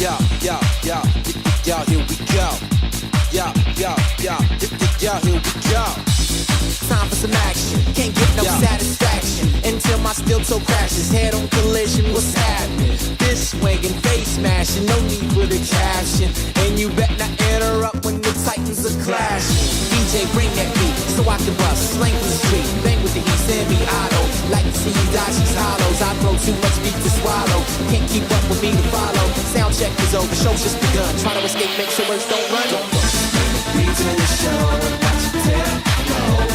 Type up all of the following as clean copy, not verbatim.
Yo, yo, yo, yo, here we go. Yo, yo, yo, yo, here we go. Time for some action. Can't get no satisfaction until my steel toe crashes. Head on collision, what's happening? This swinging, face smashing, no need for the caption. And you bet not interrupt when the titans are clashing. DJ, bring that beat so I can bust, slang from the street, bang with the heat, send me auto. Like to see you die, she's hollows. I throw too much beat to swallow. Can't keep up with me to follow. Sound check is over, show's just begun. Try to escape, make sure words don't run. Beat to the show, watch it tempo.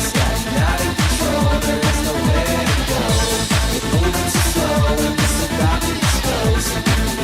Not in control, there is nowhere to go. You're moving too slow and it's about to explode.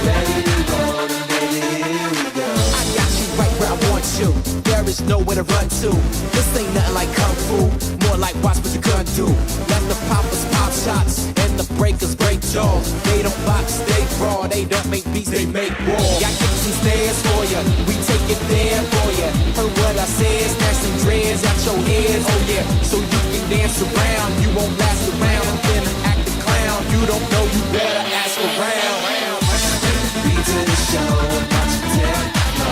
Ready to roll and baby, here we go. I got you right where I want you. There is nowhere to run to. This ain't nothing like kung fu, more like watch what you gonna do. Let the poppers pop shots and the breakers break jaws. They don't box, they brawl. They don't make beats, they make war. Got kicks and stairs for ya, we take it there for ya. Heard what I said, snatch some dreads out your head. Oh yeah, so you can dance around. You won't last around and then act the clown. You don't know, you better ask around. Beat to the show, watch it tempo.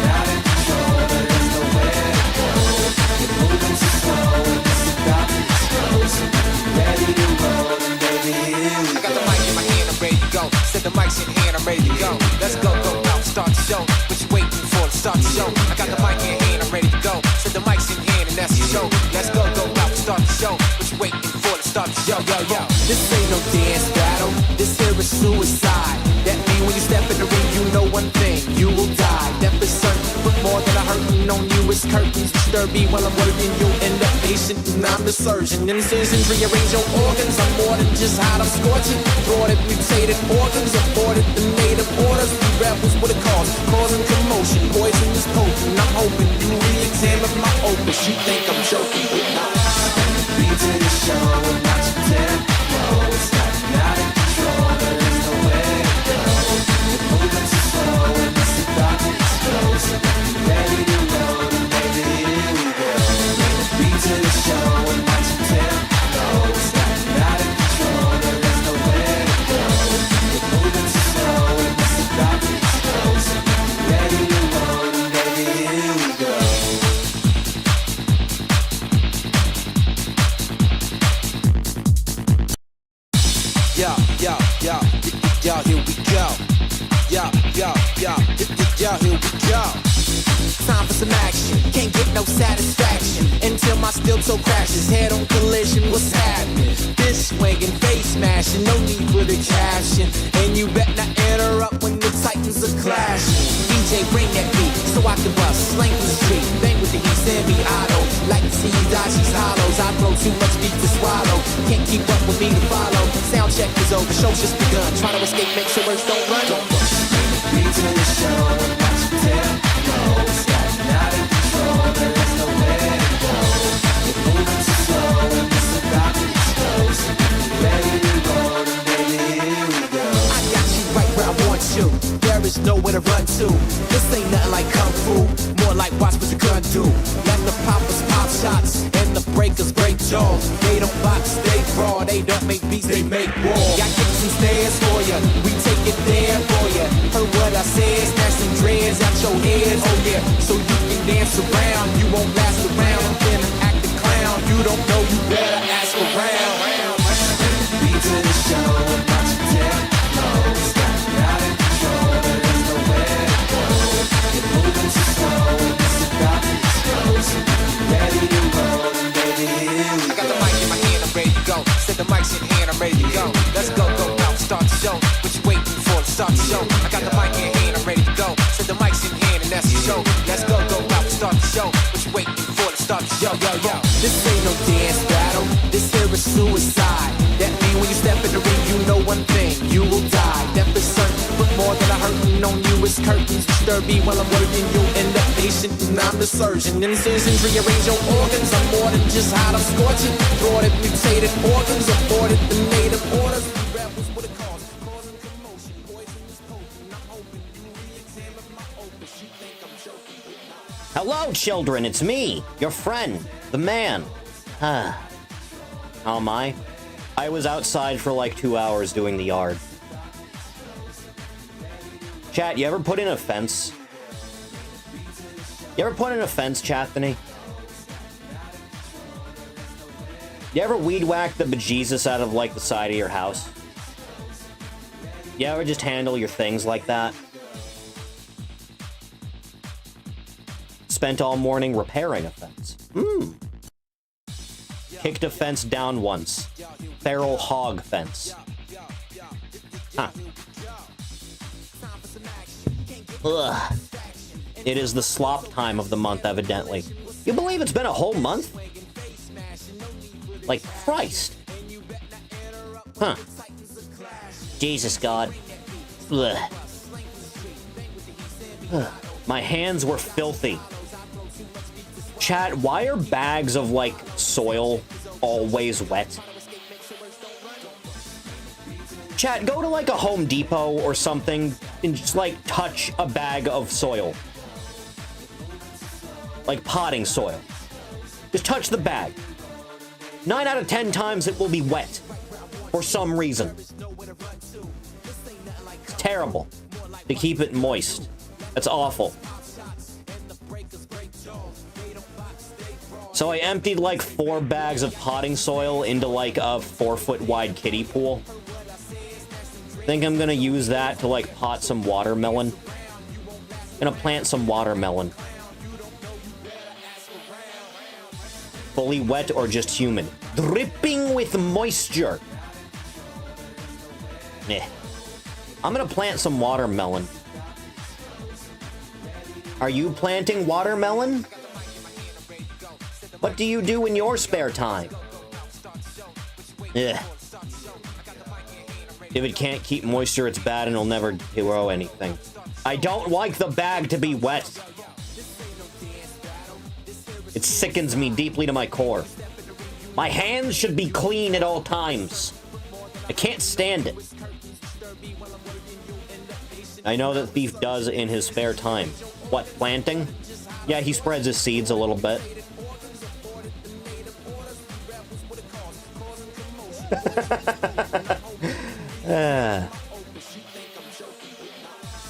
Not in control, there is nowhere to go. You're moving too slow and it's about to explode. Ready to roll and baby, here we I got go. the mic in my hand, I'm ready to go. Said the mic's in hand, I'm ready to go. Let's go, go out, start the show. What you waiting for to start the show? I got the mic in hand, I'm ready to go. Said the mic's in hand and that's the show. Let's go, go out, start the show. What you waiting for to start the show? Yo, yo, this ain't no dance battle. This here is suicide. That mean when you step in the ring, you know one thing, you will die. Death is certain, but more than a hurting on you is curtains. Disturb me while I'm working, you'll end up patient and I'm the surgeon. Incisions rearrange your organs. I'm more than just hot, I'm scorching. Thwarted, mutated organs, aborted the native orders. We rebels with a cause, causing commotion. Poison is potent, I'm hoping you re-examine my opus. You think I'm joking, but not. Beat to the show, watch it tempo. Not in control, there is nowhere to go. You're moving too slow and it's about to explode. Ready to roll and baby, here we go. Beat to the show, watch it tempo. Not in control, there is nowhere to go. You're moving too slow and it's about to explode. Ready to roll and baby, here we go. Yo, yo, yo, yo, here we go. Yo, yo, yo, yo, here we go. Time for some action. Can't get no satisfaction until my steel toe crashes. Head on collision, what's happening? This swinging, face smashing, no need for the caption. And you bet not interrupt when the titans are clashing. DJ, bring that beat so I can bust, slang from the street, bang with the heat, send me auto. Like to see you die, she's hollows. I throw too much beat to swallow. Can't keep up with me to follow. Sound check is over, show's just begun. Try to escape, make sure words don't run. Beat to the show, watch it tempo. Not in control, there is nowhere to go. You're moving too slow and it's about to explode. Ready to roll and baby, here we go. I got you right where I want you. There is nowhere to run to. This ain't nothing like kung fu, more like watch what you gonna do. Let the poppers pop shots and the breakers break jaws. They don't box, they brawl. They don't make beats, they make war. Got kicks and stairs for ya, we take it there for ya. Heard what I said, snatch some dreads out your head. Oh yeah, so you can dance around. You won't last around and then act the clown. You don't know, you better ask around. Beat to the show, watch it tempo. Not in control, there is nowhere to go. You're moving too slow and it's about to explode. Ready to roll and baby, here we I got go. the mic in my hand, I'm ready to go. Said the mic's in hand, I'm ready to go. Let's go, go out, start the show. What you waiting for to start the show? I got the mic in hand, I'm ready to go. Said the mic's in hand and that's the show. Let's go, go out, start the show. What you waiting for to start the show? Yo, yo, this ain't no dance battle. This here is suicide. That mean when you step in the ring, you know one thing, you will die. Death is certain, but more than a hurting on you is curtains. Disturb me while I'm working, you'll end up patient and I'm the surgeon. Incisions rearrange your organs. I'm more than just hot, I'm scorching. Thwarted, mutated organs, aborted the native orders. We rebels with a cause, causing commotion. Poison is potent, I'm hoping you re-examine my opus. You think I'm joking, but not. Hello, children, it's me, your friend, the man. How am I? I was outside for like 2 hours doing the yard. Chat, you ever put in a fence? You ever put in a fence, Chathany? You ever weed whack the bejesus out of, like, the side of your house? You ever just handle your things like that? Spent all morning repairing a fence. Kicked a fence down once. Feral hog fence. Huh. Ugh. It is the slop time of the month, evidently. You believe it's been a whole month? Like, Christ. Huh. Jesus, God. Ugh. Ugh. My hands were filthy. Chat, why are bags of, like, soil always wet? Chat, go to, like, a Home Depot or something and just, like, touch a bag of soil. Like potting soil. Just touch the bag. 9 out of 10 times it will be wet. For some reason. It's terrible. To keep it moist. That's awful. So I emptied like 4 bags of potting soil into like a 4-foot wide kiddie pool. Think I'm gonna use that to like pot some watermelon. Gonna plant some watermelon. Fully wet or just humid? Dripping with moisture. Eh. I'm gonna plant some watermelon. Are you planting watermelon? What do you do in your spare time? Ugh. If it can't keep moisture, it's bad and it'll never grow anything. I don't like the bag to be wet. It sickens me deeply to my core. My hands should be clean at all times. I can't stand it. I know that Thief does in his spare time. What, planting? Yeah, he spreads his seeds a little bit.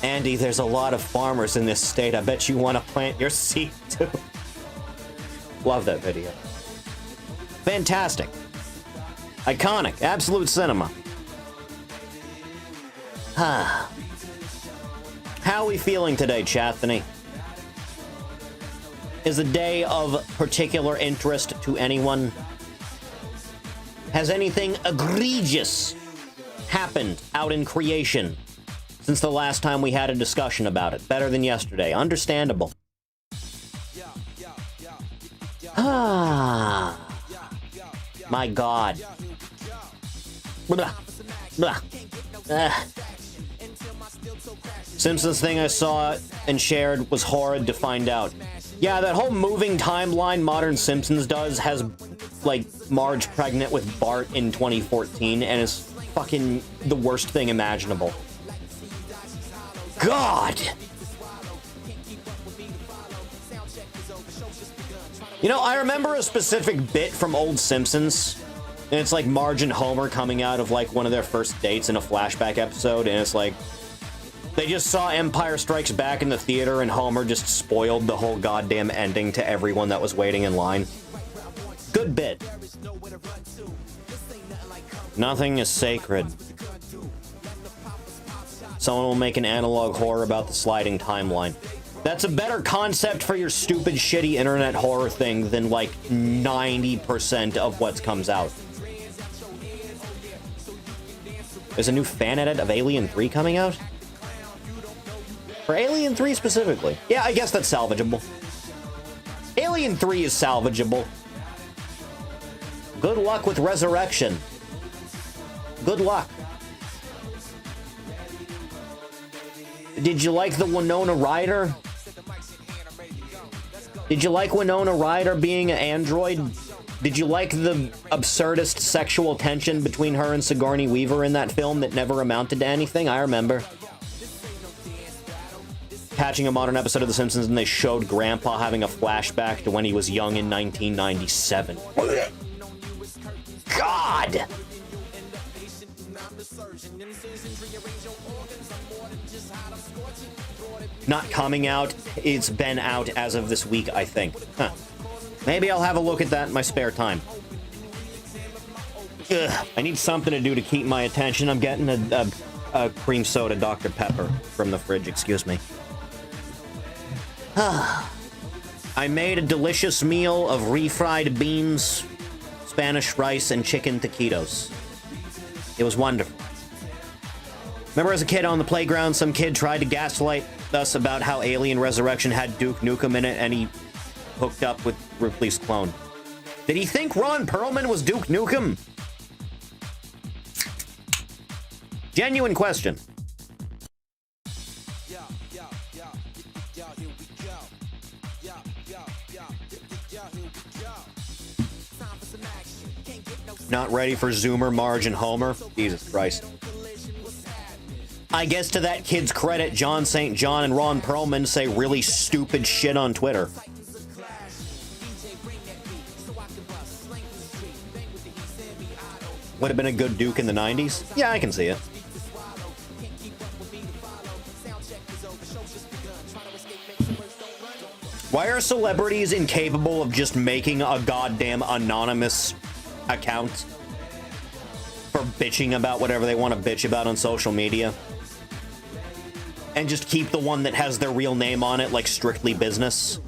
Andy, there's a lot of farmers in this state. I bet you want to plant your seed too. Love that video. Fantastic. Iconic. Absolute cinema. How are we feeling today, Chathany? Is a day of particular interest to anyone? Has anything egregious happened out in creation since the last time we had a discussion about it? Better than yesterday. Understandable. Ah, my God. Blah. Blah. Simpsons thing I saw and shared was horrid to find out. Yeah, that whole moving timeline Modern Simpsons does has, like, Marge pregnant with Bart in 2014 and is fucking the worst thing imaginable. God! You know, I remember a specific bit from old Simpsons, and it's like Marge and Homer coming out of like one of their first dates in a flashback episode, and it's like they just saw Empire Strikes Back in the theater and Homer just spoiled the whole goddamn ending to everyone that was waiting in line. Good bit. Nothing is sacred. Someone will make an analog horror about the sliding timeline. That's a better concept for your stupid, shitty internet horror thing than, like, 90% of what comes out. There's a new fan edit of Alien 3 coming out? For Alien 3 specifically. Yeah, I guess that's salvageable. Alien 3 is salvageable. Good luck with Resurrection. Good luck. Did you like the Winona Ryder? Did you like Winona Ryder being an android? Did you like the absurdist sexual tension between her and Sigourney Weaver in that film that never amounted to anything? I remember. Catching a modern episode of The Simpsons and they showed Grandpa having a flashback to when he was young in 1997. God! Not coming out. It's been out as of this week, I think. Huh. Maybe I'll have a look at that in my spare time. Ugh, I need something to do to keep my attention. I'm getting a cream soda Dr. Pepper from the fridge, excuse me. I made a delicious meal of refried beans, Spanish rice, and chicken taquitos. It was wonderful. Remember as a kid on the playground, some kid tried to gaslight us about how Alien Resurrection had Duke Nukem in it, and he hooked up with Ripley's clone. Did he think Ron Perlman was Duke Nukem? Genuine question. Not ready for Zoomer, Marge, and Homer? Jesus Christ. I guess to that kid's credit, John St. John and Ron Perlman say really stupid shit on Twitter. Would have been a good Duke in the 90s? Yeah, I can see it. Why are celebrities incapable of just making a goddamn anonymous account for bitching about whatever they want to bitch about on social media? And just keep the one that has their real name on it like strictly business?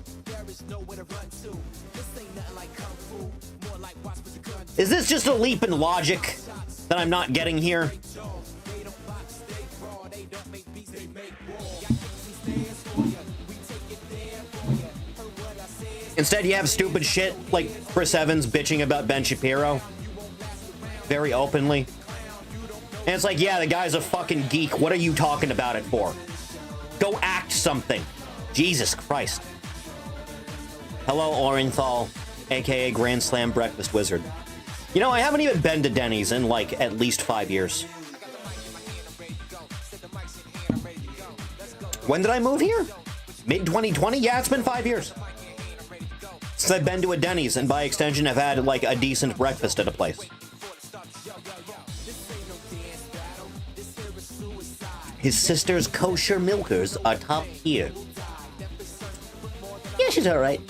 Is this just a leap in logic that I'm not getting here? Instead, you have stupid shit like Chris Evans bitching about Ben Shapiro very openly. And it's like, yeah, the guy's a fucking geek. What are you talking about it for? Go act something. Jesus Christ. Hello, Orenthal, aka Grand Slam Breakfast Wizard. You know, I haven't even been to Denny's in like at least 5 years. When did I move here? Mid-2020? Yeah, it's been 5 years. Since I've been to a Denny's, and by extension, I've had like a decent breakfast at a place. His sister's kosher milkers are top tier. Yeah, she's alright.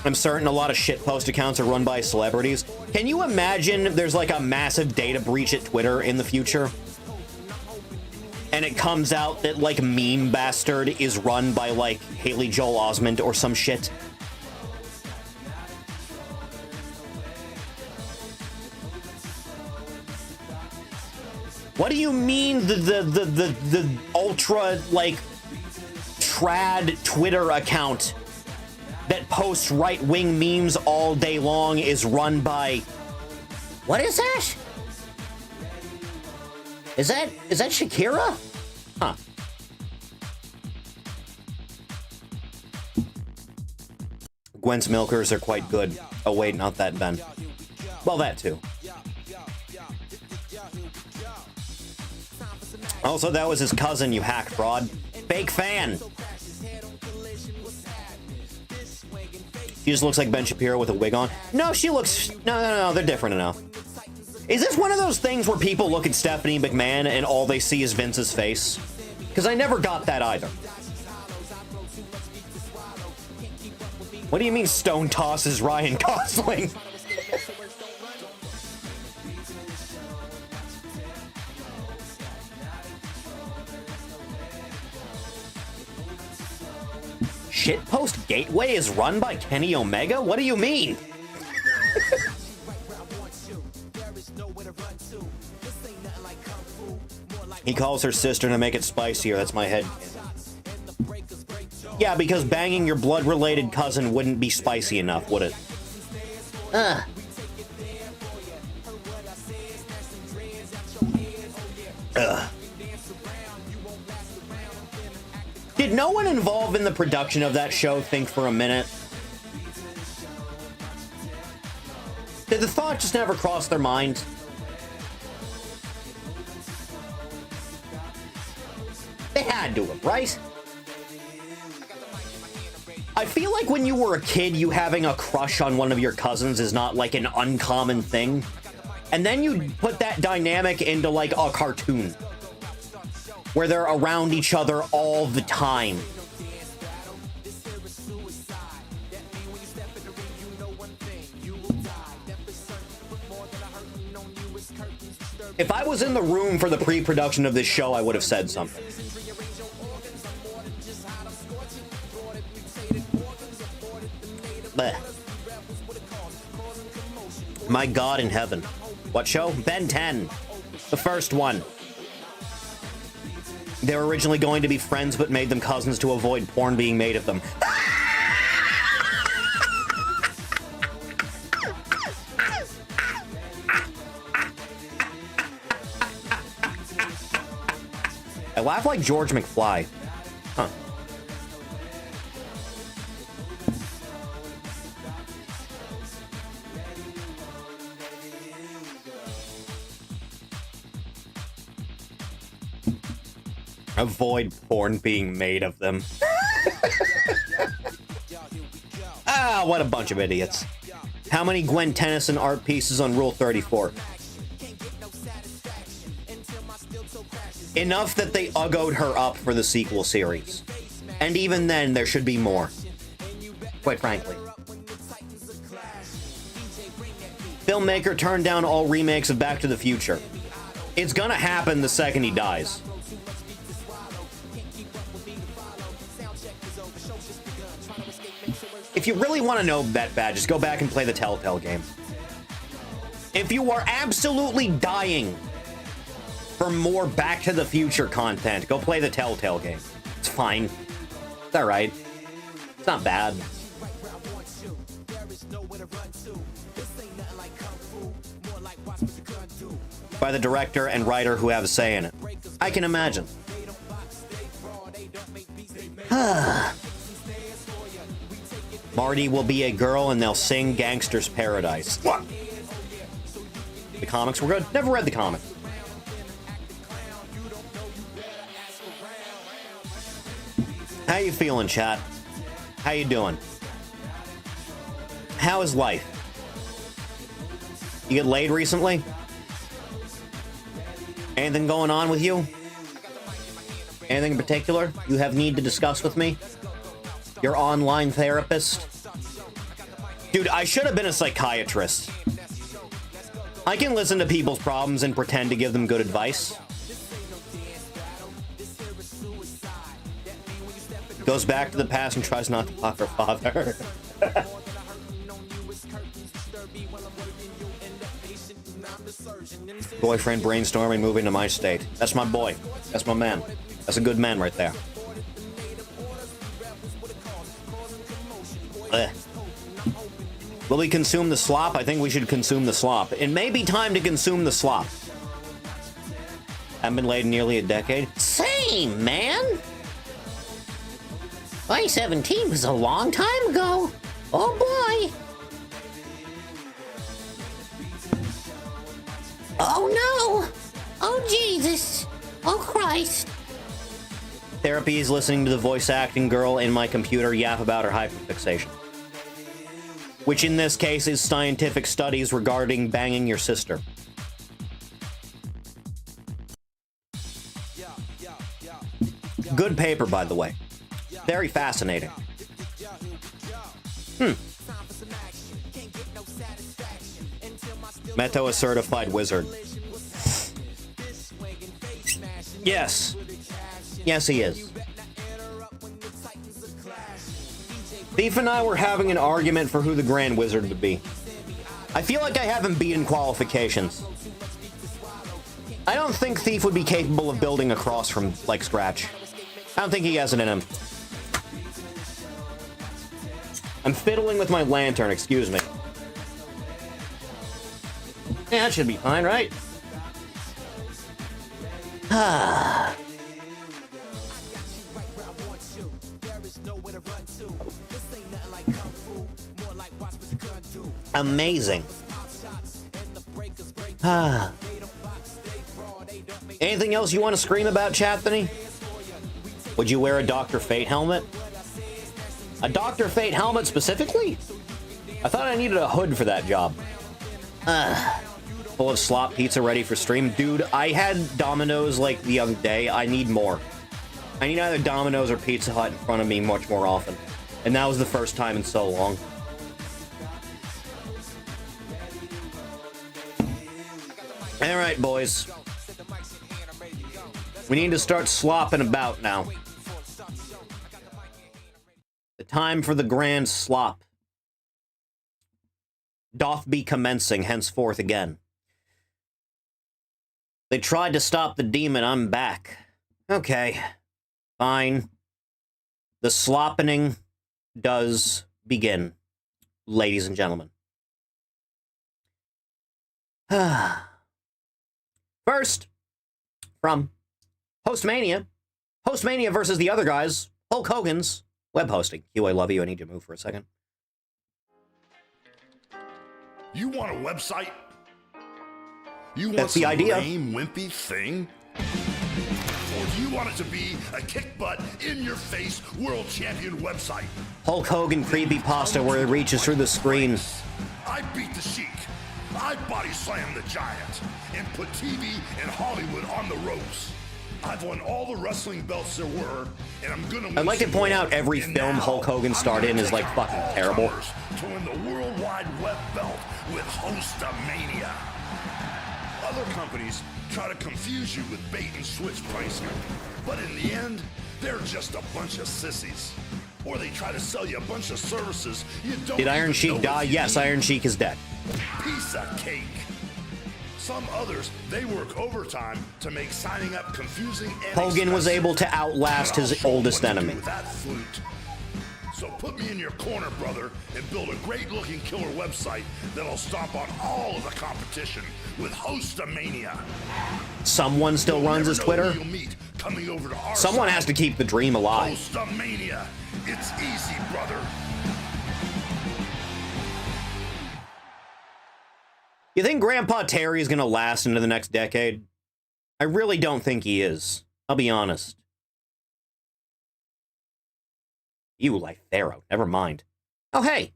I'm certain a lot of shitpost accounts are run by celebrities. Can you imagine there's like a massive data breach at Twitter in the future? And it comes out that like Meme Bastard is run by like Haley Joel Osment or some shit? What do you mean the ultra like trad Twitter account that posts right-wing memes all day long is run by... What is that? Is that Shakira? Huh. Gwen's milkers are quite good. Oh wait, not that, Ben. Well, that too. Also, that was his cousin, you hack fraud. Fake fan! She just looks like Ben Shapiro with a wig on. No, she looks... No, they're different enough. Is this one of those things where people look at Stephanie McMahon and all they see is Vince's face? Because I never got that either. What do you mean Stone tosses Ryan Gosling? Shitpost Gateway is run by Kenny Omega? What do you mean? He calls her sister to make it spicier. That's my head. Yeah, because banging your blood-related cousin wouldn't be spicy enough, would it? Ugh. Did no one involved in the production of that show think for a minute? Did the thought just never cross their mind? They had to have, right? I feel like when you were a kid, you having a crush on one of your cousins is not like an uncommon thing. And then you put that dynamic into like a cartoon where they're around each other all the time. If I was in the room for the pre-production of this show, I would have said something. Blech. My God in heaven. What show? Ben 10. The first one. They were originally going to be friends, but made them cousins to avoid porn being made of them. I laugh like George McFly. Huh. Avoid porn being made of them. Ah, what a bunch of idiots. How many Gwen Tennyson art pieces on Rule 34? Enough that they uggoed her up for the sequel series. And even then, there should be more. Quite frankly. Filmmaker turned down all remakes of Back to the Future. It's gonna happen the second he dies. If you really want to know that bad, just go back and play the Telltale game. If you are absolutely dying for more Back to the Future content, go play the Telltale game. It's fine. It's alright. It's not bad. By the director and writer who have a say in it. I can imagine. Marty will be a girl and they'll sing Gangster's Paradise. What? The comics were good. Never read the comic. How you feeling, chat? How you doing? How is life? You get laid recently? Anything going on with you? Anything in particular you have need to discuss with me? Your online therapist? Dude, I should have been a psychiatrist. I can listen to people's problems and pretend to give them good advice. Goes back to the past and tries not to fuck her father. Boyfriend brainstorming, moving to my state. That's my boy. That's my man. That's a good man right there. Ugh. Will we consume the slop? I think we should consume the slop. It may be time to consume the slop. Haven't been laid in nearly a decade. Same, man! 2017 was a long time ago. Oh boy! Oh no! Oh Jesus! Oh Christ! Therapy is listening to the voice acting girl in my computer yap about her hyperfixation. Which in this case is scientific studies regarding banging your sister. Good paper, by the way. Very fascinating. Meto, a certified wizard. Yes. Yes, he is. Thief and I were having an argument for who the Grand Wizard would be. I feel like I haven't beaten qualifications. I don't think Thief would be capable of building a cross from, like, scratch. I don't think he has it in him. I'm fiddling with my lantern, excuse me. Yeah, that should be fine, right? Ah. Amazing. Ah. Anything else you want to scream about, Chathany? Would you wear a Dr. Fate helmet? A Dr. Fate helmet specifically? I thought I needed a hood for that job. Full of slop pizza ready for stream. Dude, I had Domino's like the other day. I need more. I need either Domino's or Pizza Hut in front of me much more often. And that was the first time in so long. Alright, boys. We need to start slopping about now. The time for the grand slop doth be commencing henceforth again. They tried to stop the demon, I'm back. Okay, fine. The sloppening does begin, ladies and gentlemen. First, from Hostmania. Hostmania versus the other guys, Hulk Hogan's web hosting. Q, I love you. I need you to move for a second. You want a website? You want That's the some idea. lame, wimpy thing? Or do you want it to be a kick-butt, in-your-face, world champion website? Hulk Hogan creepypasta where it reaches through the screen. I beat the Sheik. I body slammed the Giant and put TV and Hollywood on the ropes. I've won all the wrestling belts there were, and I'm gonna win. I'd like to point out every And film now, Hulk Hogan I'm starred gonna in is take like out fucking all terrible. comers to win the World Wide Web belt with Hostamania. Other companies try to confuse you with bait and switch pricing, but in the end, they're just a bunch of sissies. Or they try to sell you a bunch of services you don't. Did Iron even Sheik know die? if you Yes, need. Iron Sheik is dead. Piece of cake. Some others, they work overtime to make signing up confusing and Hogan was expensive. able to outlast But I'll his show 'em oldest what to do enemy. with that flute. So put me in your corner, brother, and build a great-looking killer website that'll stomp on all of the competition with Hostamania. Someone still You'll runs never his know Twitter. who you'll meet coming over to our Someone side. has to keep the dream alive. Hostamania. It's easy, brother. You think Grandpa Terry is going to last into the next decade? I really don't think he is. I'll be honest. You like Pharaoh. Never mind. Oh, hey.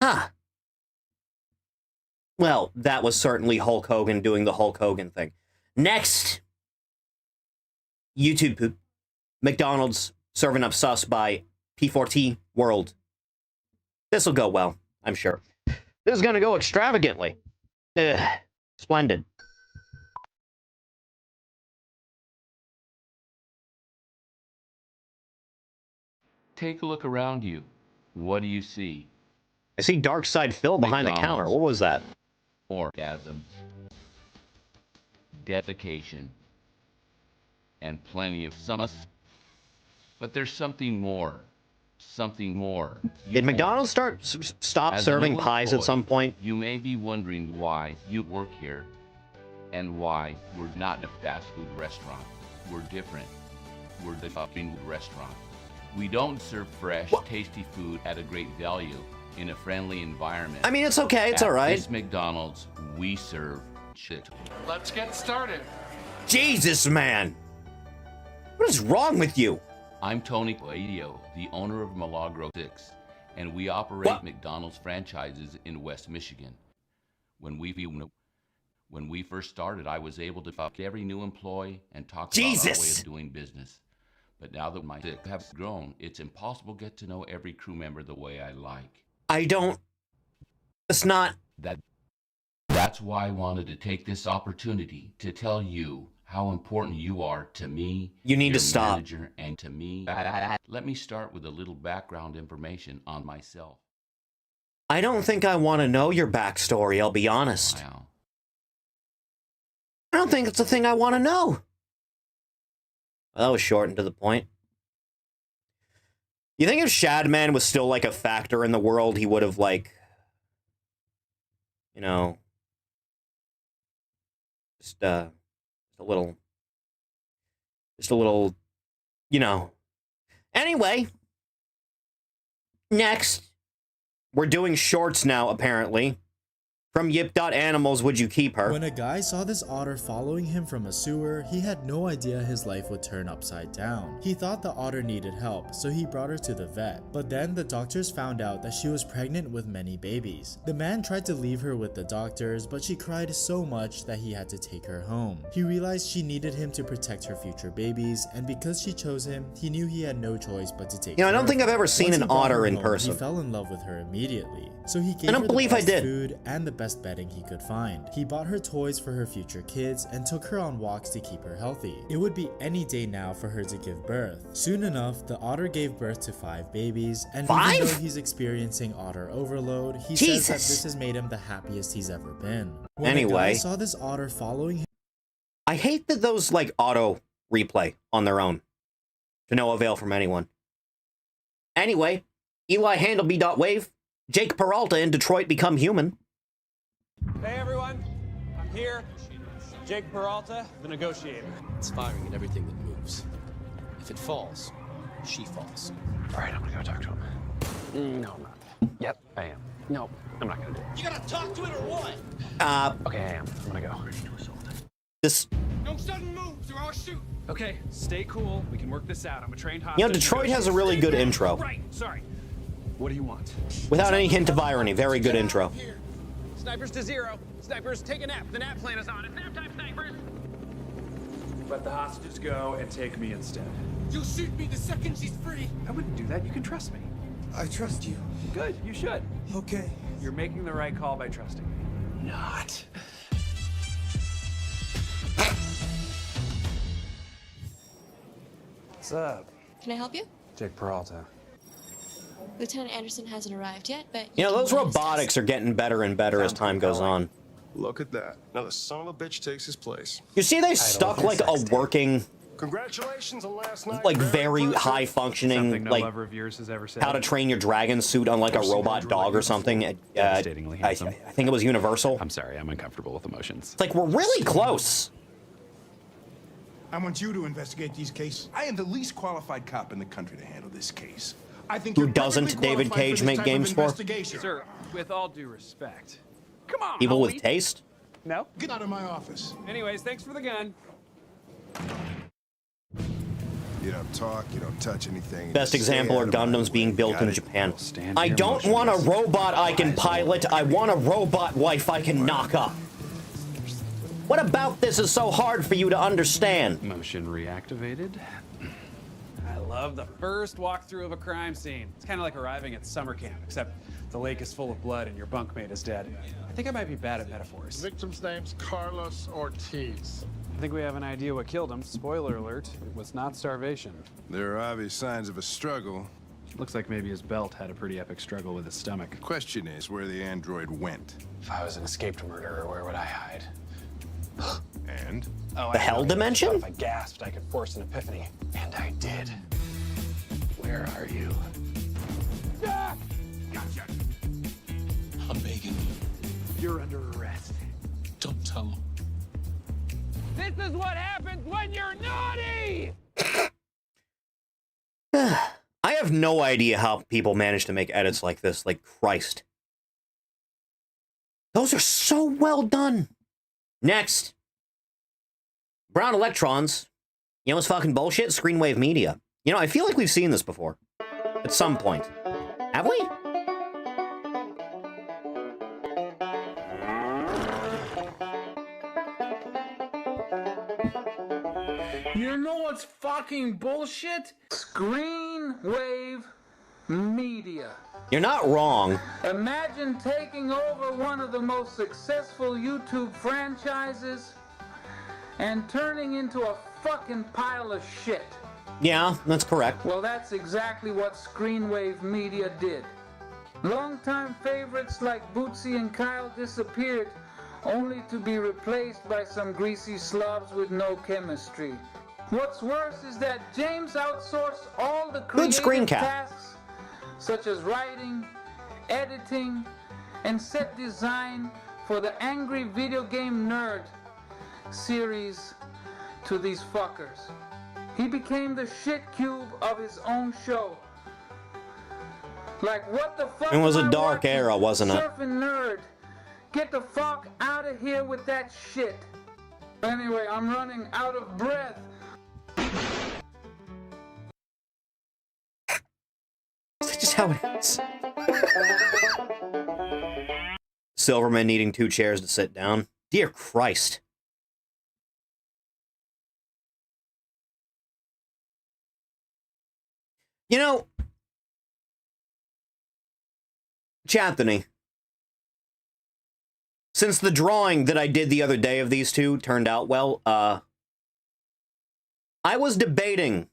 Huh. Well, that was certainly Hulk Hogan doing the Hulk Hogan thing. Next. YouTube poop. McDonald's serving up sus by P4T World. This'll go well, I'm sure. This is going to go extravagantly. Splendid. Take a look around you. What do you see? I see Darkside Phil behind the counter. McDonald's. What was that? Orgasm, dedication, and plenty of sumus. But there's something more. Something more. Did McDonald's stop As a serving new pies at employee, some point? You may be wondering why you work here and why we're not a fast food restaurant. We're different. We're the fucking restaurant. We don't serve fresh, tasty food at a great value in a friendly environment. I mean, it's okay. It's At all right. this McDonald's, we serve shit. Let's get started. Jesus, man. What is wrong with you? I'm Tony Coelho, the owner of Milagro 6, and we operate What? McDonald's franchises in West Michigan. When we first started, I was able to fuck every new employee and talk about our way Jesus. of doing business. But now that my six have grown, it's impossible to get to know every crew member the way I like. I don't... It's not... That's why I wanted to take this opportunity to tell you how important you are to me. You need to your stop. Manager, and to me. Let me start with a little background information on myself. I don't think I want to know your backstory, I'll be honest. Wow. I don't think it's a thing I want to know. Well, that was short and to the point. You think if Shadman was still, like, a factor in the world, he would have, like... You know... Just a little... Just a little... You know... Anyway... Next... We're doing shorts now, apparently. From Yip.Animals would you keep her? When a guy saw this otter following him from a sewer, he had no idea his life would turn upside down. He thought the otter needed help, so he brought her to the vet. But then the doctors found out that she was pregnant with many babies. The man tried to leave her with the doctors, but she cried so much that he had to take her home. He realized she needed him to protect her future babies, and because she chose him, he knew he had no choice but to take her. I don't think I've ever seen an otter in person. He fell in love with her immediately, so he gave I don't her believe the I best did. food and the best bedding he could find. He bought her toys for her future kids and took her on walks to keep her healthy. It would be any day now for her to give birth. Soon enough, the otter gave birth to 5 babies, and even though he's experiencing otter overload, he says that this has made him the happiest he's ever been. When a guy saw this otter following him, I hate that those like auto replay on their own to no avail from anyone. Anyway, Eli Handleby.wave, Jake Peralta in Detroit become human. Hey everyone, I'm here. Jake Peralta, the negotiator. It's firing at everything that moves. If it falls, she falls. All right, I'm gonna go talk to him. No, I'm not. Yep, I am. No, I'm not gonna do it. You gotta talk to it or what? Okay, I am. I'm gonna go. This. No sudden moves or I'll shoot. Okay, stay cool. We can work this out. I'm a trained hostage. You know, Detroit has a really good intro. Right, sorry. What do you want? Without any hint of irony, very good intro. Snipers to 0. Snipers, take a nap. The nap plan is on. It's nap time, snipers. Let the hostages go and take me instead. You'll shoot me the second she's free. I wouldn't do that. You can trust me. I trust you. Good, you should. Okay. You're making the right call by trusting me. Not. What's up? Can I help you? Jake Peralta. Lieutenant Anderson hasn't arrived yet, but You know, those robotics are getting better and better as time goes on. Look at that. Now the son of a bitch takes his place. You see they stuck like a working, Congratulations on last night. like very high functioning, like lover of yours has ever said. How to Train Your Dragon suit on like a robot dog or something. I think it was Universal. I'm sorry, I'm uncomfortable with emotions. It's like, we're really close. I want you to investigate these cases. I am the least qualified cop in the country to handle this case. I think Who you're doesn't perfectly David qualified Cage for this make type games of for? investigation. Sir, with all due respect. Come on. People with homie. taste? No? Get out of my office. Anyways, thanks for the gun. You don't talk, you don't touch anything. Best example are Gundams being built in Japan. I don't want a robot I can pilot, I want a robot wife I can knock up. What about this is so hard for you to understand? Motion reactivated. I love the first walkthrough of a crime scene. It's kind of like arriving at summer camp, except the lake is full of blood and your bunkmate is dead. I think I might be bad at metaphors. Victim's name's Carlos Ortiz. I think we have an idea what killed him. Spoiler alert, it was not starvation. There are obvious signs of a struggle. Looks like maybe his belt had a pretty epic struggle with his stomach. Question is where the android went. If I was an escaped murderer, where would I hide? And? Oh, The hell dimension? If I gasped, I could force an epiphany. And I did. Where are you? Ah! Gotcha. I'm begging you. You're under arrest. Don't tell him. This is what happens when you're naughty! I have no idea how people manage to make edits like this, like Christ. Those are so well done. Next. Brown Electrons. You know what's fucking bullshit? Screenwave Media. You know, I feel like we've seen this before. At some point. Have we? You know what's fucking bullshit? Screenwave Media. You're not wrong. Imagine taking over one of the most successful YouTube franchises and turning into a fucking pile of shit. Yeah, that's correct. Well, that's exactly what Screenwave Media did. Longtime favorites like Bootsy and Kyle disappeared, only to be replaced by some greasy slobs with no chemistry. What's worse is that James outsourced all the creative tasks, such as writing, editing, and set design for the Angry Video Game Nerd series to these fuckers. He became the shit cube of his own show. Like, what the fuck? It was a dark era, wasn't it? Surfing Nerd get the fuck out of here with that shit. Anyway, I'm running out of breath. That's just how it is. Silverman needing 2 chairs to sit down. Dear Christ. You know, Chanthony, since the drawing that I did the other day of these two turned out well, I was debating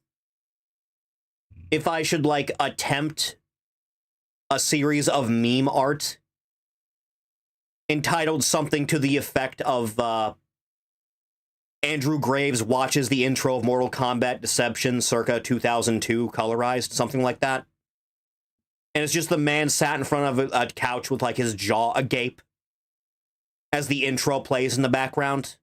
if I should, like, attempt a series of meme art entitled something to the effect of, Andrew Graves watches the intro of Mortal Kombat Deception circa 2002 colorized, something like that. And it's just the man sat in front of a couch with, like, his jaw agape as the intro plays in the background.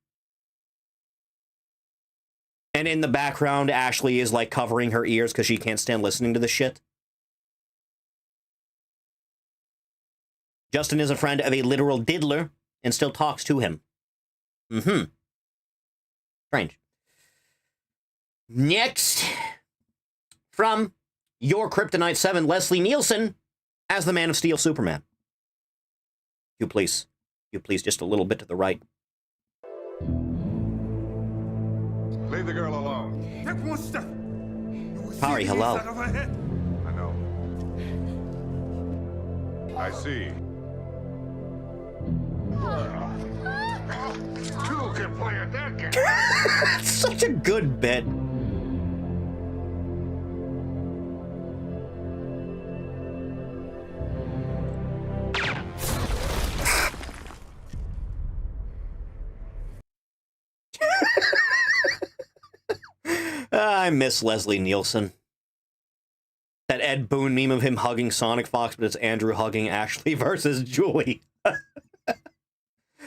And in the background, Ashley is, like, covering her ears because she can't stand listening to the shit. Justin is a friend of a literal diddler and still talks to him. Mm-hmm. Strange. Next, from Your Kryptonite 7, Leslie Nielsen as the Man of Steel Superman. You please, just a little bit to the right. Leave the girl alone. Harry, hello. I know. I see. Two can play at that game. It's such a good bit. I miss Leslie Nielsen. That Ed Boon meme of him hugging Sonic Fox, but it's Andrew hugging Ashley versus Julie.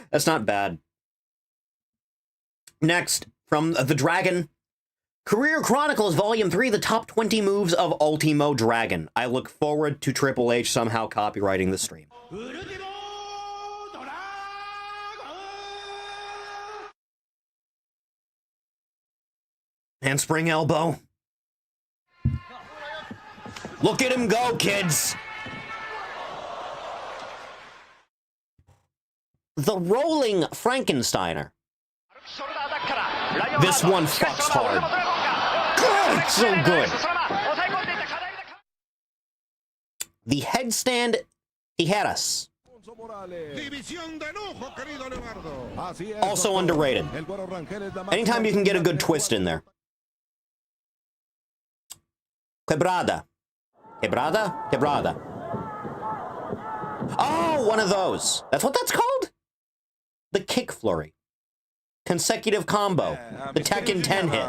That's not bad. Next, from The Dragon. Career Chronicles Volume 3, the top 20 moves of Ultimo Dragon. I look forward to Triple H somehow copyrighting the stream. Handspring elbow. Look at him go, kids! The Rolling Frankensteiner. This one fucks hard. God, it's so good. The Headstand Tijeras. Also underrated. Anytime you can get a good twist in there. Quebrada. Quebrada? Quebrada. Oh, one of those. That's what that's called? The Kick Flurry. Consecutive combo. The Tekken 10 hit.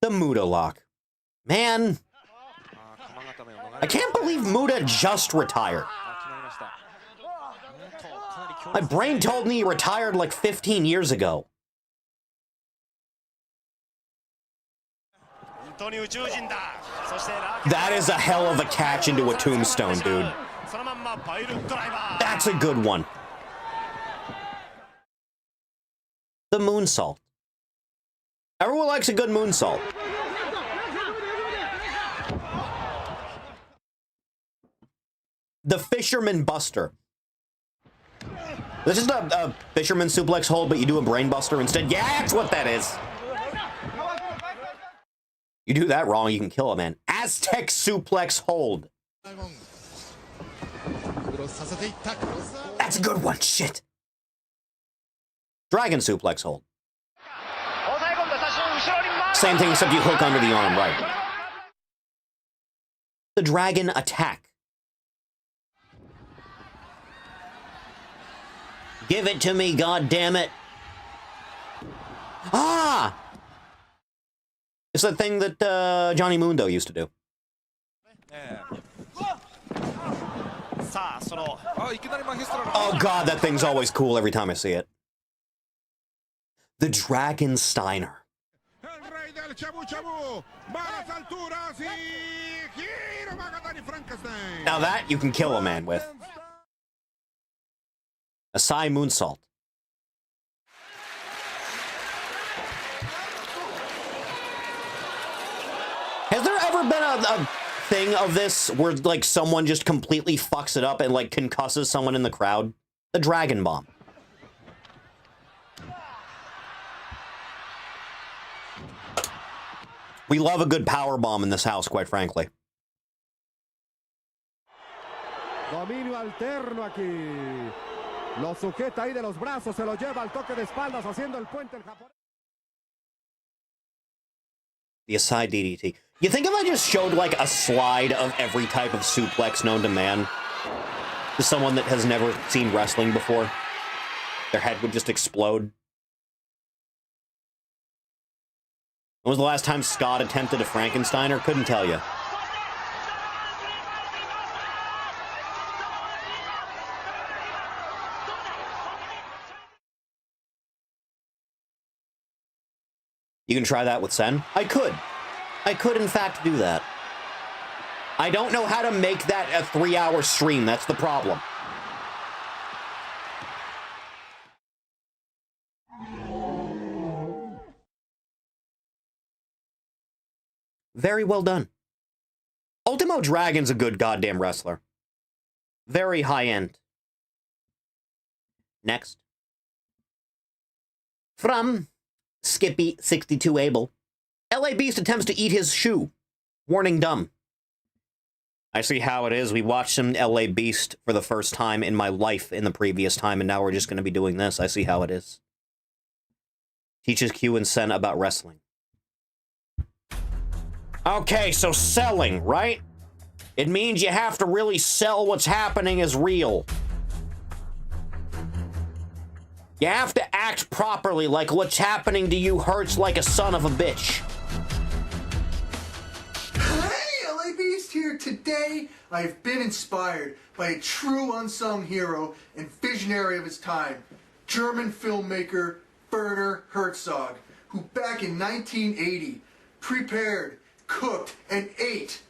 The Muda Lock. Man. I can't believe Muda just retired. My brain told me he retired like 15 years ago. That is a hell of a catch into a tombstone, dude. That's a good one. The moonsault. Everyone likes a good moonsault. The Fisherman Buster. This is a Fisherman Suplex hold, but you do a Brain Buster instead. Yeah, that's what that is. You do that wrong, you can kill a man. Aztec Suplex hold. That's a good one, shit. Dragon Suplex hold. Same thing, except you hook under the arm, right. The Dragon Attack. Give it to me, goddammit. Ah! It's that thing that Johnny Mundo used to do. Oh god, that thing's always cool every time I see it. The Dragon Steiner. el chabu chabu. Va a las alturas y giro Magadani Frankenstein. Now that you can kill a man with. A Psy moonsault. Has there ever been a thing of this where like someone just completely fucks it up and like concusses someone in the crowd? The Dragon Bomb. We love a good power bomb in this house, quite frankly. Dominio alterno aquí. Lo sujeta ahí de los brazos, se lo lleva al toque de espaldas, haciendo el puente el japonés. The Asai DDT. You think if I just showed like a slide of every type of suplex known to man to someone that has never seen wrestling before, their head would just explode? When was the last time Scott attempted a Frankensteiner? Couldn't tell you. You can try that with Sen? I could. I could, in fact, do that. I don't know how to make that a 3-hour stream. That's the problem. Very well done. Ultimo Dragon's a good goddamn wrestler. Very high-end. Next. From Skippy62 Abel. LA Beast attempts to eat his shoe. Warning dumb. I see how it is. We watched some LA Beast for the first time in my life in the previous time, and now we're just going to be doing this. I see how it is. Teaches Q and Sen about wrestling. Okay, so selling, right? It means you have to really sell what's happening as real. You have to act properly, like what's happening to you hurts like a son of a bitch. Hey, LA Beast here. Today, I've been inspired by a true unsung hero and visionary of his time, German filmmaker Werner Herzog, who back in 1980 prepared, cooked, and ate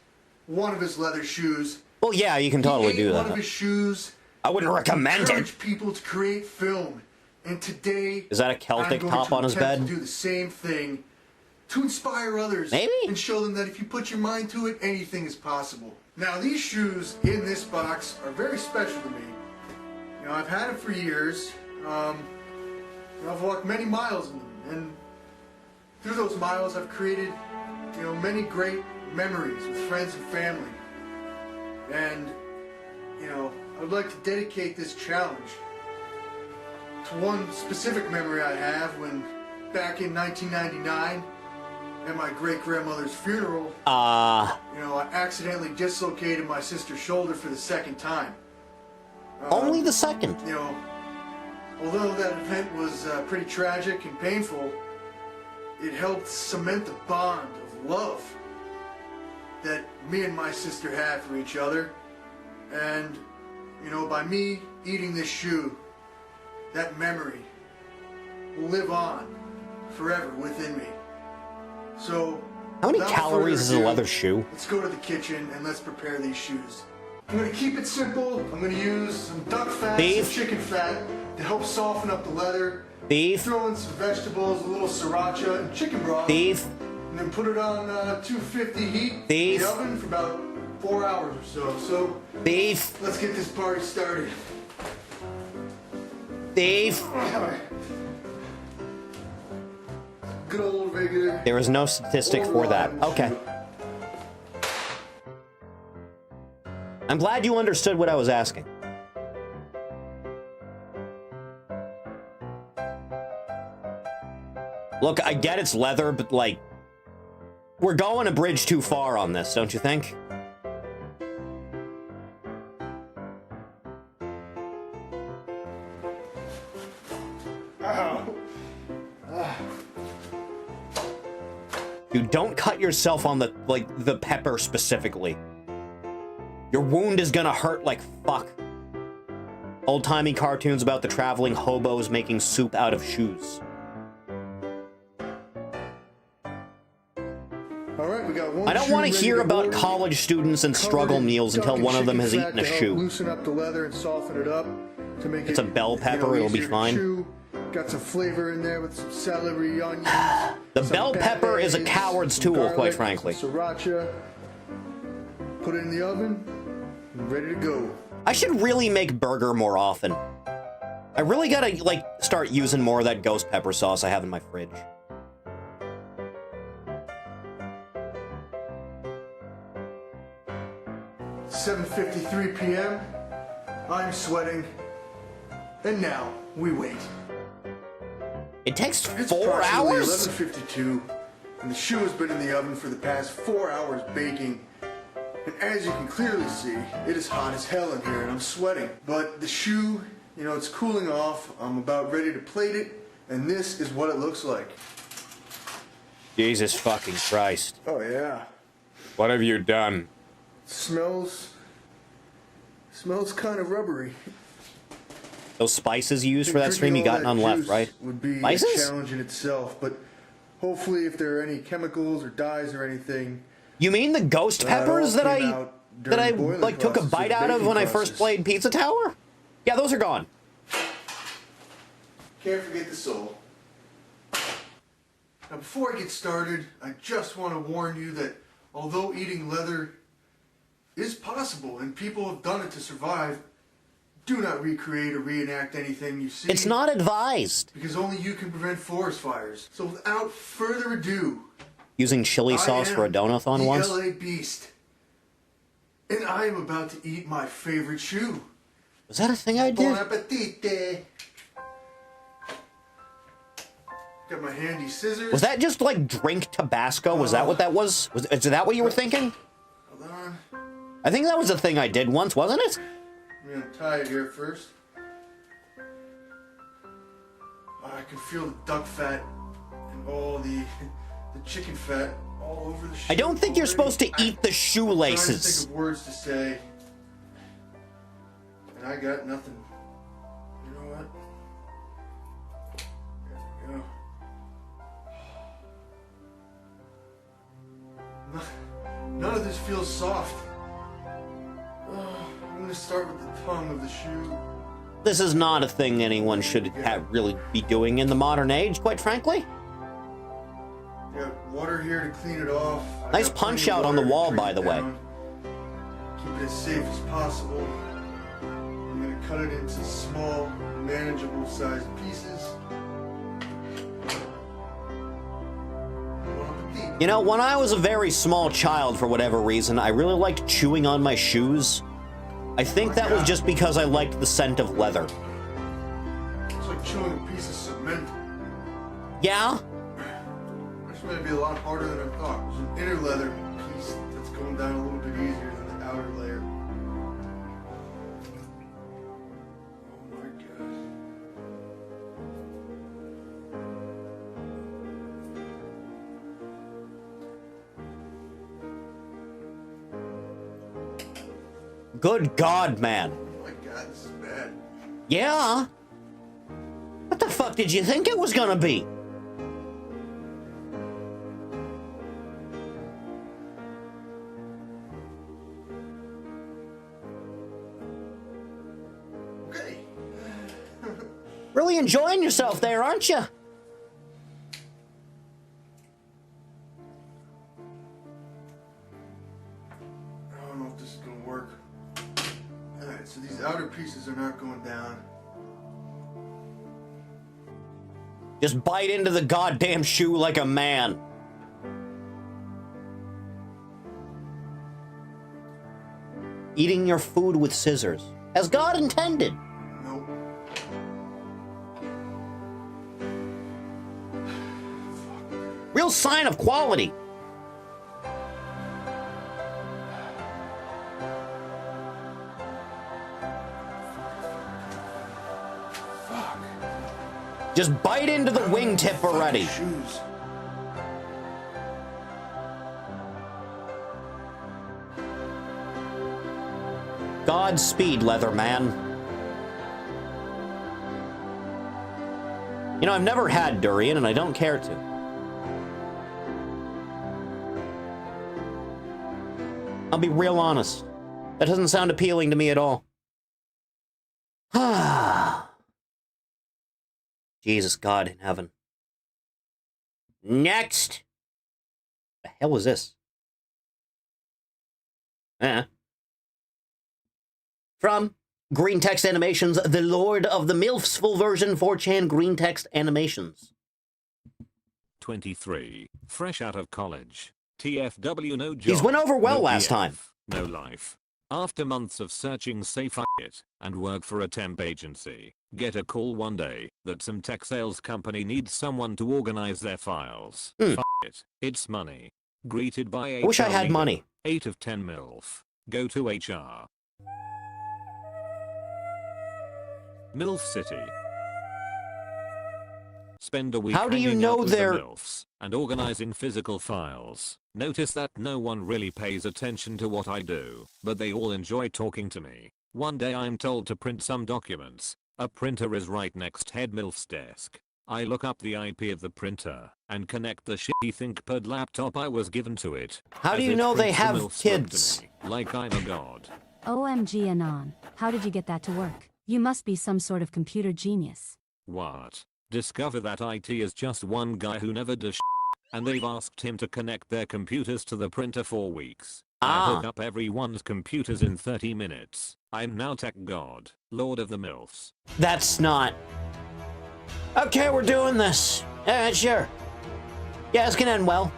one of his leather shoes. Well, yeah, you can totally do that. One of his shoes. I wouldn't recommend it. Encourage people to create film. And today, is that a Celtic top on his bed? To do the same thing, to inspire others, maybe, and show them that if you put your mind to it, anything is possible. Now, these shoes in this box are very special to me. You know, I've had them for years. I've walked many miles in them, and through those miles, I've created, you know, many great memories with friends and family. And, you know, I would like to dedicate this challenge to one specific memory I have when, back in 1999, at my great-grandmother's funeral, you know, I accidentally dislocated my sister's shoulder for the second time. Only the second? You know, although that event was pretty tragic and painful, it helped cement the bond of love that me and my sister had for each other. And, you know, by me eating this shoe, that memory will live on forever within me. So, how many calories is a leather shoe? Let's go to the kitchen and let's prepare these shoes. I'm going to keep it simple. I'm going to use some duck fat, some chicken fat to help soften up the leather. Beef. Throw in some vegetables, a little sriracha, and chicken broth. Beef. And then put it on 250 heat in the oven for about 4 hours or so. So, beef. Let's get this party started. Beef. Good old regular. There is no statistic for that. Okay. I'm glad you understood what I was asking. Look, I get it's leather, but like, we're going a bridge too far on this, don't you think? Dude, don't cut yourself on the, like, the pepper specifically. Your wound is gonna hurt like fuck. Old-timey cartoons about the traveling hobos making soup out of shoes. don't want to hear about college students and struggle meals until one of them has eaten a shoe. Loosen up the leather and soften it up to make it's a bell pepper, it'll be fine. Got some flavor in there with some celery, onions. The bell pepper is a coward's tool, garlic, quite frankly. Sriracha. Put it in the oven. And ready to go. I should really make burger more often. I really gotta, like, start using more of that ghost pepper sauce I have in my fridge. "7:53 p.m. I'm sweating. And now, we wait. It takes It's 4 hours? 11:52, and the shoe has been in the oven for the past 4 hours baking. And as you can clearly see, it is hot as hell in here, and I'm sweating. But the shoe, you know, it's cooling off. I'm about ready to plate it, and this is what it looks like. Jesus fucking Christ. Oh yeah. What have you done? Smells kind of rubbery. Those spices you used for that stream, you got none left, right? Would be Spices? a challenge in itself, but hopefully if there are any chemicals or dyes or anything. You mean the ghost peppers that I like took a bite out of when I first played Pizza Tower? Yeah, those are gone. Can't forget the soul. Now before I get started, I just want to warn you that although eating leather is possible and people have done it to survive, do not recreate or reenact anything you see. It's not advised. Because only you can prevent forest fires. So without further ado, Using chili sauce for a donathon once? the LA Beast. And I am about to eat my favorite shoe. Was that a thing I did? Bon appetite. Got my handy scissors. Was that just like drink Tabasco? Was that what that was? Is that what you were thinking? Hold on. I think that was a thing I did once, wasn't it? I'm gonna tie it here first. I can feel the duck fat and all the chicken fat all over the shoe. I don't think you're supposed to eat the I'm trying to shoelaces. think of words to say, and I got nothing. You know what? There we go. None of this feels soft. I'm gonna start with the tongue of the shoe. This is not a thing anyone should really be doing in the modern age, quite frankly. Got water here to clean it off. Nice punch out on the wall, by the way. Keep it as safe as possible. I'm gonna cut it into small, manageable sized pieces. You know, when I was a very small child, for whatever reason, I really liked chewing on my shoes. I think that was just because I liked the scent of leather. It's like chewing a piece of cement. Yeah? This may be a lot harder than I thought. There's an inner leather piece that's going down a little bit easier than the outer layer. Oh my god. Good God, man. Oh my god, this is bad. Yeah? What the fuck did you think it was gonna be? Okay. Really enjoying yourself there, aren't you? I don't know if this is gonna work. Alright, so these outer pieces are not going down. Just bite into the goddamn shoe like a man. Eating your food with scissors, as God intended. Nope. Real sign of quality. Just bite into the wingtip already. Shoes. Godspeed, Leatherman. You know, I've never had durian, and I don't care to. I'll be real honest. That doesn't sound appealing to me at all. Jesus, God in heaven. Next! The hell is this? From Green Text Animations, The Lord of the MILFs, full version, 4chan Green Text Animations. 23. Fresh out of college. TFW no job. He's went over well no last PF, time. No life. After months of searching say f it and work for a temp agency, get a call one day that some tech sales company needs someone to organize their files. F it. It's money. Greeted by HR I wish I had leader. money. 8 of 10 MILF. Go to HR. MILF City. Spend a week How do you hanging know out with they're... the MILFs and organizing physical files. Notice that no one really pays attention to what I do, but they all enjoy talking to me. One day I'm told to print some documents. A printer is right next head MILF's desk. I look up the IP of the printer and connect the shitty ThinkPad laptop I was given to it. How do you know they have kids? Like I'm a god. OMG Anon, how did you get that to work? You must be some sort of computer genius. What? Discover that IT is just one guy who never does and they've asked him to connect their computers to the printer for weeks. I hook up everyone's computers in 30 minutes. I'm now tech god, lord of the MILFs. That's not... Okay, we're doing this. Sure. Yeah, it's gonna end well.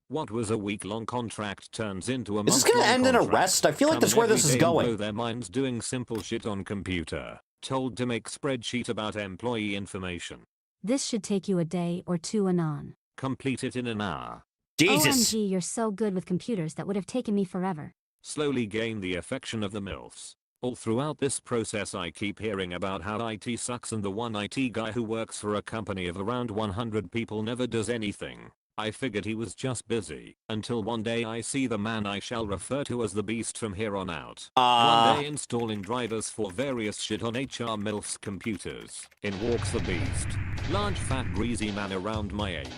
What was a week-long contract turns into a month-long Is this gonna end in arrest? I feel like that's where this is going. Blow their minds doing simple shit on computer. Told to make spreadsheet about employee information. This should take you a day or two Anon. Complete it in an hour. Jesus. OMG, you're so good with computers that would have taken me forever. Slowly gain the affection of the MILFs. All throughout this process I keep hearing about how IT sucks and the one IT guy who works for a company of around 100 people never does anything. I figured he was just busy, until one day I see the man I shall refer to as the Beast from here on out. One day installing drivers for various shit on HR MILF's computers. In walks the Beast. Large fat greasy man around my age.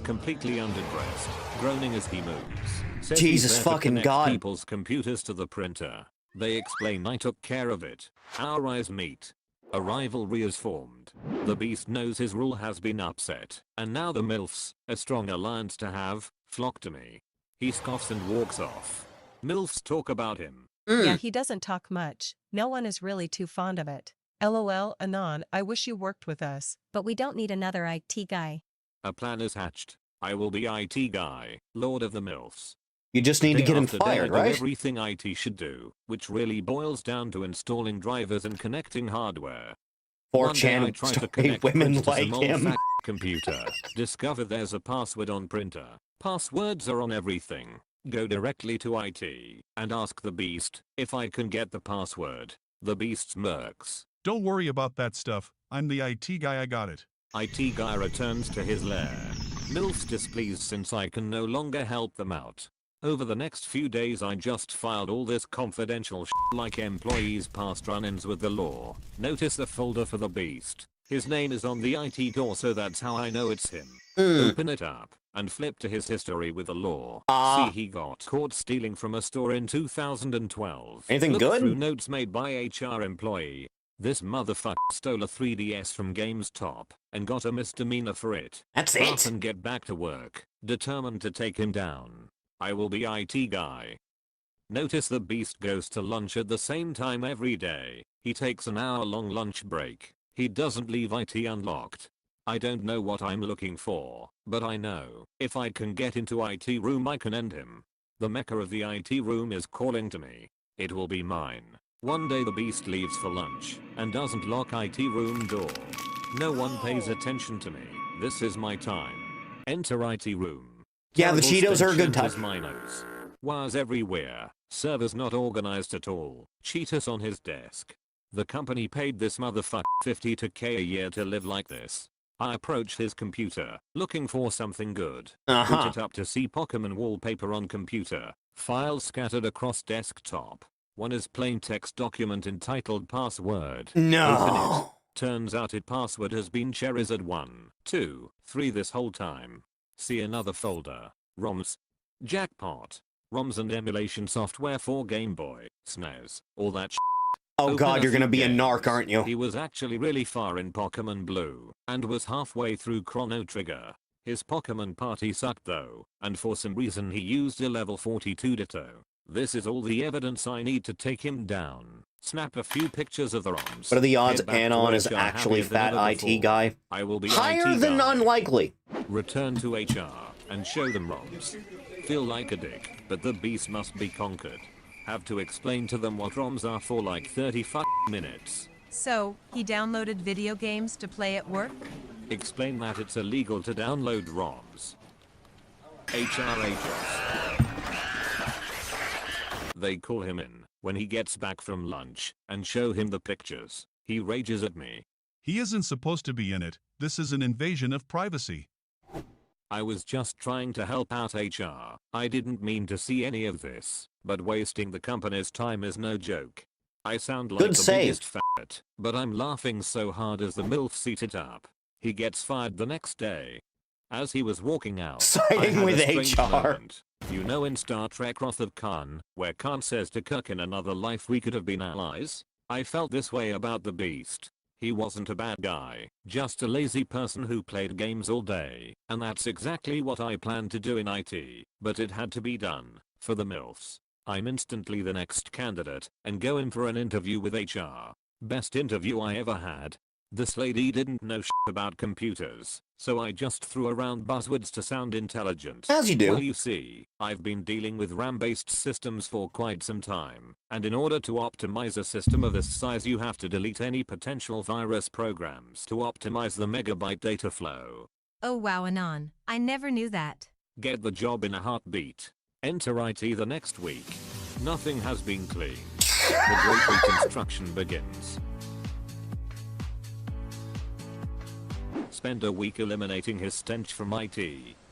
Completely underdressed, groaning as he moves. Says Jesus he's there to fucking connect God. people's computers to the printer. They explain I took care of it. Our eyes meet. A rivalry is formed. The Beast knows his rule has been upset, and now the MILFs, a strong alliance to have, flock to me. He scoffs and walks off. MILFs talk about him. Yeah, he doesn't talk much. No one is really too fond of it. LOL, Anon, I wish you worked with us. But we don't need another IT guy. A plan is hatched. I will be IT guy, lord of the MILFs. You just need to Day get him after day I fired, do right? everything IT should do, which really boils down to installing drivers and connecting hardware. One day I 4chan try to story connect women printer to like some old him. fat computer. Discover there's a password on printer. Passwords are on everything. Go directly to IT and ask the Beast if I can get the password. The Beast smirks. Don't worry about that stuff. I'm the IT guy, I got it. IT guy returns to his lair. MILF's displeased since I can no longer help them out. Over the next few days I just filed all this confidential shit like employees past run-ins with the law. Notice the folder for the Beast. His name is on the IT door, so that's how I know it's him. Open it up and flip to his history with the law. See, he got caught stealing from a store in 2012. Anything Look good? through notes made by HR employee. This motherfucker stole a 3DS from GameStop and got a misdemeanor for it. That's Laugh it? and get back to work, determined to take him down. I will be IT guy. Notice the Beast goes to lunch at the same time every day. He takes an hour-long lunch break. He doesn't leave IT unlocked. I don't know what I'm looking for, but I know if I can get into IT room I can end him. The mecca of the IT room is calling to me. It will be mine. One day the Beast leaves for lunch and doesn't lock IT room door. No one pays attention to me. This is my time. Enter IT room. Yeah, the Terrible Cheetos are a stench good time. enters my nose. Wires everywhere. Servers not organized at all. Cheetos on his desk. The company paid this motherfucker 50k a year to live like this. I approach his computer, looking for something good. Boot it up to see Pokemon wallpaper on computer. Files scattered across desktop. One is plain text document entitled password. No. Open it. Turns out it password has been Charizard 1, 2, 3 this whole time. See another folder. ROMs. Jackpot. ROMs and emulation software for Game Boy, SNES, all that shit. Oh Open god, a you're gonna few be a games. narc, aren't you? He was actually really far in Pokemon Blue, and was halfway through Chrono Trigger. His Pokemon party sucked though, and for some reason he used a level 42 Ditto. This is all the evidence I need to take him down. Snap a few pictures of the ROMs. What are the odds Head back to Anon is HR actually happier than fat ever IT before. guy? I will be Higher IT than guy. unlikely. Return to HR and show them ROMs. Feel like a dick, but the beast must be conquered. Have to explain to them what ROMs are for like 30 minutes. So, he downloaded video games to play at work? Explain that it's illegal to download ROMs. HR agents. They call him in when he gets back from lunch and show him the pictures. He rages at me. He isn't supposed to be in it. This is an invasion of privacy. I was just trying to help out HR. I didn't mean to see any of this, but wasting the company's time is no joke. I sound like Good the save. biggest fat, but I'm laughing so hard as the MILF seat it up. He gets fired the next day. As he was walking out, I Siding had with a strange HR. moment. You know in Star Trek Wrath of Khan, where Khan says to Kirk in another life we could have been allies? I felt this way about the Beast. He wasn't a bad guy, just a lazy person who played games all day, and that's exactly what I planned to do in IT, but it had to be done, for the MILFs. I'm instantly the next candidate, and go in for an interview with HR. Best interview I ever had. This lady didn't know shit about computers, so I just threw around buzzwords to sound intelligent. As you do. Well, you see, I've been dealing with RAM-based systems for quite some time, and in order to optimize a system of this size you have to delete any potential virus programs to optimize the megabyte data flow. Oh wow, Anon. I never knew that. Get the job in a heartbeat. Enter IT the next week. Nothing has been cleaned. The great reconstruction begins. Spend a week eliminating his stench from IT.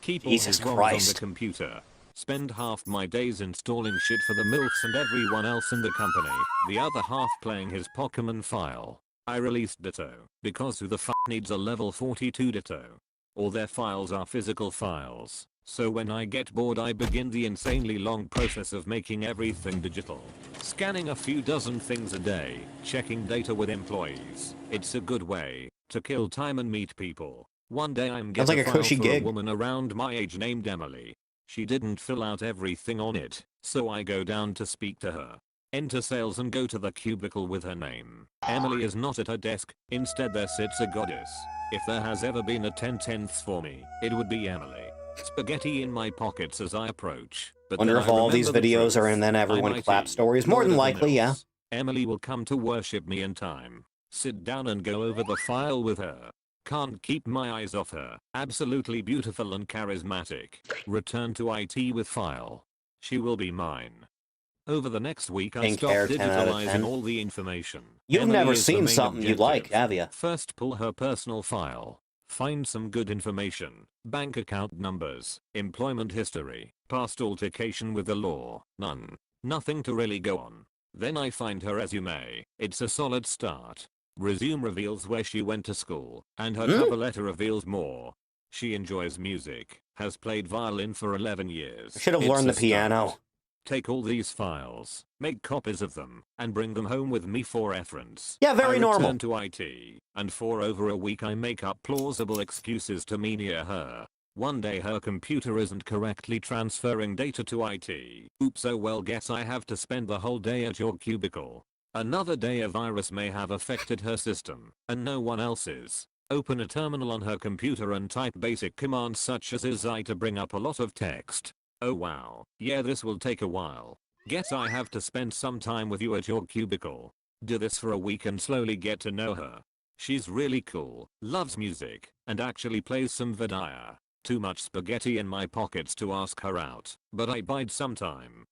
Keep all Jesus his ROMs on Christ. the computer. Spend half my days installing shit for the MILFs and everyone else in the company. The other half playing his Pokemon file. I released Ditto, because who the f needs a level 42 Ditto? All their files are physical files. So when I get bored I begin the insanely long process of making everything digital. Scanning a few dozen things a day, checking data with employees. It's a good way to kill time and meet people. One day I'm Sounds getting like a a file cushy for gig. a woman around my age named Emily. She didn't fill out everything on it, so I go down to speak to her. Enter sales and go to the cubicle with her name. Emily is not at her desk, instead there sits a goddess. If there has ever been a 10/10ths for me, it would be Emily. Spaghetti in my pockets as I approach. But Wonder then if I all these remember the videos are truth. and then everyone I'm claps IT, stories. More Lord than of the likely, yeah. Mills. Emily will come to worship me in time. Sit down and go over the file with her. Can't keep my eyes off her. Absolutely beautiful and charismatic. Return to IT with file. She will be mine. Over the next week I Pink stopped hair, 10 out of 10. digitalizing all the information. You've Emily never is the seen main something you'd like, objective. have you? First pull her personal file. Find some good information. Bank account numbers, employment history, past altercation with the law. None. Nothing to really go on. Then I find her resume. It's a solid start. Resume reveals where she went to school, and her cover letter reveals more. She enjoys music, has played violin for 11 years. I should have It's learned a the piano. start. Take all these files, make copies of them, and bring them home with me for reference. Yeah, very I normal. return to IT, and for over a week I make up plausible excuses to me near her. One day her computer isn't correctly transferring data to IT. Oops, oh well, guess I have to spend the whole day at your cubicle. Another day a virus may have affected her system, and no one else's. Open a terminal on her computer and type basic commands such as is to bring up a lot of text. Oh wow, yeah, this will take a while. Guess I have to spend some time with you at your cubicle. Do this for a week and slowly get to know her. She's really cool, loves music, and actually plays some Vidya. Too much spaghetti in my pockets to ask her out, but I bide some time.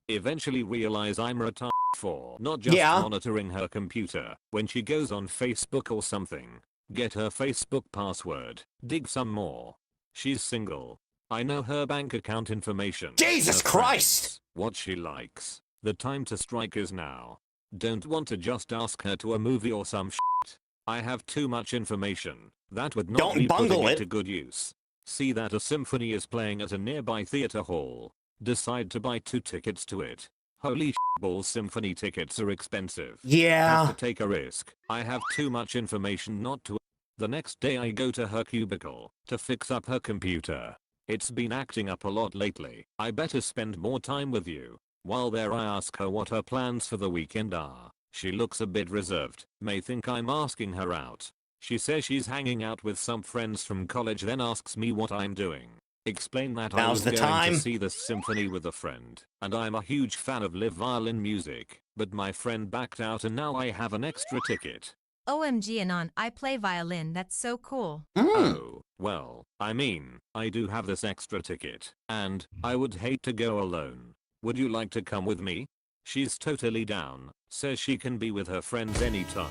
Eventually realize I'm retarded for not just monitoring her computer when she goes on Facebook or something. Get her Facebook password, dig some more. She's single. I know her bank account information. Jesus her Christ! friends, what she likes. The time to strike is now. Don't want to just ask her to a movie or some shit. I have too much information. That would not Don't be bungle putting it. it to good use. See that a symphony is playing at a nearby theater hall. Decide to buy 2 tickets to it. Holy balls, symphony tickets are expensive. Yeah. Have to take a risk. I have too much information not to. The next day I go to her cubicle to fix up her computer. It's been acting up a lot lately. I better spend more time with you. While there I ask her what her plans for the weekend are. She looks a bit reserved, may think I'm asking her out. She says she's hanging out with some friends from college, then asks me what I'm doing. Explain that I was Now's the going time. to see the symphony with a friend, and I'm a huge fan of live violin music, but my friend backed out and now I have an extra ticket. OMG Anon, I play violin, that's so cool. Oh, well, I mean, I do have this extra ticket, and I would hate to go alone. Would you like to come with me? She's totally down, says she can be with her friends anytime.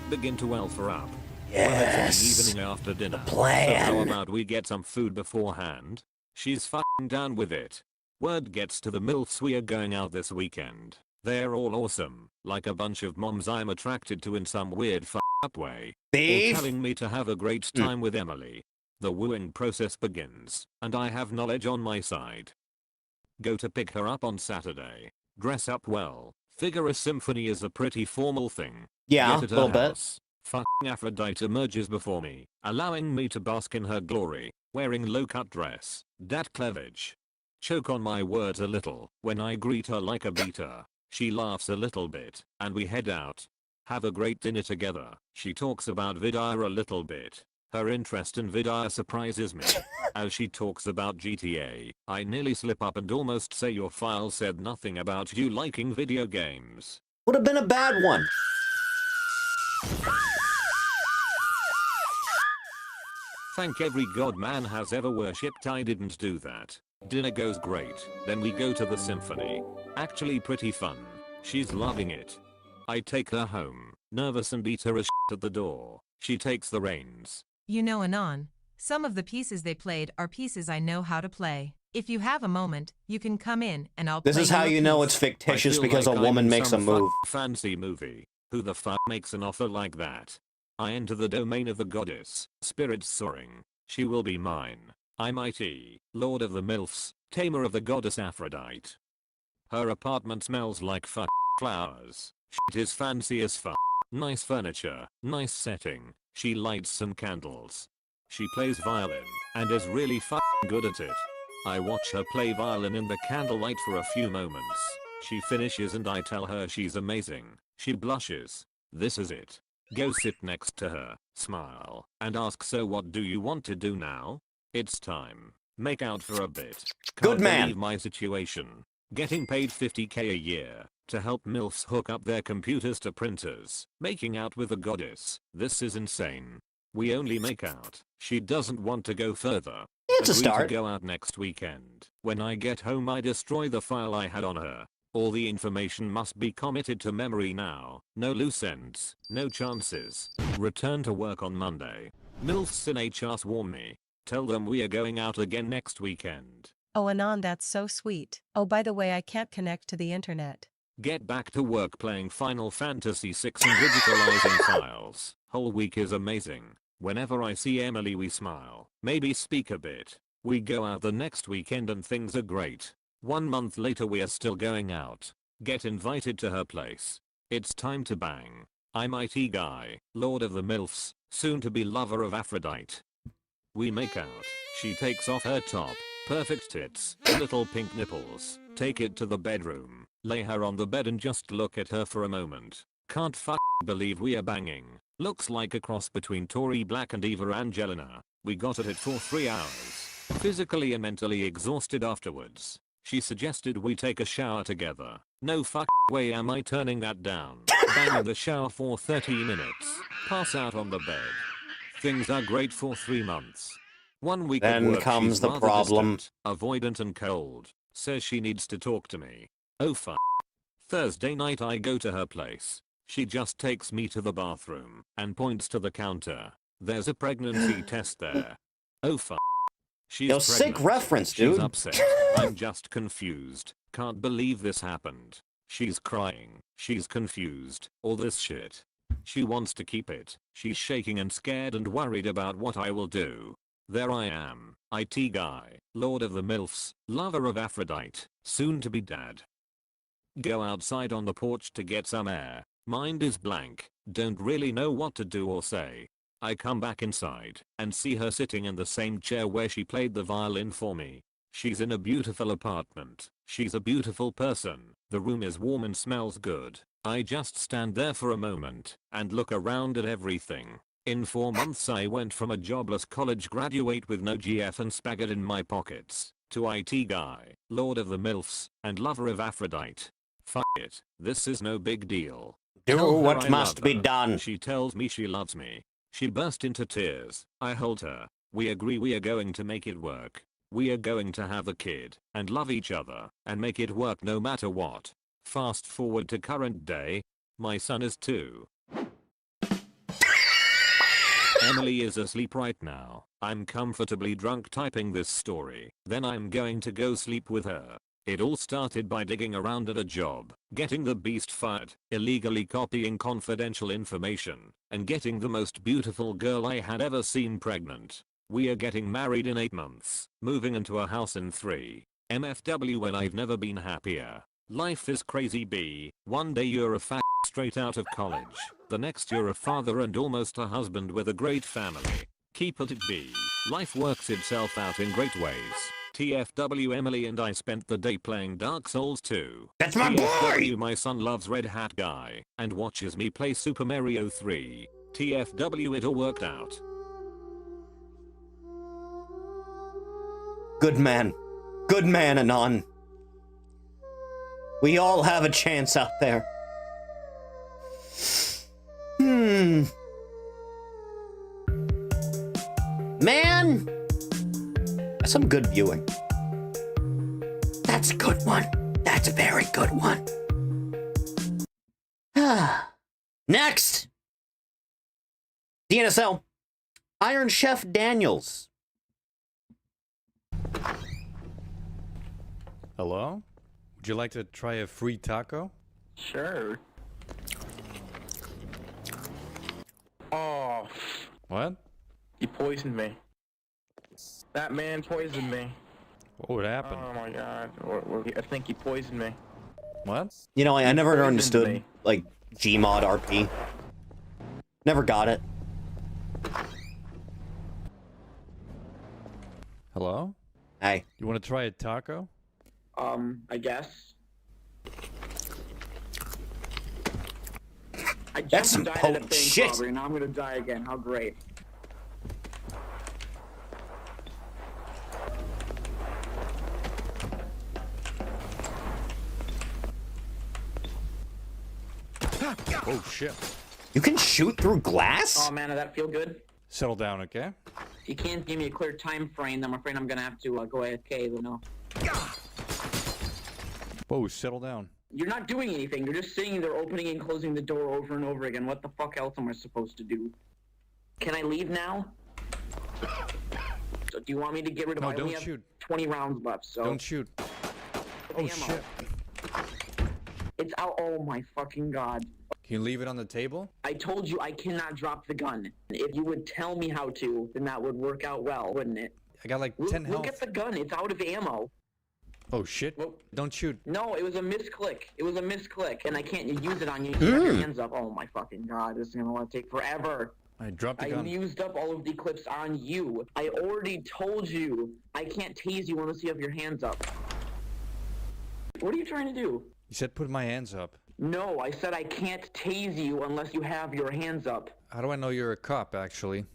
Begin to alpha up. Yes. Well, it's the evening after dinner. plan. So how about we get some food beforehand? She's fucking down with it. Word gets to the MILFs we are going out this weekend. They're all awesome, like a bunch of moms I'm attracted to in some weird up way. Beef? All telling me to have a great time with Emily. The wooing process begins, and I have knowledge on my side. Go to pick her up on Saturday. Dress up well. Figure a symphony is a pretty formal thing. Yeah, Get at a her little bit. house. Fucking Aphrodite emerges before me, allowing me to bask in her glory, wearing low-cut dress. Dat cleavage. Choke on my words a little when I greet her like a beater. She laughs a little bit, and we head out. Have a great dinner together. She talks about Vidya a little bit. Her interest in Vidya surprises me. As she talks about GTA, I nearly slip up and almost say your file said nothing about you liking video games. Would have been a bad one. Thank every god man has ever worshipped. I didn't do that. Dinner goes great, then we go to the symphony. Actually pretty fun. She's loving it. I take her home, nervous and beat her as shit at the door. She takes the reins. You know Anon, some of the pieces they played are pieces I know how to play. If you have a moment, you can come in and I'll This play is how you know it's I fictitious, feel because like a I'm woman in makes a some move. fancy movie. Who the fuck makes an offer like that? I enter the domain of the goddess, spirits soaring. She will be mine. I'm IT, Lord of the MILFs, tamer of the goddess Aphrodite. Her apartment smells like flowers. Shit is fancy as fuck. Nice furniture, nice setting. She lights some candles. She plays violin, and is really good at it. I watch her play violin in the candlelight for a few moments. She finishes and I tell her she's amazing. She blushes. This is it. Go sit next to her, smile, and ask, so what do you want to do now? It's time. Make out for a bit. Can't Good man. believe my situation. Getting paid 50k a year to help MILFs hook up their computers to printers. Making out with a goddess. This is insane. We only make out. She doesn't want to go further. It's a Agree start. to go out next weekend. When I get home I destroy the file I had on her. All the information must be committed to memory now. No loose ends. No chances. Return to work on Monday. MILFs in HR swarm me. Tell them we are going out again next weekend. Oh Anon, that's so sweet. Oh by the way, I can't connect to the internet. Get back to work playing Final Fantasy VI and digitalizing files. Whole week is amazing. Whenever I see Emily we smile. Maybe speak a bit. We go out the next weekend and things are great. 1 month later we are still going out. Get invited to her place. It's time to bang. I'm IT guy, Lord of the MILFs, soon to be lover of Aphrodite. We make out. She takes off her top. Perfect tits, little pink nipples. Take it to the bedroom. Lay her on the bed and just look at her for a moment. Can't believe we are banging. Looks like a cross between Tori Black and Eva Angelina. We got at it for 3 hours. Physically and mentally exhausted afterwards. She suggested we take a shower together. No way am I turning that down. Bang in the shower for 30 minutes. Pass out on the bed. Things are great for 3 months. 1 week at Then work comes she's the rather problem. distant, avoidant and cold. Says she needs to talk to me. Oh Thursday night I go to her place. She just takes me to the bathroom and points to the counter. There's a pregnancy test there. Oh She's Yo, pregnant. sick reference, She's dude. upset. I'm just confused. Can't believe this happened. She's crying. She's confused. All this shit. She wants to keep it. She's shaking and scared and worried about what I will do. There I am, IT guy, lord of the MILFs, lover of Aphrodite, soon to be dad. Go outside on the porch to get some air. Mind is blank, don't really know what to do or say. I come back inside and see her sitting in the same chair where she played the violin for me. She's in a beautiful apartment. She's a beautiful person. The room is warm and smells good. I just stand there for a moment and look around at everything. In 4 months I went from a jobless college graduate with no GF and spaghetti in my pockets to IT guy, lord of the MILFs, and lover of Aphrodite. Fuck it, this is no big deal. Do Tell her what I must love be her. done. She tells me she loves me. She burst into tears. I hold her. We agree we are going to make it work. We are going to have a kid and love each other and make it work no matter what. Fast forward to current day. My son is 2. Emily is asleep right now. I'm comfortably drunk typing this story. Then I'm going to go sleep with her. It all started by digging around at a job, getting the beast fired, illegally copying confidential information, and getting the most beautiful girl I had ever seen pregnant. We are getting married in 8 months, moving into a house in 3. MFW, and I've never been happier. Life is crazy B. One day you're a fat straight out of college. The next you're a father and almost a husband with a great family. Keep it at B. Life works itself out in great ways. TFW, Emily and I spent the day playing Dark Souls 2. That's my TFW, boy! my son loves Red Hat Guy and watches me play Super Mario 3. TFW, it all worked out. Good man. Good man, Anon. We all have a chance out there. Man! That's some good viewing. That's a good one. That's a very good one. Next! DNSL. Iron Chef Daniels. Hello? Would you like to try a free taco? Sure. Oh. What? He poisoned me. That man poisoned me. What would happen? Oh my god. I think he poisoned me. What? You know, I never poisoned understood, me. like, Gmod RP. Never got it. Hello? Hey. You want to try a taco? I guess. I That's some died at a potent bank shit. robbery, and now I'm gonna die again. How great. Oh shit. You can shoot through glass? Oh man, did that feel good? Settle down, okay? If you can't give me a clear time frame, then I'm afraid I'm gonna have to go AFK, you know. Whoa, settle down. You're not doing anything. You're just sitting there opening and closing the door over and over again. What the fuck else am I supposed to do? Can I leave now? So do you want me to get rid of? No, I only don't have shoot. 20 rounds left, so. Don't shoot. Oh ammo. shit. It's out. Oh my fucking god. Can you leave it on the table? I told you I cannot drop the gun. If you would tell me how to, then that would work out well, wouldn't it? I got like 10 health. Look at the gun. It's out of ammo. Oh shit. Don't shoot. No, it was a misclick. It was a misclick, and I can't use it on you. You have your hands up. Oh my fucking god, this is gonna want to take forever. I dropped the I gun. used up all of the clips on you. I already told you I can't tase you unless you have your hands up. What are you trying to do? You said put my hands up. No, I said I can't tase you unless you have your hands up. How do I know you're a cop, actually?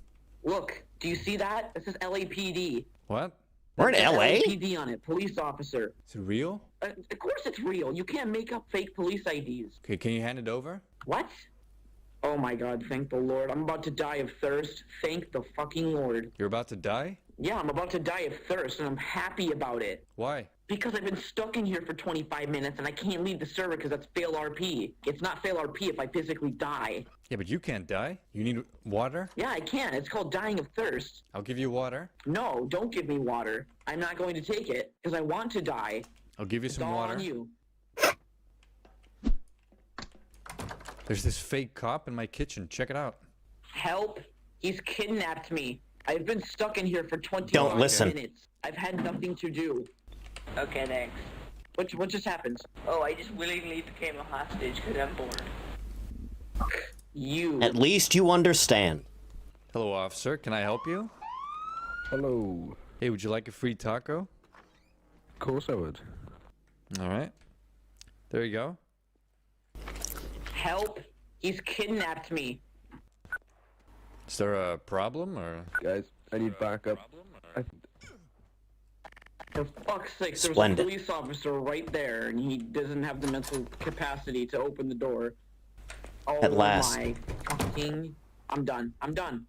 Look, do you see that? This is LAPD. What? We're in It says LA? LAPD on it, police officer. Is it real? Of course it's real. You can't make up fake police IDs. Okay, can you hand it over? What? Oh my god, thank the Lord. I'm about to die of thirst. Thank the fucking Lord. You're about to die? Yeah, I'm about to die of thirst, and I'm happy about it. Why? Because I've been stuck in here for 25 minutes, and I can't leave the server because that's fail RP. It's not fail RP if I physically die. Yeah, but you can't die. You need water? Yeah, I can. It's called dying of thirst. I'll give you water. No, don't give me water. I'm not going to take it, because I want to die. I'll give you It's some all water. on you. There's this fake cop in my kitchen. Check it out. Help! He's kidnapped me. I've been stuck in here for 20 Don't listen. minutes. I've had nothing to do. Okay, thanks. What just happened? Oh, I just willingly became a hostage because I'm bored. You. At least you understand. Hello, officer. Can I help you? Hello. Hey, would you like a free taco? Of course I would. All right. There you go. Help! He's kidnapped me. Is there a problem, or? Guys, I need backup. For fuck's sake, there's Splendid. a police officer right there, and he doesn't have the mental capacity to open the door. Oh At last. my fucking... I'm done. I'm done.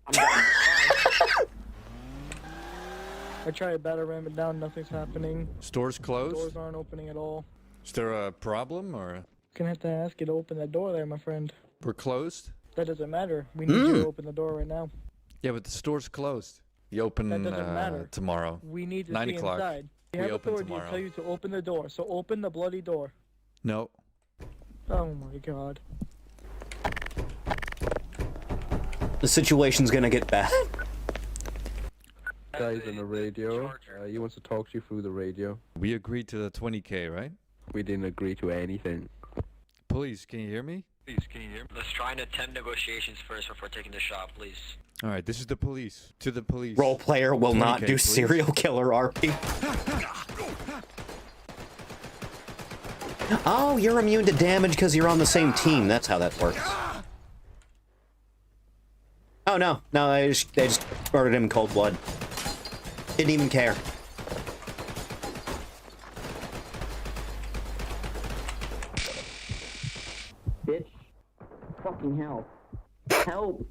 I tried to batter ram it down, nothing's happening. Store's closed? Doors aren't opening at all. Is there a problem, or? Gonna have to ask you to open that door there, my friend. We're closed? That doesn't matter. We need you to open the door right now. Yeah, but the store's closed. You open That doesn't matter. tomorrow. We need to 9 see o'clock. inside. We We have open authority to tomorrow. tell you to open the door, so open the bloody door. No. Oh my god. The situation's gonna get bad. Guys on the radio. He wants to talk to you through the radio. We agreed to the 20K, right? We didn't agree to anything. Police, can you hear me? Please, can you hear me? Let's try and attempt negotiations first before taking the shot, please. All right, this is the police. To the police. Role player will not 20K, do please. serial killer RP. Oh, you're immune to damage because you're on the same team. That's how that works. Oh no, no, they just murdered him in cold blood. Didn't even care. Bitch. Fucking hell. Help!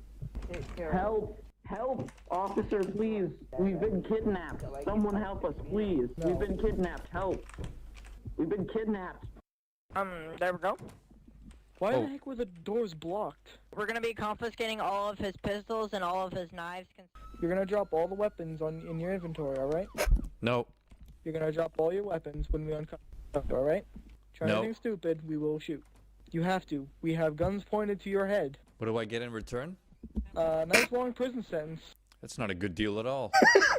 Help! Help! Officer, please! We've been kidnapped! Someone help us, please! No. We've been kidnapped! Help! We've been kidnapped! There we go. Why the heck were the doors blocked? We're gonna be confiscating all of his pistols and all of his knives. You're gonna drop all the weapons in your inventory, alright? No. You're gonna drop all your weapons when we uncover, alright? Try No. anything stupid, we will shoot. You have to. We have guns pointed to your head. What do I get in return? Nice long prison sentence. That's not a good deal at all.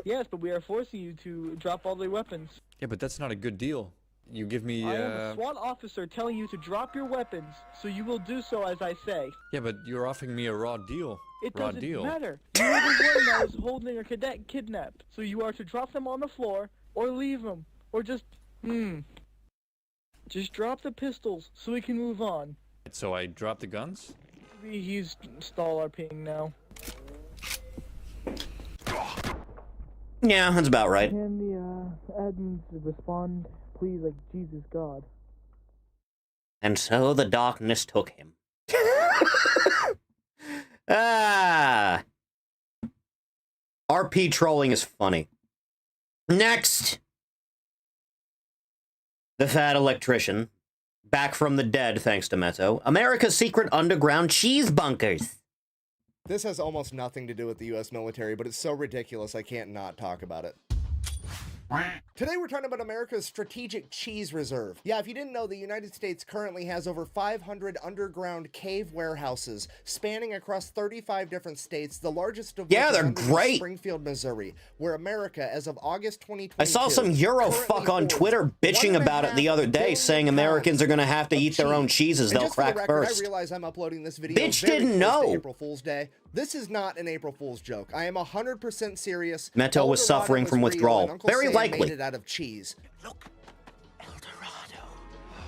Yes, but we are forcing you to drop all the weapons. Yeah, but that's not a good deal. You give me, I am a SWAT officer telling you to drop your weapons, so you will do so as I say. Yeah, but you're offering me a raw deal. It Raw doesn't deal. matter. You are the one that was holding a cadet kidnapped, so you are to drop them on the floor, or leave them, or just, Just drop the pistols, so we can move on. So I drop the guns? He's stall RPing now. Yeah, that's about right. Can the admins respond, please, like Jesus God? And so the darkness took him. Ah! RP trolling is funny. Next! The fat electrician. Back from the dead, thanks to Meto. America's secret underground cheese bunkers. This has almost nothing to do with the US military, but it's so ridiculous I can't not talk about it. Today we're talking about America's strategic cheese reserve. Yeah, if you didn't know, the United States currently has over 500 underground cave warehouses spanning across 35 different states, the largest of which Yeah, they're is in great. Springfield, Missouri, where America, as of August 2022... I saw some Eurofuck on Twitter bitching about it the other day, saying Americans are gonna have to eat their own cheeses. And They'll just for the crack record, first. I realize I'm uploading this video Bitch very didn't close to know. April Fool's Day. This is not an April Fool's joke. I am 100% serious. Meto was El Dorado suffering was from real, withdrawal. and Uncle Very Sam likely. made it out of cheese.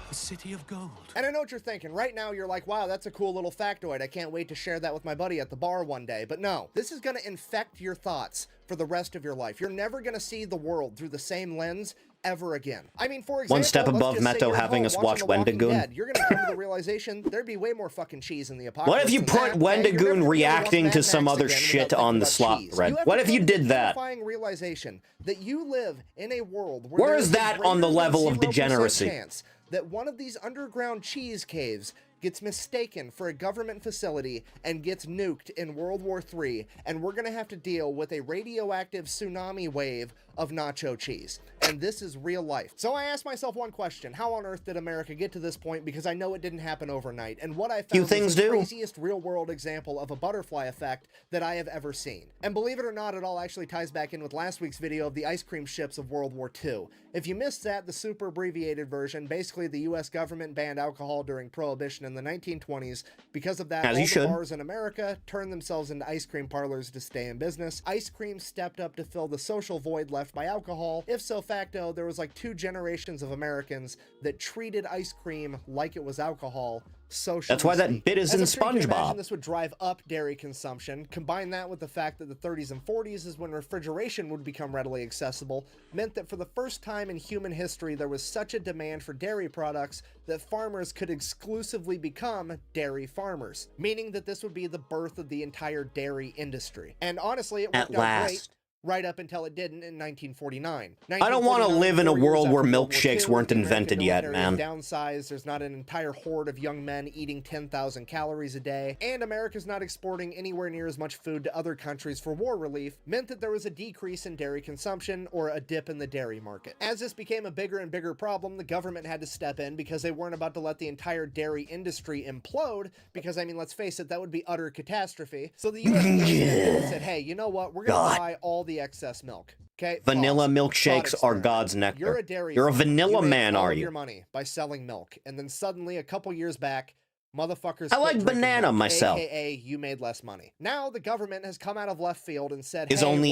The city of gold. And I know what you're thinking. Right now, you're like, wow, that's a cool little factoid. I can't wait to share that with my buddy at the bar one day. But no, this is going to infect your thoughts for the rest of your life. You're never going to see the world through the same lens ever again. I mean, for example, One step let's above just say Meto you're having home us watching watch The Walking Wendigoon. Dead. You're going to come to the realization there'd be way more fucking cheese in the apocalypse. What if you than put that, and you're never Wendigoon gonna be able to reacting watch to Mad some Max other again shit without on the thinking about slop cheese. thread? You have What to if you come to did the that? terrifying realization that you live in a world Where there is a that on the greater than level of 0% degeneracy? chance that one of these underground cheese caves gets mistaken for a government facility and gets nuked in World War III, and we're gonna have to deal with a radioactive tsunami wave of nacho cheese. And this is real life. So I asked myself one question: how on earth did America get to this point? Because I know it didn't happen overnight. And what I found was the craziest real-world example of a butterfly effect that I have ever seen. And believe it or not, it all actually ties back in with last week's video of the ice cream ships of World War II. If you missed that, the super abbreviated version, basically the US government banned alcohol during Prohibition in the 1920s. Because of that, all the bars in America turned themselves into ice cream parlors to stay in business. Ice cream stepped up to fill the social void left by alcohol. If so facto, there was like 2 generations of Americans that treated ice cream like it was alcohol. That's why that bit is in SpongeBob. This would drive up dairy consumption. Combine that with the fact that the 30s and 40s is when refrigeration would become readily accessible, meant that for the first time in human history there was such a demand for dairy products that farmers could exclusively become dairy farmers, meaning that this would be the birth of the entire dairy industry. And honestly, it worked out great. Right up until it didn't in 1949. I don't want to live in a world where milkshakes weren't invented yet, man. Downsized, there's not an entire horde of young men eating 10,000 calories a day, and America's not exporting anywhere near as much food to other countries for war relief, meant that there was a decrease in dairy consumption, or a dip in the dairy market. As this became a bigger and bigger problem, the government had to step in because they weren't about to let the entire dairy industry implode, because, I mean, let's face it, that would be utter catastrophe. So the US said, hey, you know what, we're gonna buy all the excess milk. Okay, vanilla milkshakes are God's nectar. You're a dairy You're a vanilla man, are you? Your money by selling milk, and then suddenly a couple years back, motherfuckers. I like banana myself. AKA, you made less money. Now the government has come out of left field and said, "Is only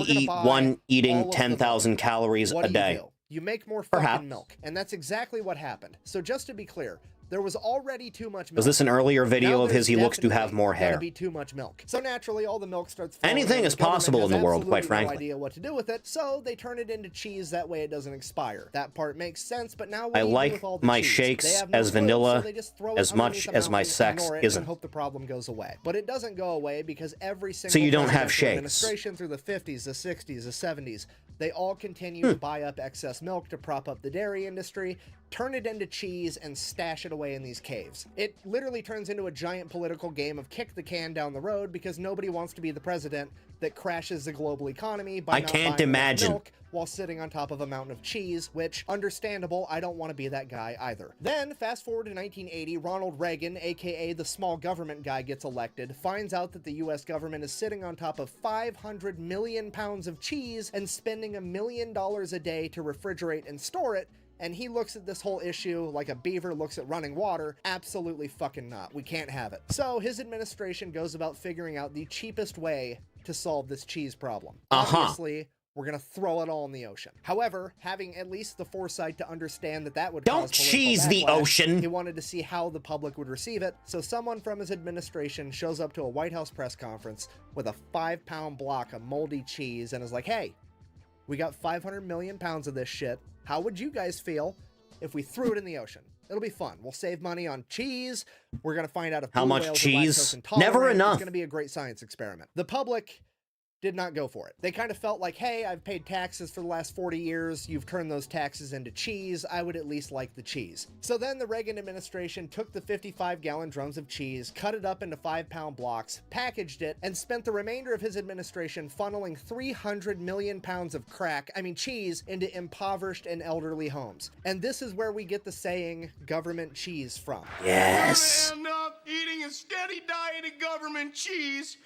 eating 10,000 calories a day." You make more fucking milk, and that's exactly what happened. So just to be clear, there was already too much milk. Was this an earlier video of his? He looks to have more hair. Be too much milk. So naturally, all the milk starts. Anything is possible in the world, quite frankly. No idea what to do with it, so they turn it into cheese. That way, it doesn't expire. That part makes sense. But now, I like my shakes as vanilla as much as my sex isn't. And hope the problem goes away. But it doesn't go away because every single so you don't have shakes. Administration through the 50s, the 60s, the 70s, they all continue to buy up excess milk to prop up the dairy industry, turn it into cheese, and stash it away in these caves. It literally turns into a giant political game of kick the can down the road because nobody wants to be the president that crashes the global economy by not buying milk while sitting on top of a mountain of cheese, which, understandable, I don't want to be that guy either. Then, fast forward to 1980, Ronald Reagan, aka the small government guy, gets elected, finds out that the US government is sitting on top of 500 million pounds of cheese and spending $1 million a day to refrigerate and store it, and he looks at this whole issue like a beaver looks at running water. Absolutely fucking not. We can't have it. So his administration goes about figuring out the cheapest way to solve this cheese problem. Obviously, we're gonna throw it all in the ocean. However, having at least the foresight to understand that that would don't cheese the ocean. He wanted to see how the public would receive it, so someone from his administration shows up to a White House press conference with a 5-pound block of moldy cheese and is like, hey, we got 500 million pounds of this shit. How would you guys feel if we threw it in the ocean? It'll be fun. We'll save money on cheese. We're going to find out if how much cheese? Never enough. It's going to be a great science experiment. The public did not go for it. They kind of felt like, hey, I've paid taxes for the last 40 years. You've turned those taxes into cheese. I would at least like the cheese. So then the Reagan administration took the 55-gallon drums of cheese, cut it up into 5-pound blocks, packaged it, and spent the remainder of his administration funneling 300 million pounds of cheese into impoverished and elderly homes. And this is where we get the saying, government cheese, from. Yes. End up eating a steady diet of government cheese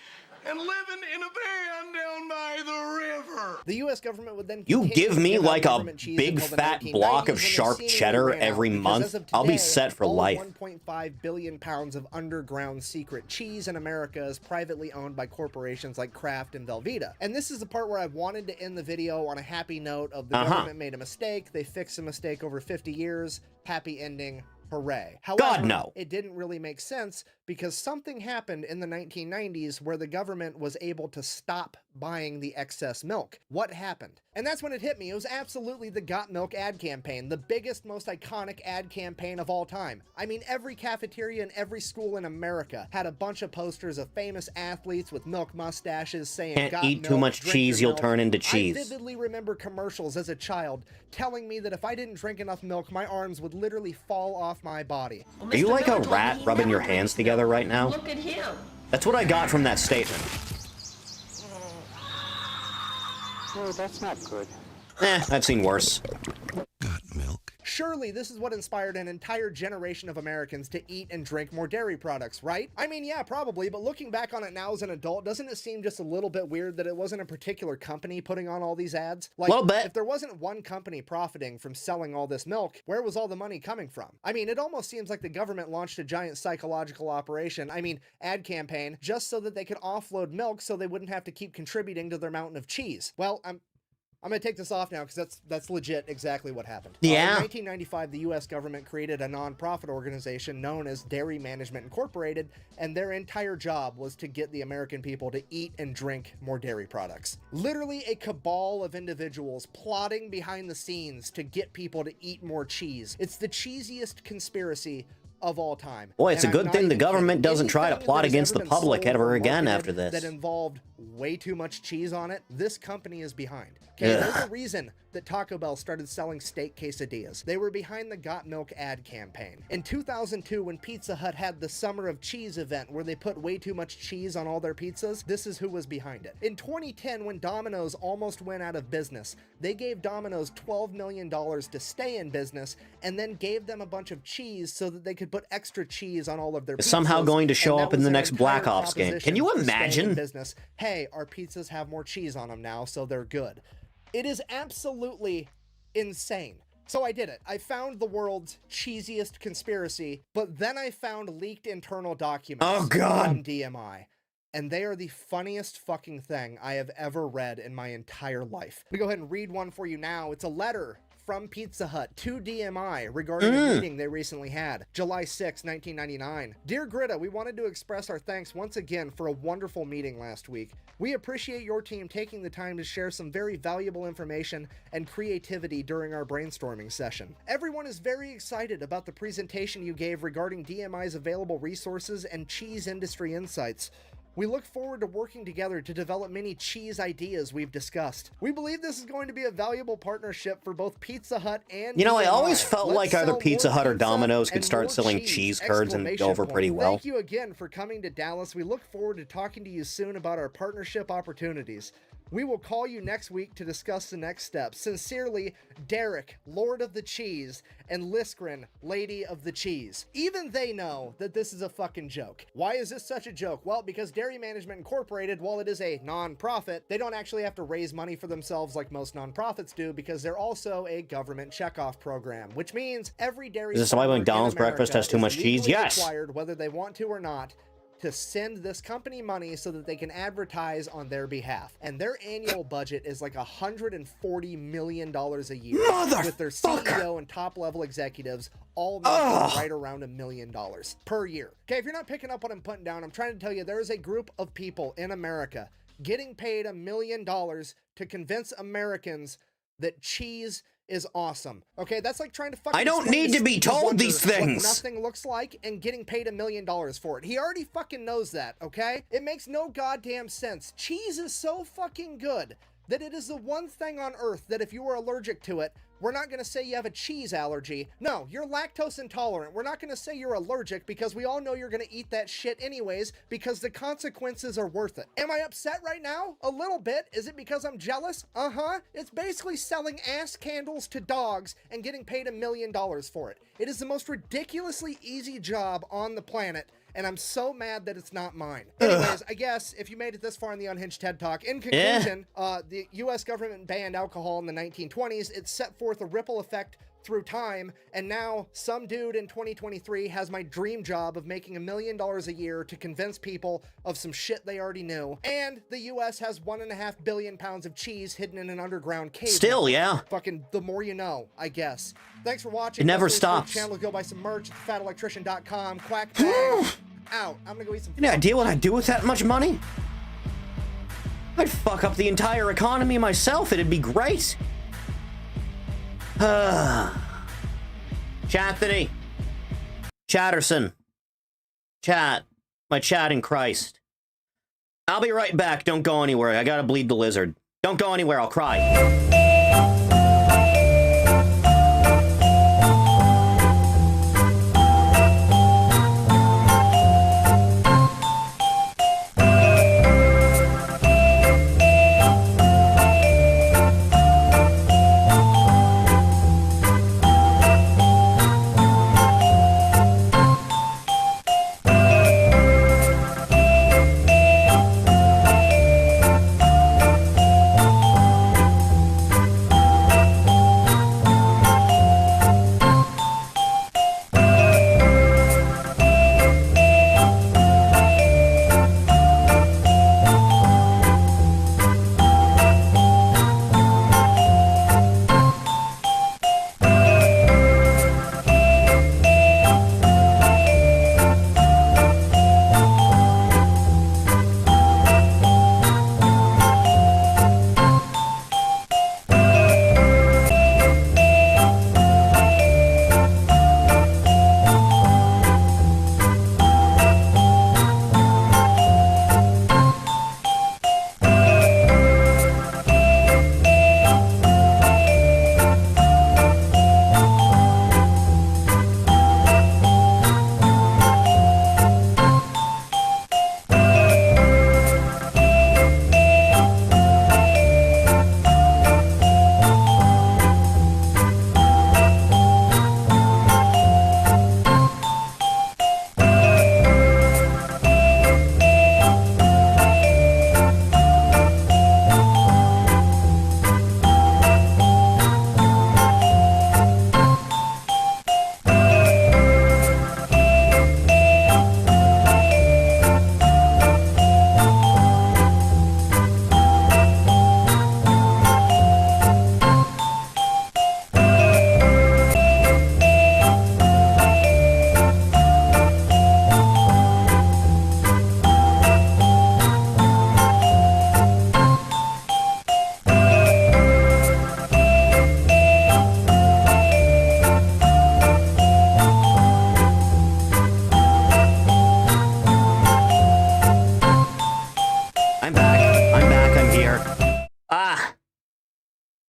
and living in a van down by the river. The U.S. government would then you give me like a big fat block of sharp cheddar every month, today, I'll be set for life. 1.5 billion pounds of underground secret cheese in America is privately owned by corporations like Kraft and Velveeta. And this is the part where I wanted to end the video on a happy note of the government made a mistake, they fixed a mistake over 50 years, happy ending. Hooray. However, God, no. It didn't really make sense because something happened in the 1990s where the government was able to stop buying the excess milk. What happened? And that's when it hit me. It was absolutely the Got Milk ad campaign, the biggest, most iconic ad campaign of all time. I mean, every cafeteria and every school in America had a bunch of posters of famous athletes with milk mustaches saying, can't eat too much cheese, you'll turn into cheese. I vividly remember commercials as a child telling me that if I didn't drink enough milk, my arms would literally fall off my body. Are you like a rat rubbing your hands together right now? Look at him. That's what I got from that statement. No, that's not good. I've seen worse. Surely this is what inspired an entire generation of Americans to eat and drink more dairy products, right? I mean, yeah, probably, but looking back on it now as an adult, doesn't it seem just a little bit weird that it wasn't a particular company putting on all these ads? Like, little bit. If there wasn't one company profiting from selling all this milk, where was all the money coming from? I mean, it almost seems like the government launched a giant psychological operation, ad campaign, just so that they could offload milk so they wouldn't have to keep contributing to their mountain of cheese. Well, I'm going to take this off now because that's legit exactly what happened. Yeah. In 1995, the U.S. government created a non-profit organization known as Dairy Management Incorporated, and their entire job was to get the American people to eat and drink more dairy products. Literally a cabal of individuals plotting behind the scenes to get people to eat more cheese. It's the cheesiest conspiracy of all time. Boy, it's a good thing the government doesn't try to plot against the public ever again after this. That involved way too much cheese on it, this company is behind. Okay, there's a reason that Taco Bell started selling steak quesadillas. They were behind the Got Milk ad campaign. In 2002, when Pizza Hut had the Summer of Cheese event where they put way too much cheese on all their pizzas, this is who was behind it. In 2010, when Domino's almost went out of business, they gave Domino's $12 million to stay in business and then gave them a bunch of cheese so that they could put extra cheese on all of their pizzas. Somehow going to show up in the next Black Ops game. Can you to stay in imagine? business. Hey, our pizzas have more cheese on them now, so they're good. It is absolutely insane. So I did it. I found the world's cheesiest conspiracy, but then I found leaked internal documents from DMI. And they are the funniest fucking thing I have ever read in my entire life. Let me go ahead and read one for you now. It's a letter from Pizza Hut to DMI regarding a meeting they recently had. July 6, 1999. Dear Greta, we wanted to express our thanks once again for a wonderful meeting last week. We appreciate your team taking the time to share some very valuable information and creativity during our brainstorming session. Everyone is very excited about the presentation you gave regarding DMI's available resources and cheese industry insights. We look forward to working together to develop many cheese ideas we've discussed. We believe this is going to be a valuable partnership for both Pizza Hut and You know, I DMI. always felt Let's like either sell Pizza more Hut or pizza Domino's could and start more selling cheese curds and go over pretty well. Thank you again for coming to Dallas. We look forward to talking to you soon about our partnership opportunities. We will call you next week to discuss the next steps. Sincerely, Derek, Lord of the Cheese, and Liskrin, Lady of the Cheese. Even they know that this is a fucking joke. Why is this such a joke? Well, because Dairy Management Incorporated, while it is a non-profit, they don't actually have to raise money for themselves like most non-profits do, because they're also a government checkoff program, which means every dairy Is this why farmer McDonald's in breakfast America has too much is cheese? legally Yes. required, whether they want to or not, to send this company money so that they can advertise on their behalf. And their annual budget is like $140 million a year. With their CEO and top level executives all making right around $1 million per year. Okay, if you're not picking up what I'm putting down, I'm trying to tell you there is a group of people in America getting paid $1 million to convince Americans that cheese is awesome. Okay, that's like trying to fucking I don't need to be told these things. What nothing looks like and getting paid $1 million for it. He already fucking knows that, okay? It makes no goddamn sense. Cheese is so fucking good that it is the one thing on earth that if you were allergic to it, we're not going to say you have a cheese allergy. No, you're lactose intolerant. We're not going to say you're allergic because we all know you're going to eat that shit anyways because the consequences are worth it. Am I upset right now? A little bit. Is it because I'm jealous? Uh-huh. It's basically selling ass candles to dogs and getting paid $1 million for it. It is the most ridiculously easy job on the planet, and I'm so mad that it's not mine. Anyways, I guess if you made it this far in the Unhinged TED Talk, in conclusion, the U.S. government banned alcohol in the 1920s. It set forth a ripple effect through time, and now some dude in 2023 has my dream job of making $1 million a year to convince people of some shit they already knew. And the U.S. has 1.5 billion pounds of cheese hidden in an underground cave. Still, yeah. Fucking the more you know, I guess. Thanks for watching. It never Let's go to the stops. Channel, go buy some merch at thefatelectrician.com. Quack bang. Out. I'm gonna go eat some. Any idea what I'd do with that much money? I'd fuck up the entire economy myself. It'd be great. Chathany. Chatterson. Chat. My chat in Christ. I'll be right back. Don't go anywhere. I gotta bleed the lizard. Don't go anywhere. I'll cry.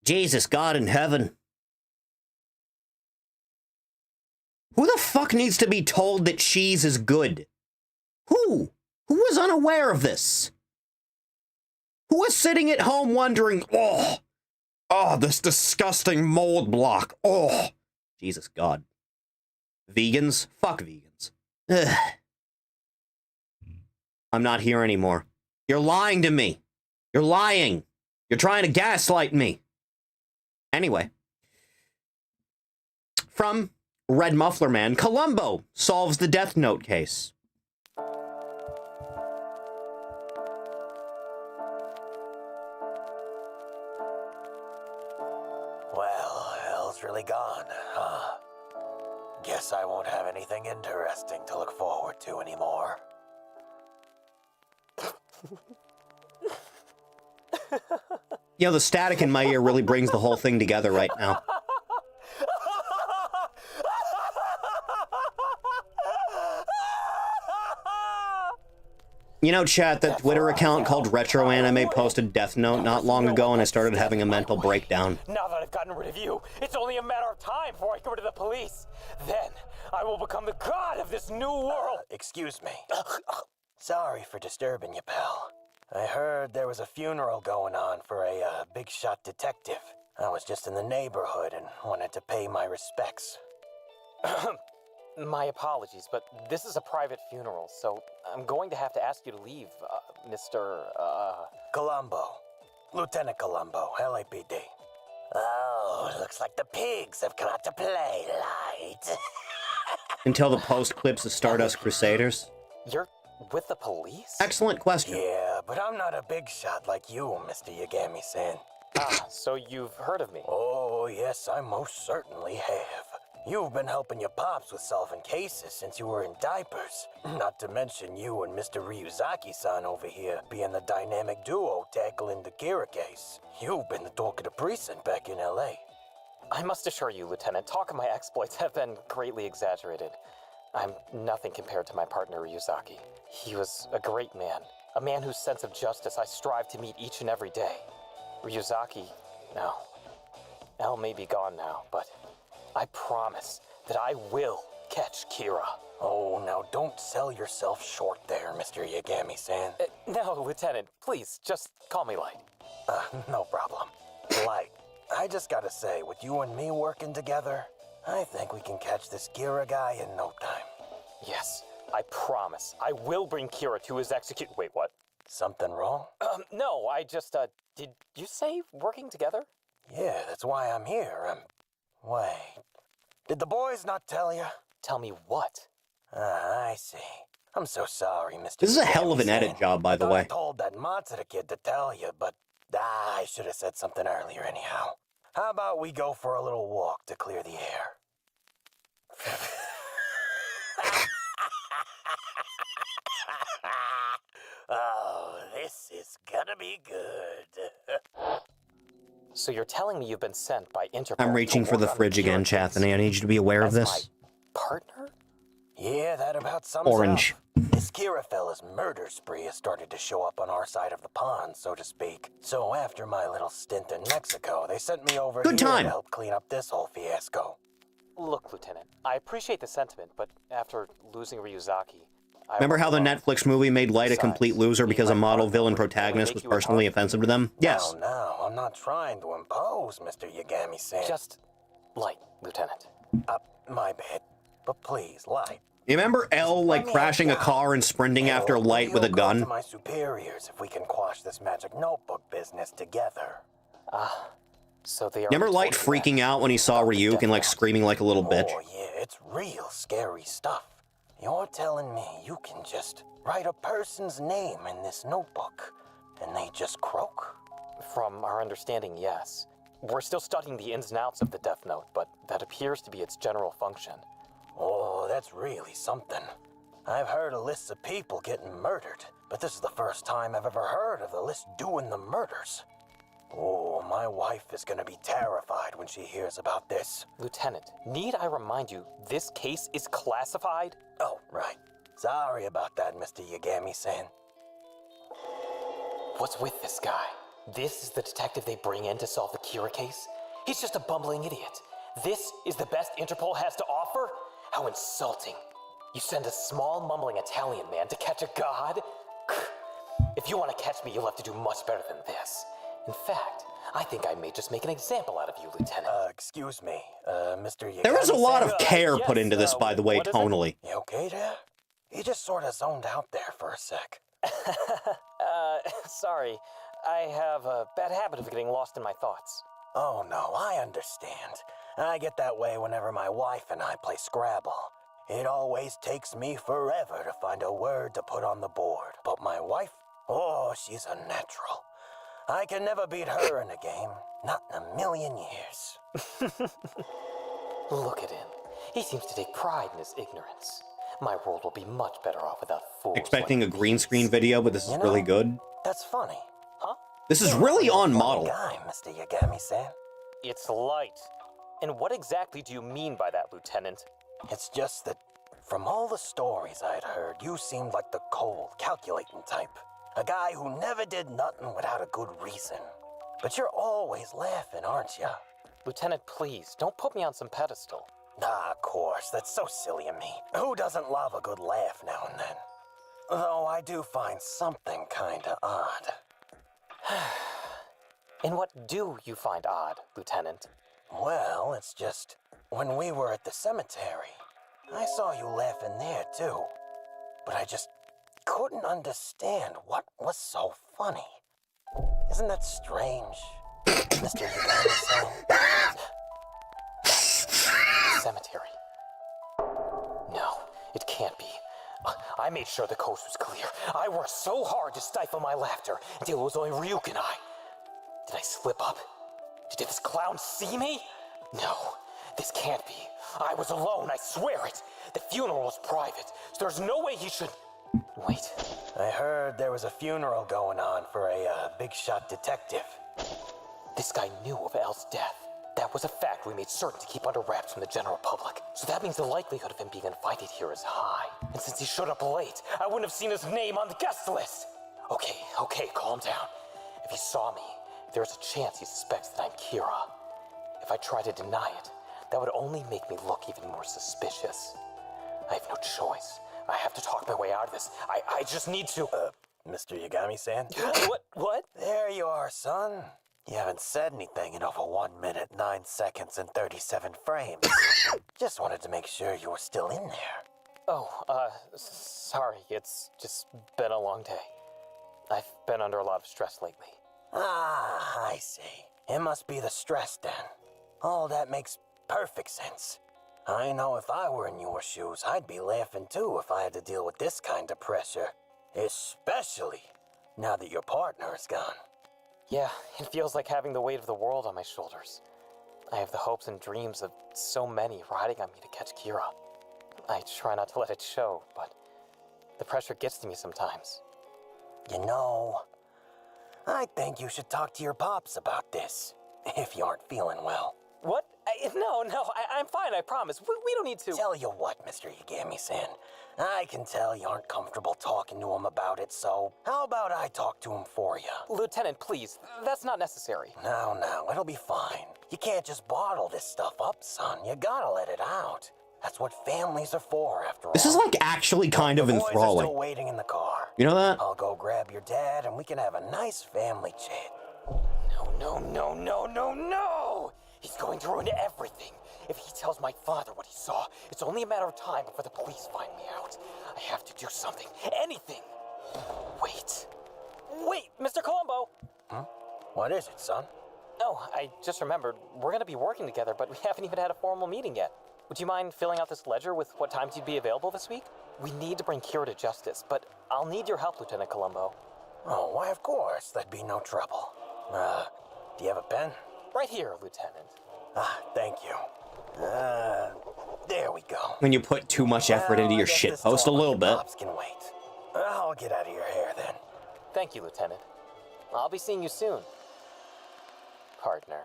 Jesus, God in heaven. Who the fuck needs to be told that cheese is good? Who? Who was unaware of this? Who was sitting at home wondering, this disgusting mold block, Jesus, God. Vegans? Fuck vegans. Ugh. I'm not here anymore. You're lying to me. You're lying. You're trying to gaslight me. Anyway. From Red Muffler Man, Columbo solves the Death Note case. Well, Elle's really gone, huh? Guess I won't have anything interesting to look forward to anymore. You know, the static in my ear really brings the whole thing together right now. You know, chat, that Twitter account called Retro Anime posted Death Note not long ago, and I started having a mental breakdown. Now that I've gotten rid of you, it's only a matter of time before I go to the police. Then, I will become the god of this new world. Excuse me. Sorry for disturbing you, pal. I heard there was a funeral going on for a big shot detective. I was just in the neighborhood and wanted to pay my respects. My apologies, but this is a private funeral, so I'm going to have to ask you to leave, Mr. Columbo. Lieutenant Columbo, LAPD. Oh, looks like the pigs have come out to play, Light. Until the post clips of Stardust Crusaders. You're with the police? Excellent question. Yeah, but I'm not a big shot like you, Mr. Yagami-san. Ah, so you've heard of me? Oh, yes, I most certainly have. You've been helping your pops with solving cases since you were in diapers. Not to mention you and Mr. Ryuzaki-san over here being the dynamic duo tackling the Kira case. You've been the talk of the precinct back in L.A. I must assure you, Lieutenant, talk of my exploits have been greatly exaggerated. I'm nothing compared to my partner Ryuzaki. He was a great man, a man whose sense of justice I strive to meet each and every day. Ryuzaki, no. Elle may be gone now, but I promise that I will catch Kira. Oh, now don't sell yourself short there, Mr. Yagami-san. No, Lieutenant, please, just call me Light. No problem. Light, I just gotta say, with you and me working together, I think we can catch this Kira guy in no time. Yes, I promise. I will bring Kira to his Wait, what? Something wrong? No, I just, did you say working together? Yeah, that's why I'm here. Wait, did the boys not tell you? Tell me what? I see. I'm so sorry, Mr. This is a hell of an edit job, by the way. I told that Matsuda kid to tell you, but I should have said something earlier anyhow. How about we go for a little walk to clear the air? Oh, this is gonna be good. So you're telling me you've been sent by Interpol? I'm reaching for the fridge again, Chathany. I need you to be aware of this. Partner? Yeah, that about sums Orange. it up. This Kira fella's murder spree has started to show up on our side of the pond, so to speak. So after my little stint in Mexico, they sent me over here to help clean up this whole fiasco. Look, Lieutenant, I appreciate the sentiment, but after losing Ryuzaki, Remember how the Netflix movie made Light a complete loser because a model villain protagonist was personally offensive to them? Yes. No, I'm not trying to impose, Mr. Yagami-san. Just Light, Lieutenant. My bad. But please, Light. You remember Elle, like, crashing a car and sprinting after Light with a gun? To my superiors if we can quash this magic notebook business together. So they are. Remember Light freaking out when he saw Ryuk and, like, screaming like a little bitch? Oh, yeah, it's real scary stuff. You're telling me you can just write a person's name in this notebook, and they just croak? From our understanding, yes. We're still studying the ins and outs of the Death Note, but that appears to be its general function. Oh, that's really something. I've heard of lists of people getting murdered, but this is the first time I've ever heard of the list doing the murders. Oh, my wife is gonna be terrified when she hears about this. Lieutenant, need I remind you, this case is classified? Oh, right. Sorry about that, Mr. Yagami-san. What's with this guy? This is the detective they bring in to solve the Kira case? He's just a bumbling idiot. This is the best Interpol has to offer? How insulting. You send a small, mumbling Italian man to catch a god? If you want to catch me, you'll have to do much better than this. In fact, I think I may just make an example out of you, Lieutenant. Excuse me, Mr. There was a lot of care put into this, by the way, tonally. You okay there? You just sort of zoned out there for a sec. Sorry. I have a bad habit of getting lost in my thoughts. Oh no, I understand. I get that way whenever my wife and I play Scrabble. It always takes me forever to find a word to put on the board. But my wife, oh, she's a natural. I can never beat her in a game. Not in a million years. Look at him. He seems to take pride in his ignorance. My world will be much better off without fools. Expecting a green screen video, but this is really good. That's funny. Huh? This is really on model. Guy, Mr. Yagami-san. It's light. And what exactly do you mean by that, Lieutenant? It's just that from all the stories I'd heard, you seemed like the cold, calculating type. A guy who never did nothing without a good reason. But you're always laughing, aren't you? Lieutenant, please, don't put me on some pedestal. Ah, of course, that's so silly of me. Who doesn't love a good laugh now and then? Though I do find something kinda odd. And what do you find odd, Lieutenant? Well, it's just, when we were at the cemetery, I saw you laughing there too. But I just couldn't understand what was so funny. Isn't that strange, Mr. Yagami-san? Cemetery. No, it can't be. I made sure the coast was clear. I worked so hard to stifle my laughter until it was only Ryuk and I. Did I slip up? Did this clown see me? No, this can't be. I was alone, I swear it. The funeral was private, so there's no way he should... Wait. I heard there was a funeral going on for a big shot detective. This guy knew of Elle's death. That was a fact we made certain to keep under wraps from the general public. So that means the likelihood of him being invited here is high. And since he showed up late, I wouldn't have seen his name on the guest list. Okay, calm down. If he saw me, there's a chance he suspects that I'm Kira. If I try to deny it, that would only make me look even more suspicious. I have no choice. I have to talk my way out of this. I just need to... Mr. Yagami-san? What? There you are, son. You haven't said anything in over 1 minute, 9 seconds, and 37 frames. Just wanted to make sure you were still in there. Oh, sorry. It's just been a long day. I've been under a lot of stress lately. Ah, I see. It must be the stress then. All that makes perfect sense. I know if I were in your shoes, I'd be laughing too if I had to deal with this kind of pressure. Especially now that your partner is gone. Yeah, it feels like having the weight of the world on my shoulders. I have the hopes and dreams of so many riding on me to catch Kira. I try not to let it show, but the pressure gets to me sometimes. You know, I think you should talk to your pops about this, if you aren't feeling well. What? No, I'm fine, I promise. We don't need to... Tell you what, Mr. Yagami-san. I can tell you aren't comfortable talking to him about it, so how about I talk to him for you? Lieutenant, please. That's not necessary. No, it'll be fine. You can't just bottle this stuff up, son. You gotta let it out. That's what families are for, after all. This is like actually kind of The boys are enthralling. still waiting in the car. You know that? I'll go grab your dad and we can have a nice family chat. No! He's going to ruin everything. If he tells my father what he saw, it's only a matter of time before the police find me out. I have to do something. Anything. Wait, Mr. Columbo! Huh? What is it, son? Oh, I just remembered. We're going to be working together, but we haven't even had a formal meeting yet. Would you mind filling out this ledger with what times you'd be available this week? We need to bring Kira to justice, but I'll need your help, Lieutenant Columbo. Oh, why, of course. That'd be no trouble. Do you have a pen? Right here, Lieutenant. Ah, thank you. There we go. When you put too much effort into your shitpost a little bit. Pops can wait. I'll get out of your hair then. Thank you, Lieutenant. I'll be seeing you soon, partner.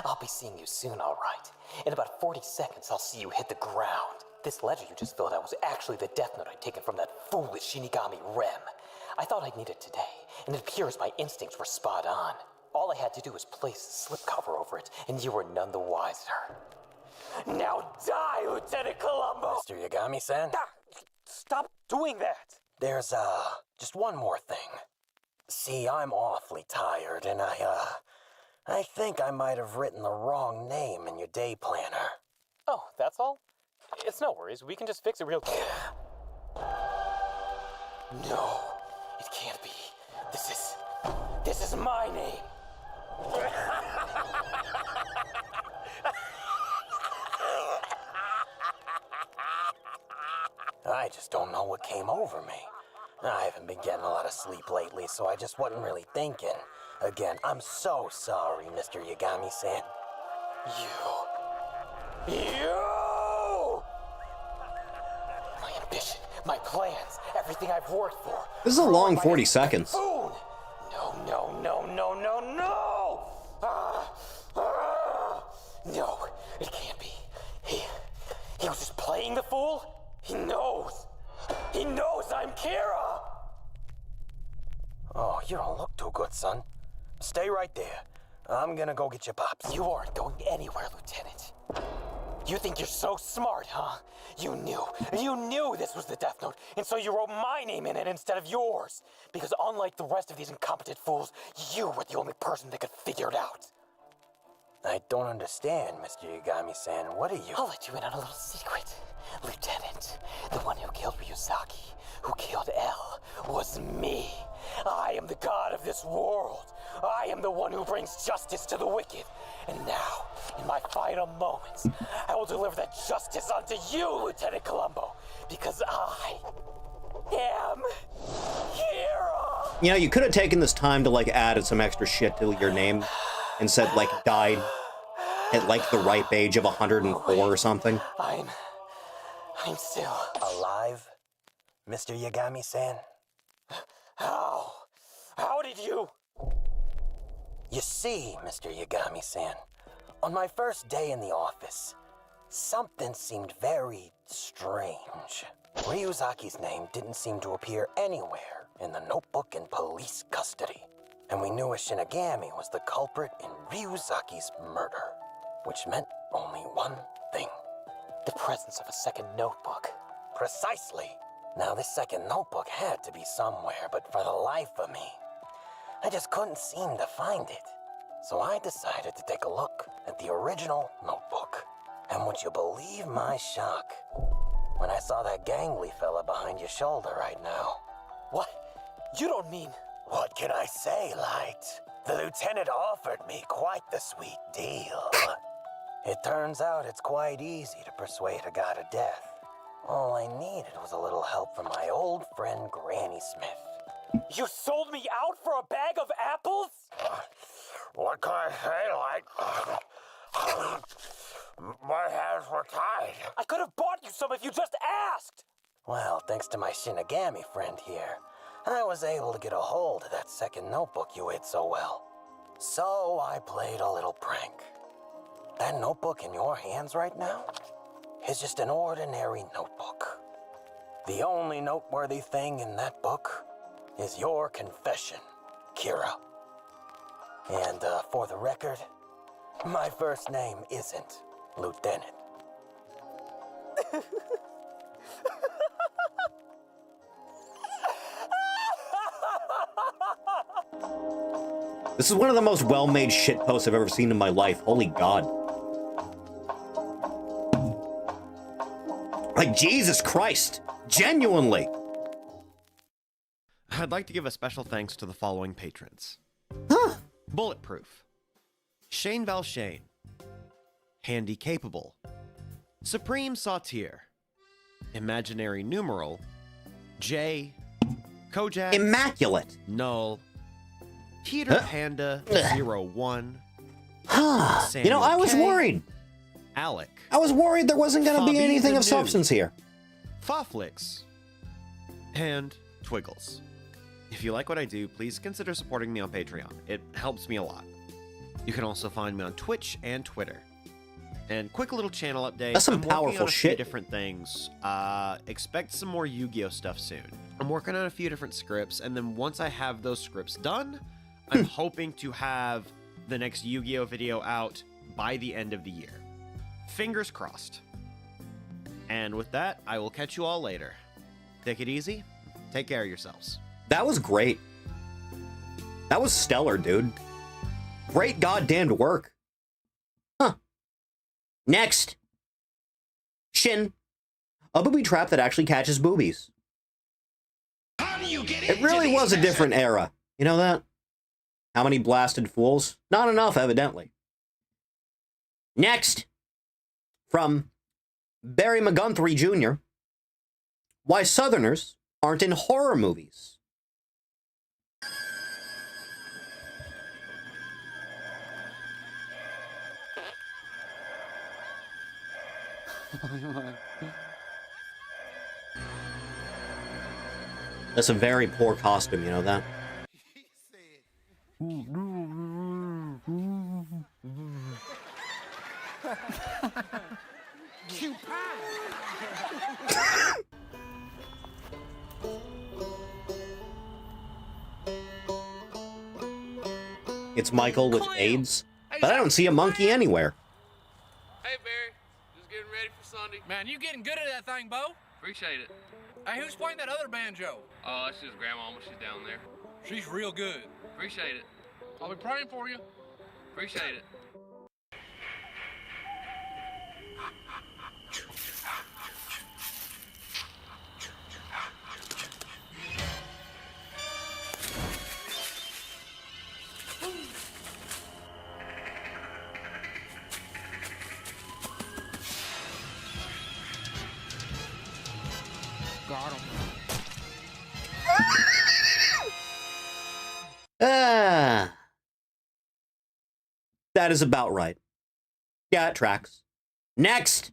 I'll be seeing you soon, all right. In about 40 seconds, I'll see you hit the ground. this ledger you just filled out was actually the death note I'd taken from that foolish Shinigami Rem. I thought I'd need it today, and it appears my instincts were spot on. All I had to do was place a slipcover over it, and you were none the wiser. Now die, Lieutenant Columbo! Mr. Yagami-san? Stop doing that! There's, just one more thing. See, I'm awfully tired, and I think I might have written the wrong name in your day planner. Oh, that's all? It's no worries. We can just fix it real quick. No, it can't be. This is my name. I just don't know what came over me. I haven't been getting a lot of sleep lately, so I just wasn't really thinking. Again, I'm so sorry, Mr. Yagami-san. You! My ambition, my plans, everything I've worked for. This is a long 40 seconds. No. No, it can't be. He was just playing the fool? He knows I'm Kira! Oh, you don't look too good, son. Stay right there. I'm gonna go get your pops. You aren't going anywhere, Lieutenant. You think you're so smart, huh? You knew this was the Death Note, and so you wrote my name in it instead of yours. Because unlike the rest of these incompetent fools, you were the only person that could figure it out. I don't understand, Mr. Yagami-san. What are you? I'll let you in on a little secret. Lieutenant, the one who killed Ryuzaki, who killed L, was me. I am the god of this world. I am the one who brings justice to the wicked. And now, in my final moments, I will deliver that justice unto you, Lieutenant Columbo, because I am Kira! You know, you could have taken this time to, like, add some extra shit to your name and said, like, died at, like, the ripe age of 104 or something. I'm still alive, Mr. Yagami-san? How? How did you? You see, Mr. Yagami-san, on my first day in the office, something seemed very strange. Ryuzaki's name didn't seem to appear anywhere in the notebook in police custody. And we knew a Shinigami was the culprit in Ryuzaki's murder, which meant only one thing. The presence of a second notebook. Precisely. Now, this second notebook had to be somewhere, but for the life of me, I just couldn't seem to find it. So I decided to take a look at the original notebook. And would you believe my shock when I saw that gangly fella behind your shoulder right now? What? You don't mean... What can I say, Light? The lieutenant offered me quite the sweet deal. It turns out it's quite easy to persuade a god of death. All I needed was a little help from my old friend Granny Smith. You sold me out for a bag of apples? What can I say, Light? My hands were tied. I could have bought you some if you just asked! Well, thanks to my Shinigami friend here, I was able to get a hold of that second notebook you hid so well. So I played a little prank. That notebook in your hands right now is just an ordinary notebook. The only noteworthy thing in that book is your confession, Kira. And for the record, my first name isn't Lieutenant. This is one of the most well-made shitposts I've ever seen in my life. Holy God. Like, Jesus Christ. Genuinely. I'd like to give a special thanks to the following patrons. Bulletproof. Shane Valshane. Handy Capable. Supreme Sauteer. Imaginary Numeral. J. Kojak. Immaculate. Null. Peter Panda 01. You know, I was worried. Alec. I was worried there wasn't going to be anything of substance here. Fawflix. And Twiggles. If you like what I do, please consider supporting me on Patreon. It helps me a lot. You can also find me on Twitch and Twitter. And quick little channel update. That's some I'm working powerful on a shit. few different things. Expect some more Yu-Gi-Oh stuff soon. I'm working on a few different scripts, and then once I have those scripts done, I'm hoping to have the next Yu-Gi-Oh video out by the end of the year. Fingers crossed. And with that, I will catch you all later. Take it easy. Take care of yourselves. That was great. That was stellar, dude. Great goddamn work. Huh. Next. Shin. A booby trap that actually catches boobies. It really was a different era. You know that? How many blasted fools? Not enough, evidently. Next. From Barry McGunthry Jr. Why Southerners aren't in horror movies. That's a very poor costume, you know that? It's Michael with AIDS, but I don't see a monkey anywhere. Hey, Barry. Just getting ready for Sunday. Man, you getting good at that thing, Bo? Appreciate it. Hey, who's playing that other banjo? Oh, that's just Grandmama. She's down there. She's real good. Appreciate it. I'll be praying for you. Appreciate it. Got him. That is about right. Yeah, it tracks. Next.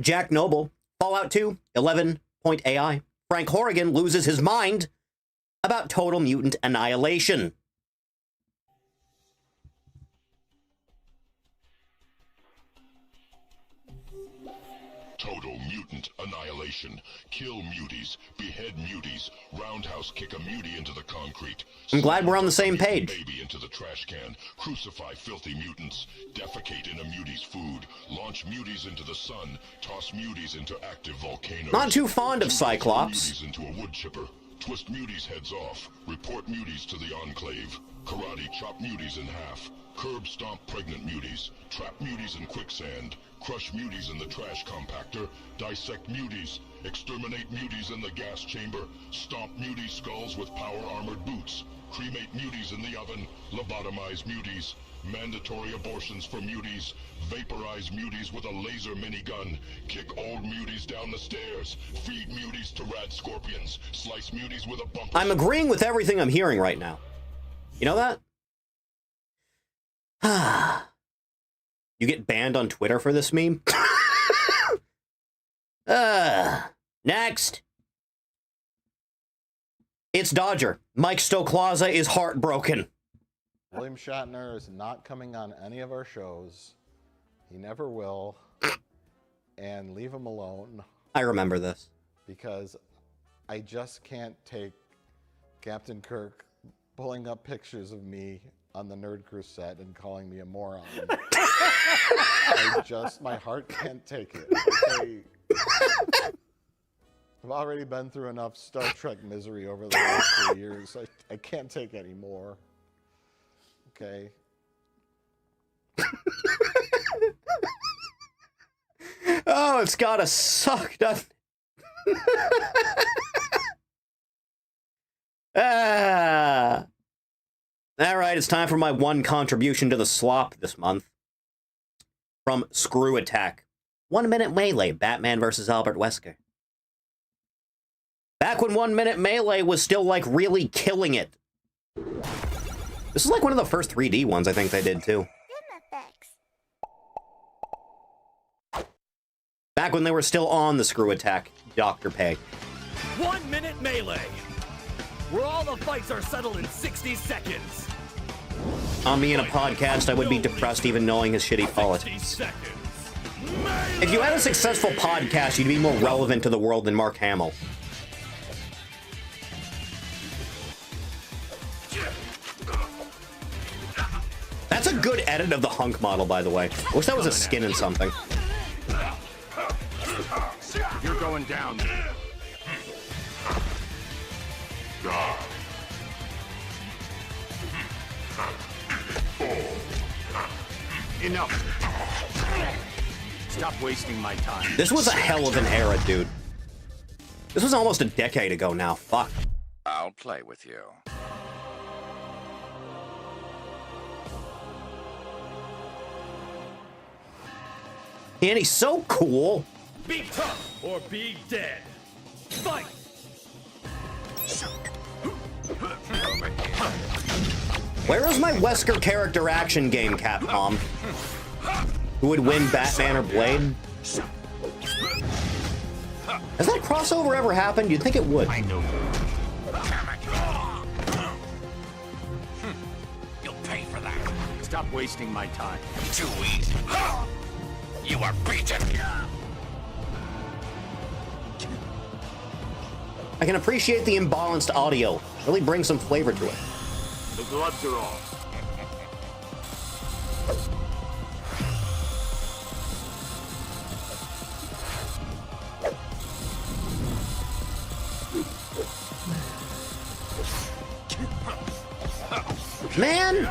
Jack Noble, Fallout 2, 11.ai. Frank Horrigan loses his mind about total mutant annihilation. Total mutant annihilation. Kill muties, behead muties, roundhouse kick a mutie into the concrete. I'm glad we're on the same page. Baby into the trash can. Crucify filthy mutants. Defecate in a mutie's food. Launch muties into the sun. Toss muties into active volcanoes. Not too fond of Cyclops. Muties into a wood chipper. Twist muties' heads off. Report muties to the Enclave. Karate chop muties in half. Curb stomp pregnant muties. Trap muties in quicksand. Crush muties in the trash compactor. Dissect muties. Exterminate muties in the gas chamber. Stomp mutie skulls with power-armored boots. Cremate muties in the oven. Lobotomize muties. Mandatory abortions for muties. Vaporize muties with a laser minigun. Kick old muties down the stairs. Feed muties to rad scorpions. Slice muties with a bumper. I'm agreeing with everything I'm hearing right now. You know that? You get banned on Twitter for this meme? Next. It's Dodger. Mike Stoklaza is heartbroken. William Shatner is not coming on any of our shows. He never will. And leave him alone. I remember this. Because I just can't take Captain Kirk pulling up pictures of me on the Nerd Crew set and calling me a moron. My heart can't take it. Okay? I've already been through enough Star Trek misery over the last 3 years. I can't take any more. Okay? Oh, it's gotta suck, doesn't it? All right, it's time for my one contribution to the slop this month. From Screw Attack. 1 Minute Melee, Batman vs. Albert Wesker. Back when 1 Minute Melee was still, like, really killing it. This is like one of the first 3D ones I think they did, too. Back when they were still on the Screw Attack, Dr. Pay. 1 Minute Melee, where all the fights are settled in 60 seconds. on me in a podcast, I would be depressed even knowing his shitty politics. If you had a successful podcast, you'd be more relevant to the world than Mark Hamill. That's a good edit of the hunk model, by the way. I wish that was a skin in something. You're going down. Enough. Stop wasting my time. This was a hell of an era, dude. This was almost a decade ago now. Fuck. I'll play with you. And he's so cool. Be tough or be dead. Fight! Where is my Wesker character action game, Capcom? Who would win, Batman or Blade? Has that crossover ever happened? You'd think it would. I know. You'll pay for that. Stop wasting my time. Too easy. You are beaten. I can appreciate the imbalanced audio. Really brings some flavor to it. The gloves are off. Man,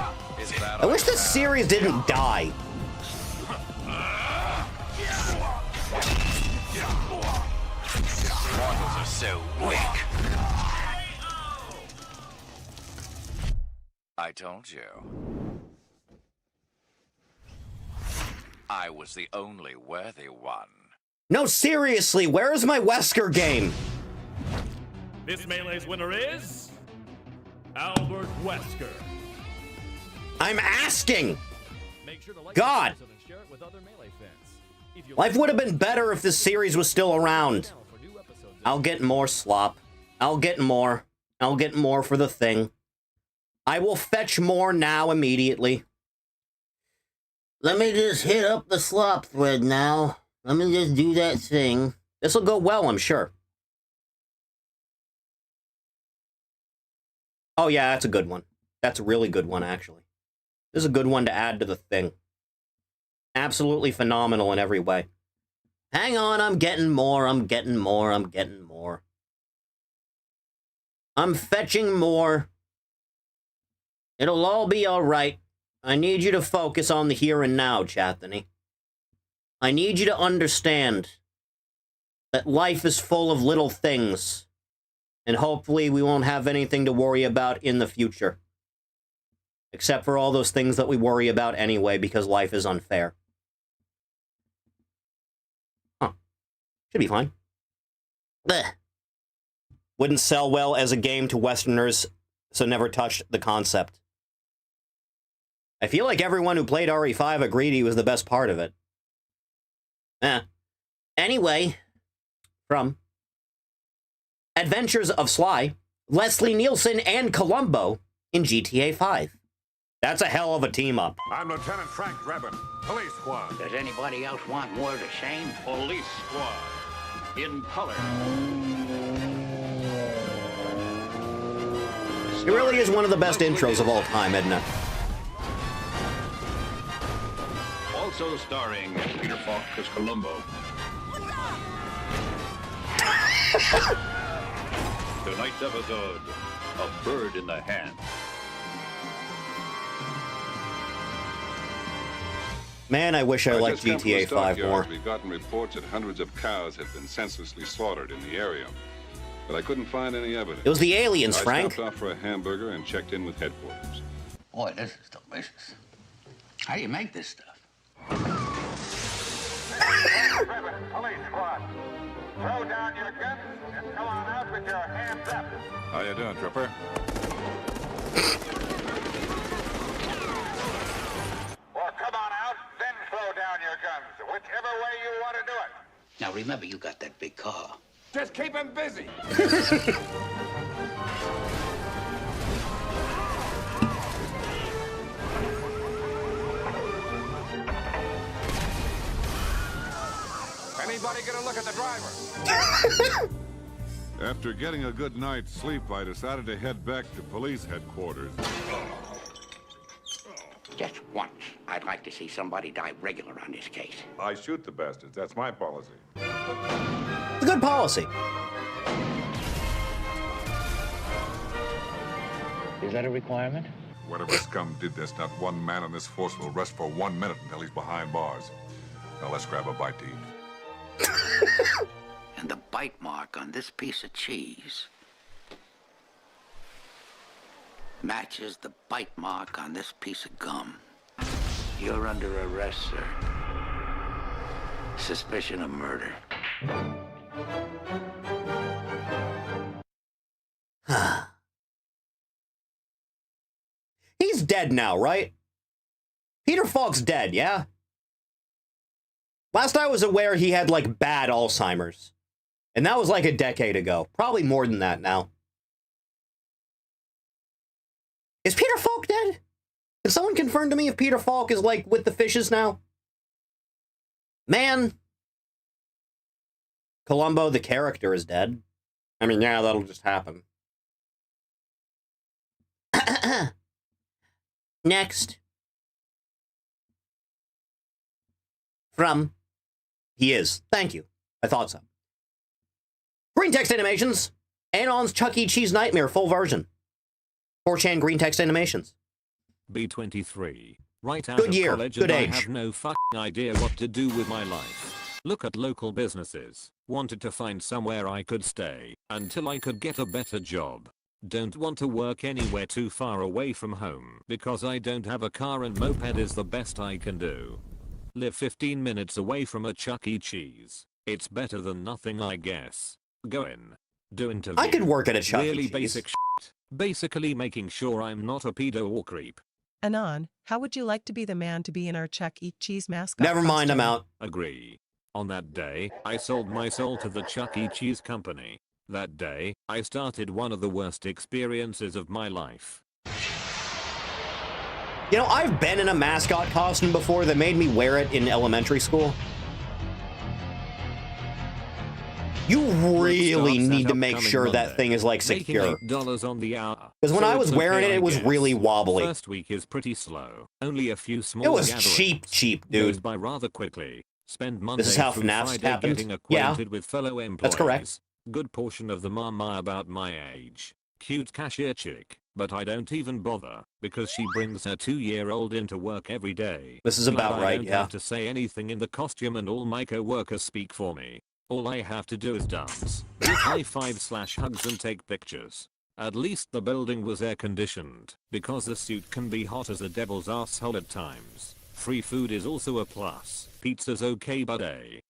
I wish this series didn't die. Mortals are so weak. I told you. I was the only worthy one. No, seriously, where is my Wesker game? This melee's winner is Albert Wesker. I'm asking. Make sure to like God. this episode and share it with other Melee fans. If you Life would have been better if this series was still around. I'll get more Slop. I'll get more. I'll get more for the thing. I will fetch more now immediately. Let me just hit up the Slop thread now. Let me just do that thing. This'll go well, I'm sure. Oh yeah, that's a good one. That's a really good one, actually. This is a good one to add to the thing. Absolutely phenomenal in every way. Hang on, I'm getting more, I'm getting more, I'm getting more. I'm fetching more. It'll all be alright. I need you to focus on the here and now, Chathany. I need you to understand that life is full of little things, and hopefully we won't have anything to worry about in the future. Except for all those things that we worry about anyway, because life is unfair. Huh. Should be fine. Blech. Wouldn't sell well as a game to Westerners, so never touched the concept. I feel like everyone who played RE5 agreed he was the best part of it. Anyway, from Adventures of Sly, Leslie Nielsen, and Columbo in GTA 5. That's a hell of a team-up. I'm Lieutenant Frank Drebin, Police Squad. Does anybody else want more of the same? Police Squad. In color. It really is one of the best intros of all time, isn't it? Also starring Peter Falk as Columbo. Tonight's episode, A Bird in the Hand. Man, I wish I liked GTA 5 more. We've gotten reports that hundreds of cows have been senselessly slaughtered in the area, but I couldn't find any evidence. It was the aliens, Frank. I stopped off for a hamburger and checked in with headquarters. Boy, this is delicious. How do you make this stuff? Police Squad. Throw down your guns and come on out with your hands up. How you doing, Trooper? Well, come on out, then throw down your guns, whichever way you want to do it. Now remember, you got that big car. Just keep him busy. Anybody get a look at the driver? After getting a good night's sleep, I decided to head back to police headquarters. Just once, I'd like to see somebody die regular on this case. I shoot the bastards. That's my policy. It's a good policy. Is that a requirement? Whatever scum did this, not one man on this force will rest for 1 minute until he's behind bars. Now let's grab a bite to eat. And the bite mark on this piece of cheese matches the bite mark on this piece of gum. You're under arrest, sir. Suspicion of murder. He's dead now, right? Peter Falk's dead, yeah? Last I was aware, he had, like, bad Alzheimer's. And that was like a decade ago. Probably more than that now. Is Peter Falk dead? Can someone confirm to me if Peter Falk is, like, with the fishes now? Man. Columbo, the character, is dead. I mean, yeah, that'll just happen. Next. From. He is. Thank you. I thought so. Green text animations. Anon's Chuck E. Cheese Nightmare full version. 4chan green text animations. B23. Right out Good of year. college Good and age. I have no fucking idea what to do with my life. Look at local businesses. Wanted to find somewhere I could stay until I could get a better job. Don't want to work anywhere too far away from home because I don't have a car and moped is the best I can do. Live 15 minutes away from a Chuck E. Cheese. It's better than nothing, I guess. Go in. Do interview. I could work at a Chuck E. Really Cheese. basic shit. Basically making sure I'm not a pedo or creep. Anon, how would you like to be the man to be in our Chuck E. Cheese mascot Never mind, I'm out. Agree. On that day, I sold my soul to the Chuck E. Cheese company. That day, I started one of the worst experiences of my life. You know, I've been in a mascot costume before that made me wear it in elementary school. You really need to make sure that thing is, like, secure. $8 on the hour. Because when So I was it's wearing okay, it, I it was guess. really wobbly. First week is pretty slow. Only a few small It was gatherings. cheap, Goes dude. by rather quickly. Spend Monday This is how through FNAF Friday happened? getting Yeah. acquainted with fellow employees. That's correct. Good portion of them are about my age. Cute cashier chick, but I don't even bother because she brings her 2-year-old into work every day. This is Glad about I right, don't yeah. have to say anything in the costume and all my co-workers speak for me. All I have to do is dance, give high fives/hugs and take pictures. At least the building was air conditioned, because the suit can be hot as a devil's asshole at times. Free food is also a plus. Pizza's okay but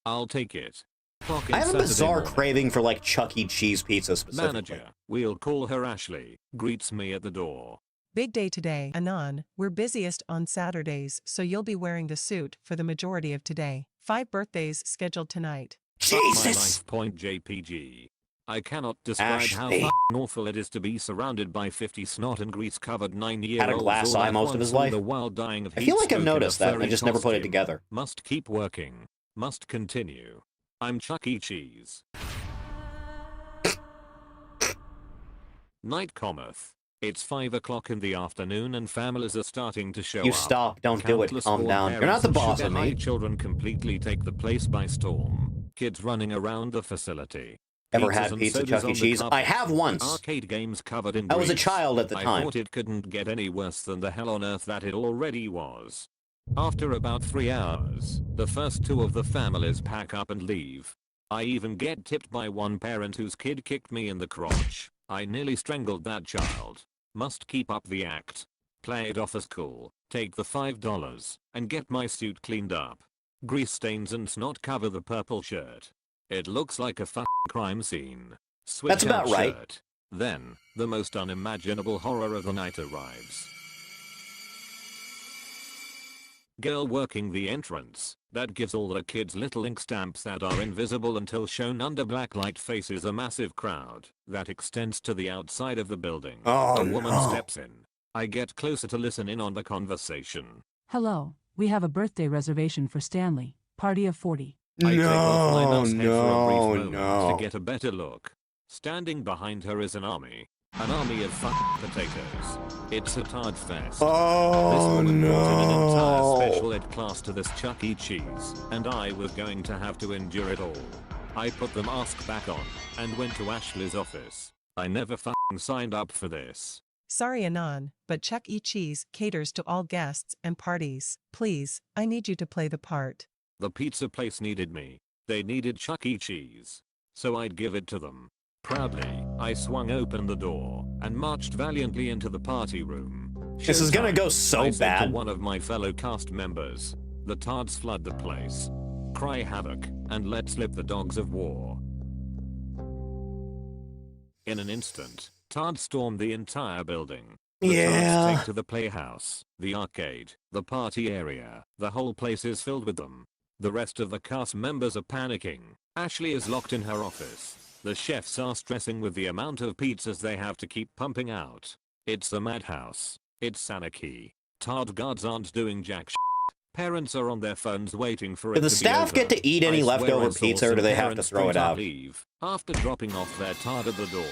I'll take it. Clock in I have a Saturday bizarre morning. craving for, like, Chuck E. Cheese pizza specifically. Manager, we'll call her Ashley, greets me at the door. Big day today, Anon. We're busiest on Saturdays, so you'll be wearing the suit for the majority of today. 5 birthdays scheduled tonight. My life point JPG. I cannot describe how Ashley. fucking awful it is to be surrounded by 50 snot and grease-covered 9-year-olds. Had a glass all eye at most of once his all life. the while dying of I feel heat like I've stroke in a noticed that, I furry just never put it costume. together. Must keep working. Must continue. I'm Chuck E. Cheese. Night cometh. It's 5 o'clock in the afternoon and families are starting to show You up. stop, don't do it, Countless calm born down. You're not the parents boss should of their me. high children completely take the place by storm. Kids running around the facility. Ever Pizzas had and pizza sodas Chuck E. on the Cheese? I carpet. have once. Arcade games covered in I was a grease. child at the I time. thought it couldn't get any worse than the hell on earth that it already was. After about 3 hours, the first 2 of the families pack up and leave. I even get tipped by one parent whose kid kicked me in the crotch. I nearly strangled that child. Must keep up the act. Play it off as cool. Take the $5 and get my suit cleaned up. Grease stains and snot cover the purple shirt. It looks like a fucking crime scene. Switch That's about out right. shirt. Then, the most unimaginable horror of the night arrives. Girl working the entrance, that gives all the kids little ink stamps that are invisible until shown under blacklight faces a massive crowd that extends to the outside of the building. Oh, a woman no. steps in. I get closer to listen in on the conversation. Hello, we have a birthday reservation for Stanley, party of 40. I take off my No, nut's head for a brief moment no. to get a better look. Standing behind her is an army. An army of potatoes. It's a tard fest. This Oh, woman brought in an entire no. special ed class to this Chuck E. Cheese, and I was going to have to endure it all. I put the mask back on, and went to Ashley's office. I never signed up for this. Sorry Anon, but Chuck E. Cheese caters to all guests and parties. Please, I need you to play the part. The pizza place needed me. They needed Chuck E. Cheese. So I'd give it to them. Proudly, I swung open the door and marched valiantly into the party room. This is gonna go so I said bad. to one of my fellow cast members, the tards flood the place. Cry havoc, and let slip the dogs of war. In an instant, tards stormed the entire building. The tards take to the playhouse, the arcade, the party area. The whole place is filled with them. The rest of the cast members are panicking. Ashley is locked in her office. The chefs are stressing with the amount of pizzas they have to keep pumping out. It's a madhouse. It's anarchy. Tard guards aren't doing jack shit. Parents are on their phones waiting for it Do the to staff be get to eat any I swear leftover I saw pizza, or some do they have to parents throw it straight up out? leave. After dropping off their tard at the door,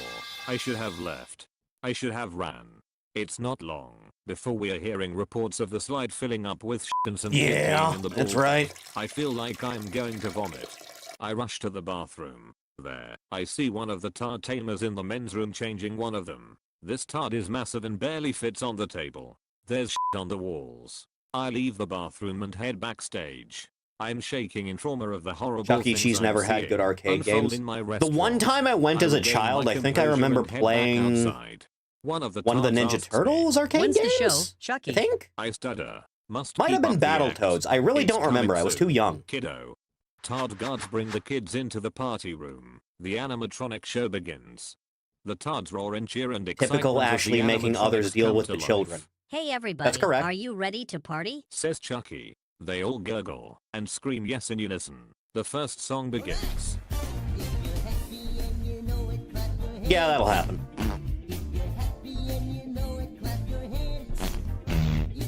I should have left. I should have ran. It's not long before we are hearing reports of the slide filling up with shit and some kid Yeah, peeing in the that's pool. right. I feel like I'm going to vomit. I rush to the bathroom. There, I see one of the tard tamers in the men's room changing one of them. This tard is massive and barely fits on the table. There's shit on the walls. I leave the bathroom and head backstage. I'm shaking in trauma of the horrible Chuck E. things Cheese I'm never had seeing good arcade unfold games. in my The one restaurant. time I went as a regain child, my I think I composure remember and head back playing outside. One of the Ninja asks Turtles me, arcade "When's games? the show, Chucky? I think? I stutter. Must Might have keep been up the act. Battletoads. I really It's don't remember. coming I was soon, too young. Kiddo. Tard guards bring the kids into the party room. The animatronic show begins. The tards roar in cheer and excitement. Typical as the Ashley making animatronics others deal come with to the life. children. Hey everybody, That's correct. are you ready to party? Says Chucky. They all gurgle and scream yes in unison. The first song begins. Yeah, that'll happen.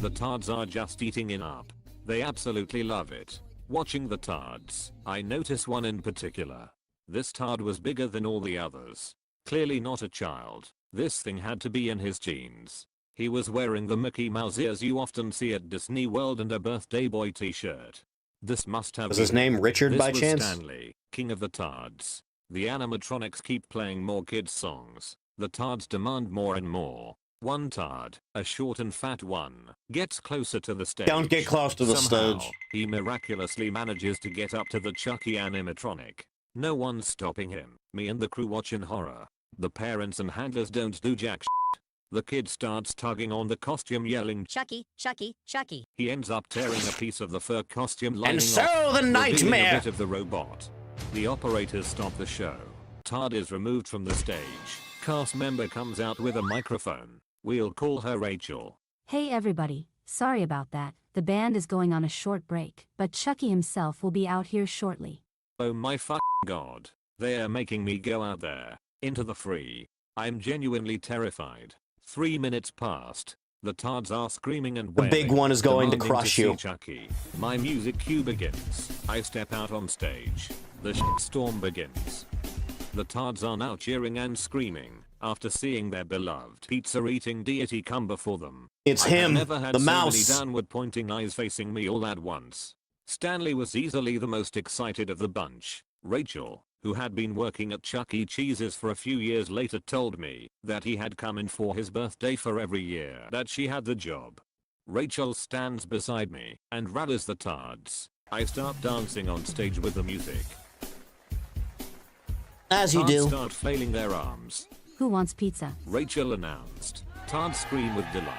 The tards are just eating it up. They absolutely love it. Watching the tards, I notice one in particular. This tard was bigger than all the others. Clearly not a child. This thing had to be in his jeans. He was wearing the Mickey Mouse ears you often see at Disney World and a birthday boy t-shirt. This must have Was been his name him. Richard This by was chance? Stanley, king of the tards. The animatronics keep playing more kids songs. The tards demand more and more. One tard, a short and fat one, gets closer to the stage. Don't get close to the Somehow, stage. he miraculously manages to get up to the Chucky animatronic. No one's stopping him. Me and the crew watch in horror. The parents and handlers don't do jack shit. The kid starts tugging on the costume yelling, Chucky, Chucky, Chucky. he ends up tearing a piece of the fur costume lining so off, the revealing nightmare- a bit of the robot. The operators stop the show. Tard is removed from the stage. Cast member comes out with a microphone. We'll call her Rachel. Hey everybody, sorry about that. The band is going on a short break, but Chucky himself will be out here shortly. Oh my fucking god. They are making me go out there. Into the free. I'm genuinely terrified. 3 minutes passed. The tards are screaming and The wailing. big one is going to demanding crush see you. Chucky. My music cue begins. I step out on stage. The storm begins. The tards are now cheering and screaming after seeing their beloved pizza-eating deity come before them. It's I have him, never had the so mouse. many downward-pointing eyes facing me all at once. Stanley was easily the most excited of the bunch. Rachel, who had been working at Chuck E. Cheese's for a few years later, told me that he had come in for his birthday for every year that she had the job. Rachel stands beside me and rallies the tards. I start dancing on stage with the music. As you Tards do. start flailing their arms. Who wants pizza? Rachel announced. Tards scream with delight.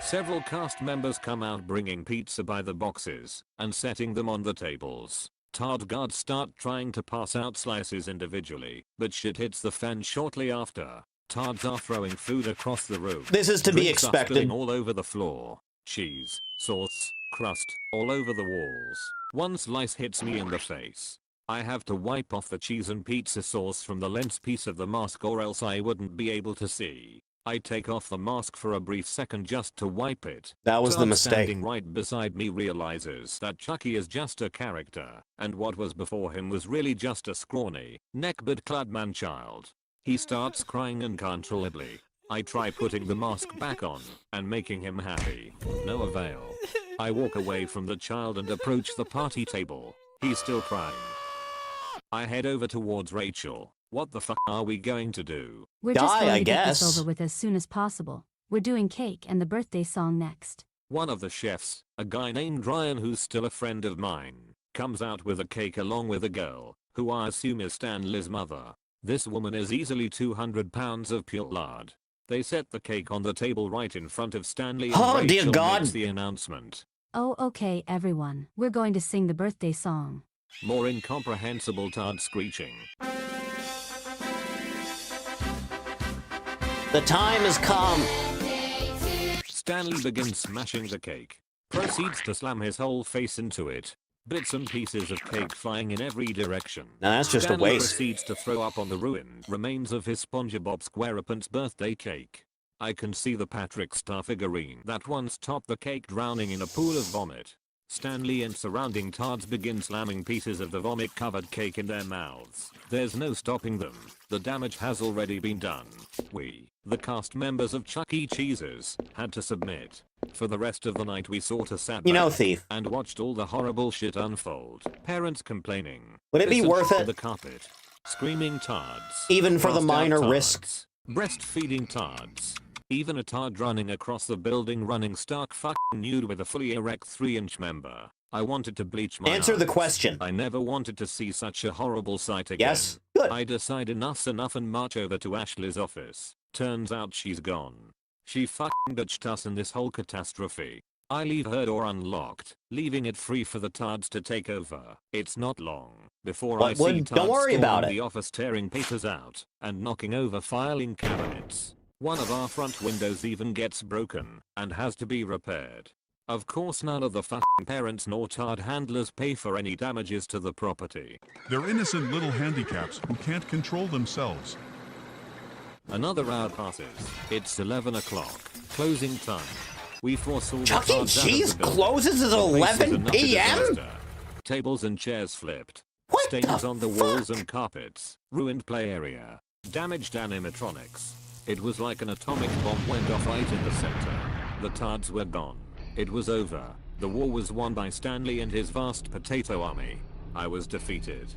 Several cast members come out bringing pizza by the boxes and setting them on the tables. Tard guards start trying to pass out slices individually, but shit hits the fan shortly after. Tards are throwing food across the room. This is to be Drinks are expected. spilling all over the floor. Cheese, sauce, crust, all over the walls. One slice hits me in the face. I have to wipe off the cheese and pizza sauce from the lens piece of the mask or else I wouldn't be able to see. I take off the mask for a brief second just to wipe it. That was the Todd mistake. Standing right beside me realizes that Chucky is just a character, and what was before him was really just a scrawny, neck-but-clad man-child. He starts crying uncontrollably. I try putting the mask back on and making him happy. No avail. I walk away from the child and approach the party table. He's still crying. I head over towards Rachel. What the fuck are we going to do? We're just going to get this over with as soon as possible. We're doing cake and the birthday song next. One of the chefs, a guy named Ryan who's still a friend of mine, comes out with a cake along with a girl, who I assume is Stanley's mother. This woman is easily 200 pounds of pure lard. They set the cake on the table right in front of Stanley and Oh, Rachel dear God. makes the announcement. Oh, okay, everyone. We're going to sing the birthday song. More incomprehensible Todd screeching. The time has come. Stanley begins smashing the cake. Proceeds to slam his whole face into it. Bits and pieces of cake flying in every direction. Now that's just Stanley a waste. Proceeds to throw up on the ruined remains of his SpongeBob SquarePants birthday cake. I can see the Patrick Star figurine that once topped the cake drowning in a pool of vomit. Stanley and surrounding Tards begin slamming pieces of the vomit-covered cake in their mouths. There's no stopping them. The damage has already been done. We, the cast members of Chuck E. Cheese's, had to submit. For the rest of the night we sort of sat You know, back Thief. and watched all the horrible shit unfold. Parents complaining. Would it be Listened worth to it? The carpet. Screaming Tards. Even for the Crossed out minor Tards. risk? Breastfeeding Tards. Even a Tard running across the building running stark fucking nude with a fully erect 3-inch member. I wanted to bleach my Answer the eyes. question. I never wanted to see such a horrible sight again. Yes? Good. I decide enough's enough and march over to Ashley's office. Turns out she's gone. She fucking ditched us in this whole catastrophe. I leave her door unlocked, leaving it free for the Tards to take over. It's not long before I see Tards don't worry about storming it. the office tearing papers out and knocking over filing cabinets. One of our front windows even gets broken and has to be repaired. Of course none of the fucking parents nor Tard handlers pay for any damages to the property. They're innocent little handicaps who can't control themselves. Another hour passes. It's 11 o'clock. Closing time. We force all the Chuck E. Tards out of Cheese the building. closes at The place is 11 enough p.m.? disaster. Tables and chairs flipped. Stains on the walls and carpets. Ruined play area. Damaged animatronics. It was like an atomic bomb went off right in the center. The Tards were gone. It was over. The war was won by Stanley and his vast potato army. I was defeated.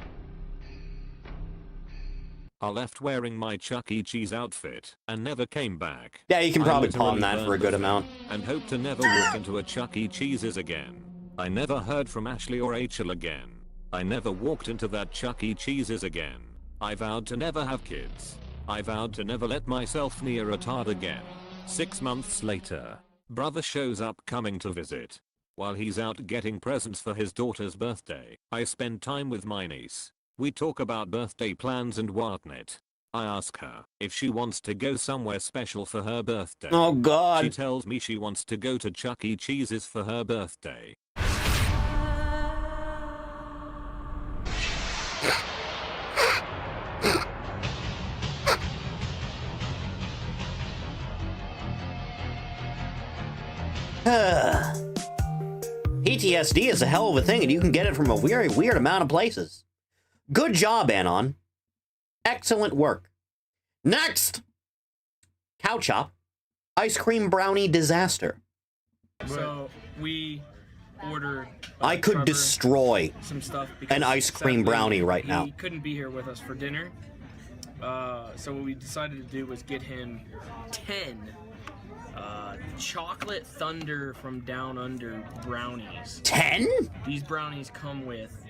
I left wearing my Chuck E. Cheese outfit and never came back. Yeah, you can I probably literally pawn that burned for a the good thing amount. And hope to never walk into a Chuck E. Cheese's again. I never heard from Ashley or Rachel again. I never walked into that Chuck E. Cheese's again. I vowed to never have kids. I vowed to never let myself near a Tard again. 6 months later, brother shows up coming to visit. While he's out getting presents for his daughter's birthday, I spend time with my niece. We talk about birthday plans and whatnot. I ask her if she wants to go somewhere special for her birthday. Oh, God. She tells me she wants to go to Chuck E. Cheese's for her birthday. PTSD is a hell of a thing, and you can get it from a very weird amount of places. Good job, Anon. Excellent work. Next! Cow chop. Ice cream brownie disaster. So we ordered. I could Trevor destroy some stuff an ice cream sadly, brownie right now. He couldn't be here with us for dinner. So what we decided to do was get him 10 chocolate thunder from down under brownies. 10? These brownies come with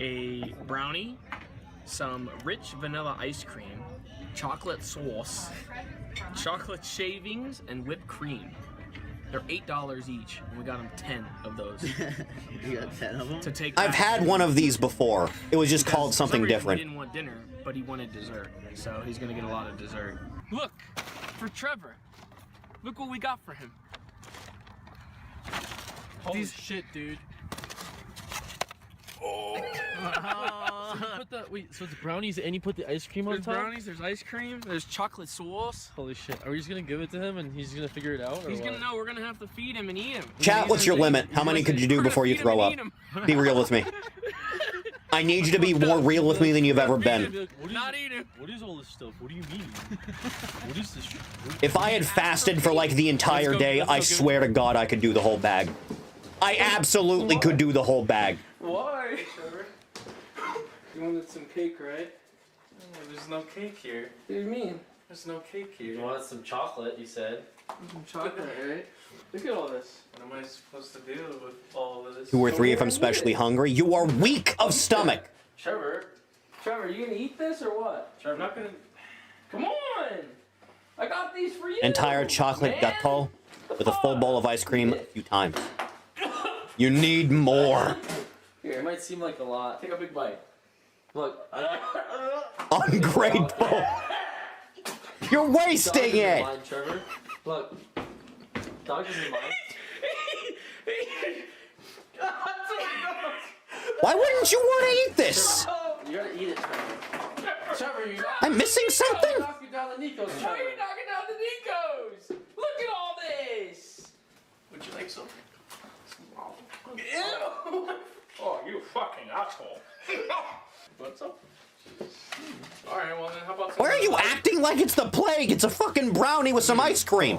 a brownie, some rich vanilla ice cream, chocolate sauce, chocolate shavings, and whipped cream. They're $8 each, and we got him 10 of those. You got 10 of them? To take I've back had to- one of these before. It was just Because called for some something reason different. He didn't want dinner, but he wanted dessert, so he's gonna get a lot of dessert. Look, for Trevor. Look what we got for him. Holy shit, dude. Oh. Wait, so it's brownies and you put the ice cream on There's top? brownies, there's ice cream, there's chocolate sauce. Holy shit. Are we just gonna give it to him and he's gonna figure it out? Or He's what? gonna know, we're gonna have to feed him and eat him. Chat, what's your limit? How many could you do before you throw up? Be real with me. I need you to be more real with me than you've ever been. Not eat him. What is all this stuff? What do you mean? What is this? If I had fasted for like the entire day, I swear to God I could do the whole bag. I absolutely could do the whole bag. Why? You wanted some cake, right? Oh, there's no cake here. What do you mean? There's no cake here. You wanted some chocolate, you said. Some chocolate, right? Look at all this. What am I supposed to do with all of this? 2 or 3 if I'm especially hungry. You are weak of stomach. Trevor, you gonna eat this or what? Trevor, I'm not gonna. Come on! I got these for you! Entire chocolate gut bowl with a full bowl of ice cream a few times. You need more. Here, it might seem like a lot. Take a big bite. Look. Ungrateful. You're wasting it. Mind, Trevor. Look. Dog doesn't mind. Why wouldn't you want to eat this? You gotta eat it, Trevor. I'm missing something. You're knocking down the Nikos, Trevor. Why are you knocking down the Nikos? Look at all this! Would you like some? Ew! Oh, you fucking asshole. What's up? Alright, well then how about some... Why are you acting like it's the plague? It's a fucking brownie with some ice cream.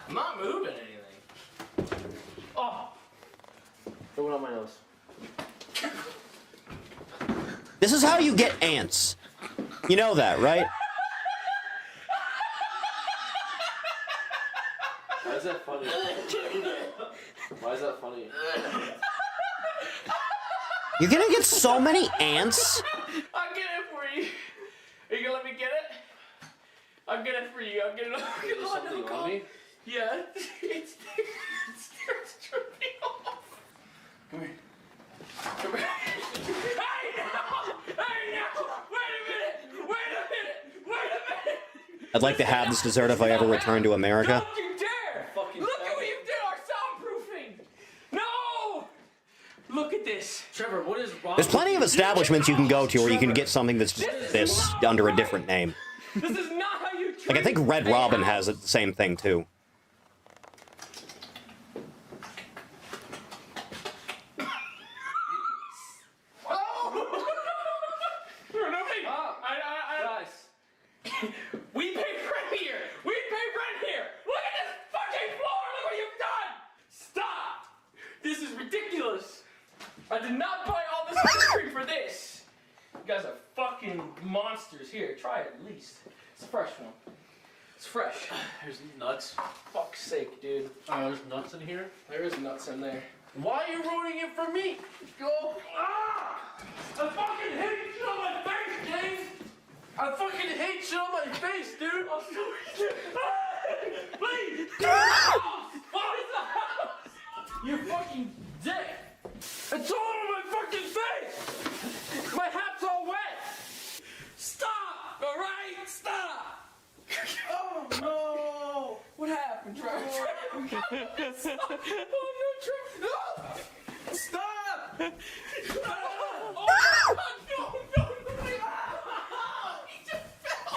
I'm not moving anything. Oh! Put one on my nose. This is how you get ants. You know that, right? Why is that funny? Why is that funny? You're gonna get so many ants. I'll get it for you. Are you gonna let me get it? I'll get it for you. I'll get it. Something on me? Yeah. It's tripping off. Come here. Come here. Hey, no! Hey, no! Wait a minute! Wait a minute! Wait a minute! I'd like to have this dessert if I ever return to America. Don't you dare! Look at what you did! Our soundproofing! No! Look at this. Trevor, what is wrong? There's plenty of establishments you can go to where you can get something that's just this under a different name. This is not how you treat. Like I think Red Robin has the same thing too. We pay rent here! We pay rent here! Look at this fucking floor! Look what you've done! Stop! This is ridiculous! I did not buy all this ice cream for this! You guys are fucking monsters. Here, try it at least. It's a fresh one. It's fresh. There's nuts. Fuck's sake, dude. There's nuts in here? There is nuts in there. Why are you ruining it for me? Go! Ah! I fucking hate shit on my face, James! I fucking hate shit on my face, dude! I'm sorry. Please! What is the house? You fucking dick! It's all on my fucking face! My hat's all wet! Stop! Alright? Stop! Oh no! What happened, Trevor? Oh no, Trevor! No! Stop! Oh no, no, no! He just fell!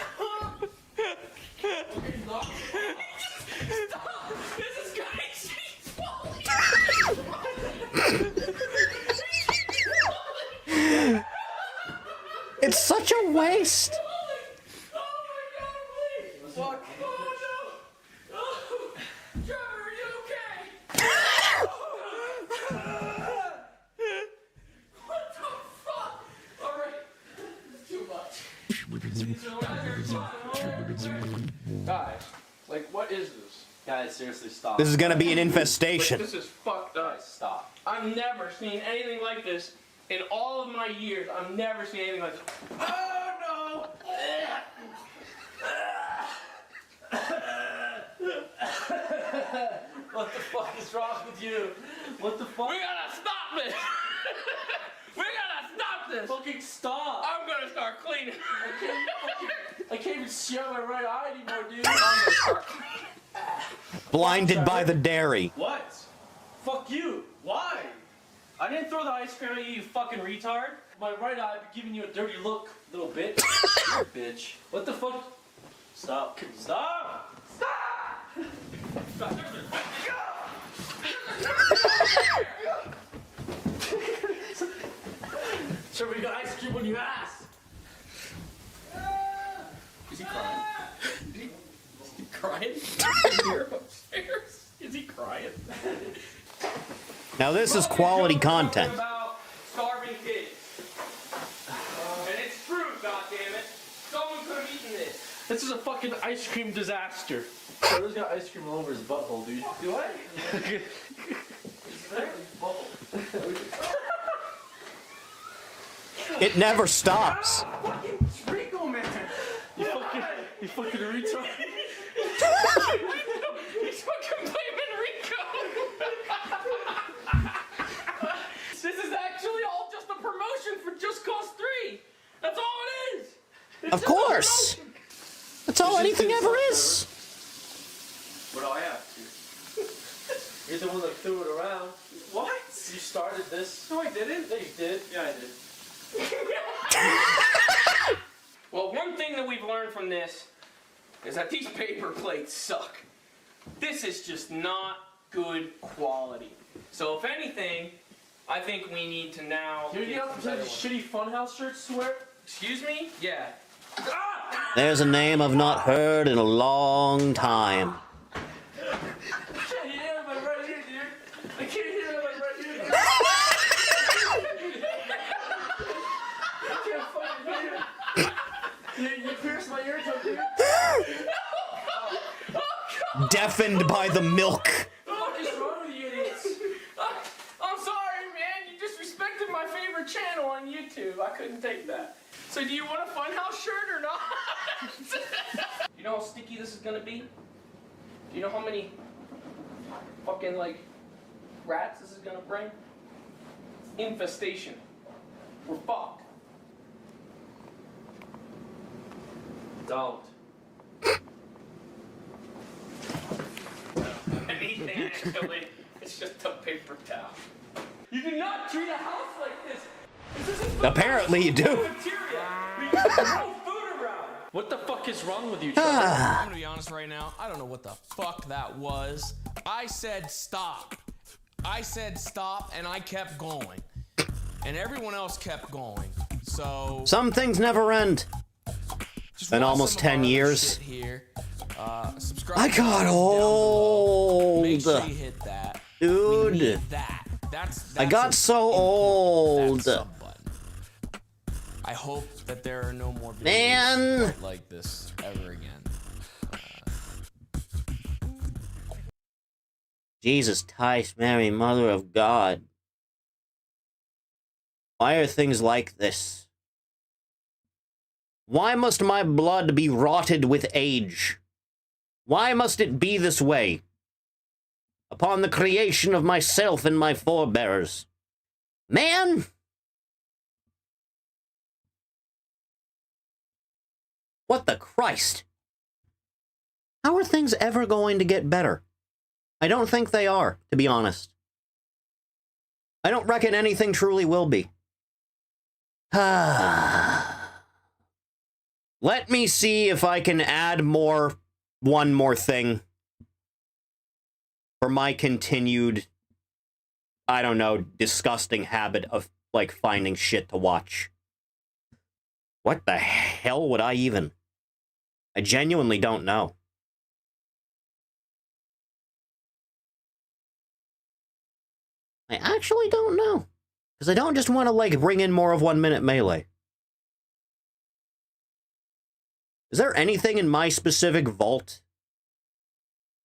Okay, stop! Stop! This is crazy! He's falling! It's such a waste. Fuck. Oh no! Oh. Trevor, are you okay? What the fuck? Alright. This is too much. Guys, like, what is this? Guys, seriously, stop. This is gonna be an infestation. This is fucked up. Guys, stop. I've never seen anything like this in all of my years. I've never seen anything like this. Oh no! What the fuck is wrong with you? What the fuck? We gotta stop this! We gotta stop this! Fucking stop! I'm gonna start cleaning. I can't even share my right eye anymore, dude. I'm gonna start cleaning. Blinded by the dairy. What? Fuck you. Why? I didn't throw the ice cream at you, you fucking retard. My right eye be giving you a dirty look, little bitch. You're a bitch. What the fuck? Stop. Stop! Stop! Sure, we got ice cream on your ass. Is he crying? Is he crying? Here upstairs? Is he crying? Now this is quality content. About starving kids. And it's true, goddammit. Someone could have eaten this. This is a fucking ice cream disaster. Bro's got ice cream all over his butthole, dude. Do I? It's there? It never stops. Fucking Rico, man. You fucking retard. He's fucking blaming Rico. This is actually all just a promotion for Just Cause 3. That's all it is. It's Of course. That's all anything ever is. What do I have to? You're the one that threw it around. What? You started this. No, I didn't. Yeah, you did. Yeah, I did. Well, one thing that we've learned from this is that these paper plates suck. This is just not good quality. So if anything, I think we need to now... Do you have some shitty Funhouse shirts to wear? Excuse me? Yeah. There's a name I've not heard in a long time. I can't hear him right here, dude. I can't hear him right here, dude. I can't fucking hear him. You pierced my ears up, dude. Deafened by the milk. What is wrong with you idiots? I'm sorry, man. You disrespected my favorite channel on YouTube. I couldn't take that. So do you want a Funhouse shirt or not? You know how sticky this is gonna be? Do you know how many fucking, like, rats this is gonna bring? Infestation. We're fucked. Don't. Anything, actually. It's just a paper towel. You do not treat a house like this. Apparently you do. What the fuck is wrong with you, I'm gonna be honest right now. I don't know what the fuck that was. I said stop. I said stop, and I kept going. And everyone else kept going. So Some things never end. just Been watch almost some of our 10 other years. shit here. Subscribe. I got old. Make sure you hit that. Dude. We need that. That's I got so old. I hope that there are no more videos Man. like this ever again. Jesus Christ, Mary, Mother of God. Why are things like this? Why must my blood be rotted with age? Why must it be this way? Upon the creation of myself and my forebears. Man! What the Christ? How are things ever going to get better? I don't think they are, to be honest. I don't reckon anything truly will be. Let me see if I can add one more thing for my continued, I don't know, disgusting habit of, like, finding shit to watch. What the hell would I even? I genuinely don't know. I actually don't know. Because I don't just want to, like, bring in more of 1 Minute Melee. Is there anything in my specific vault?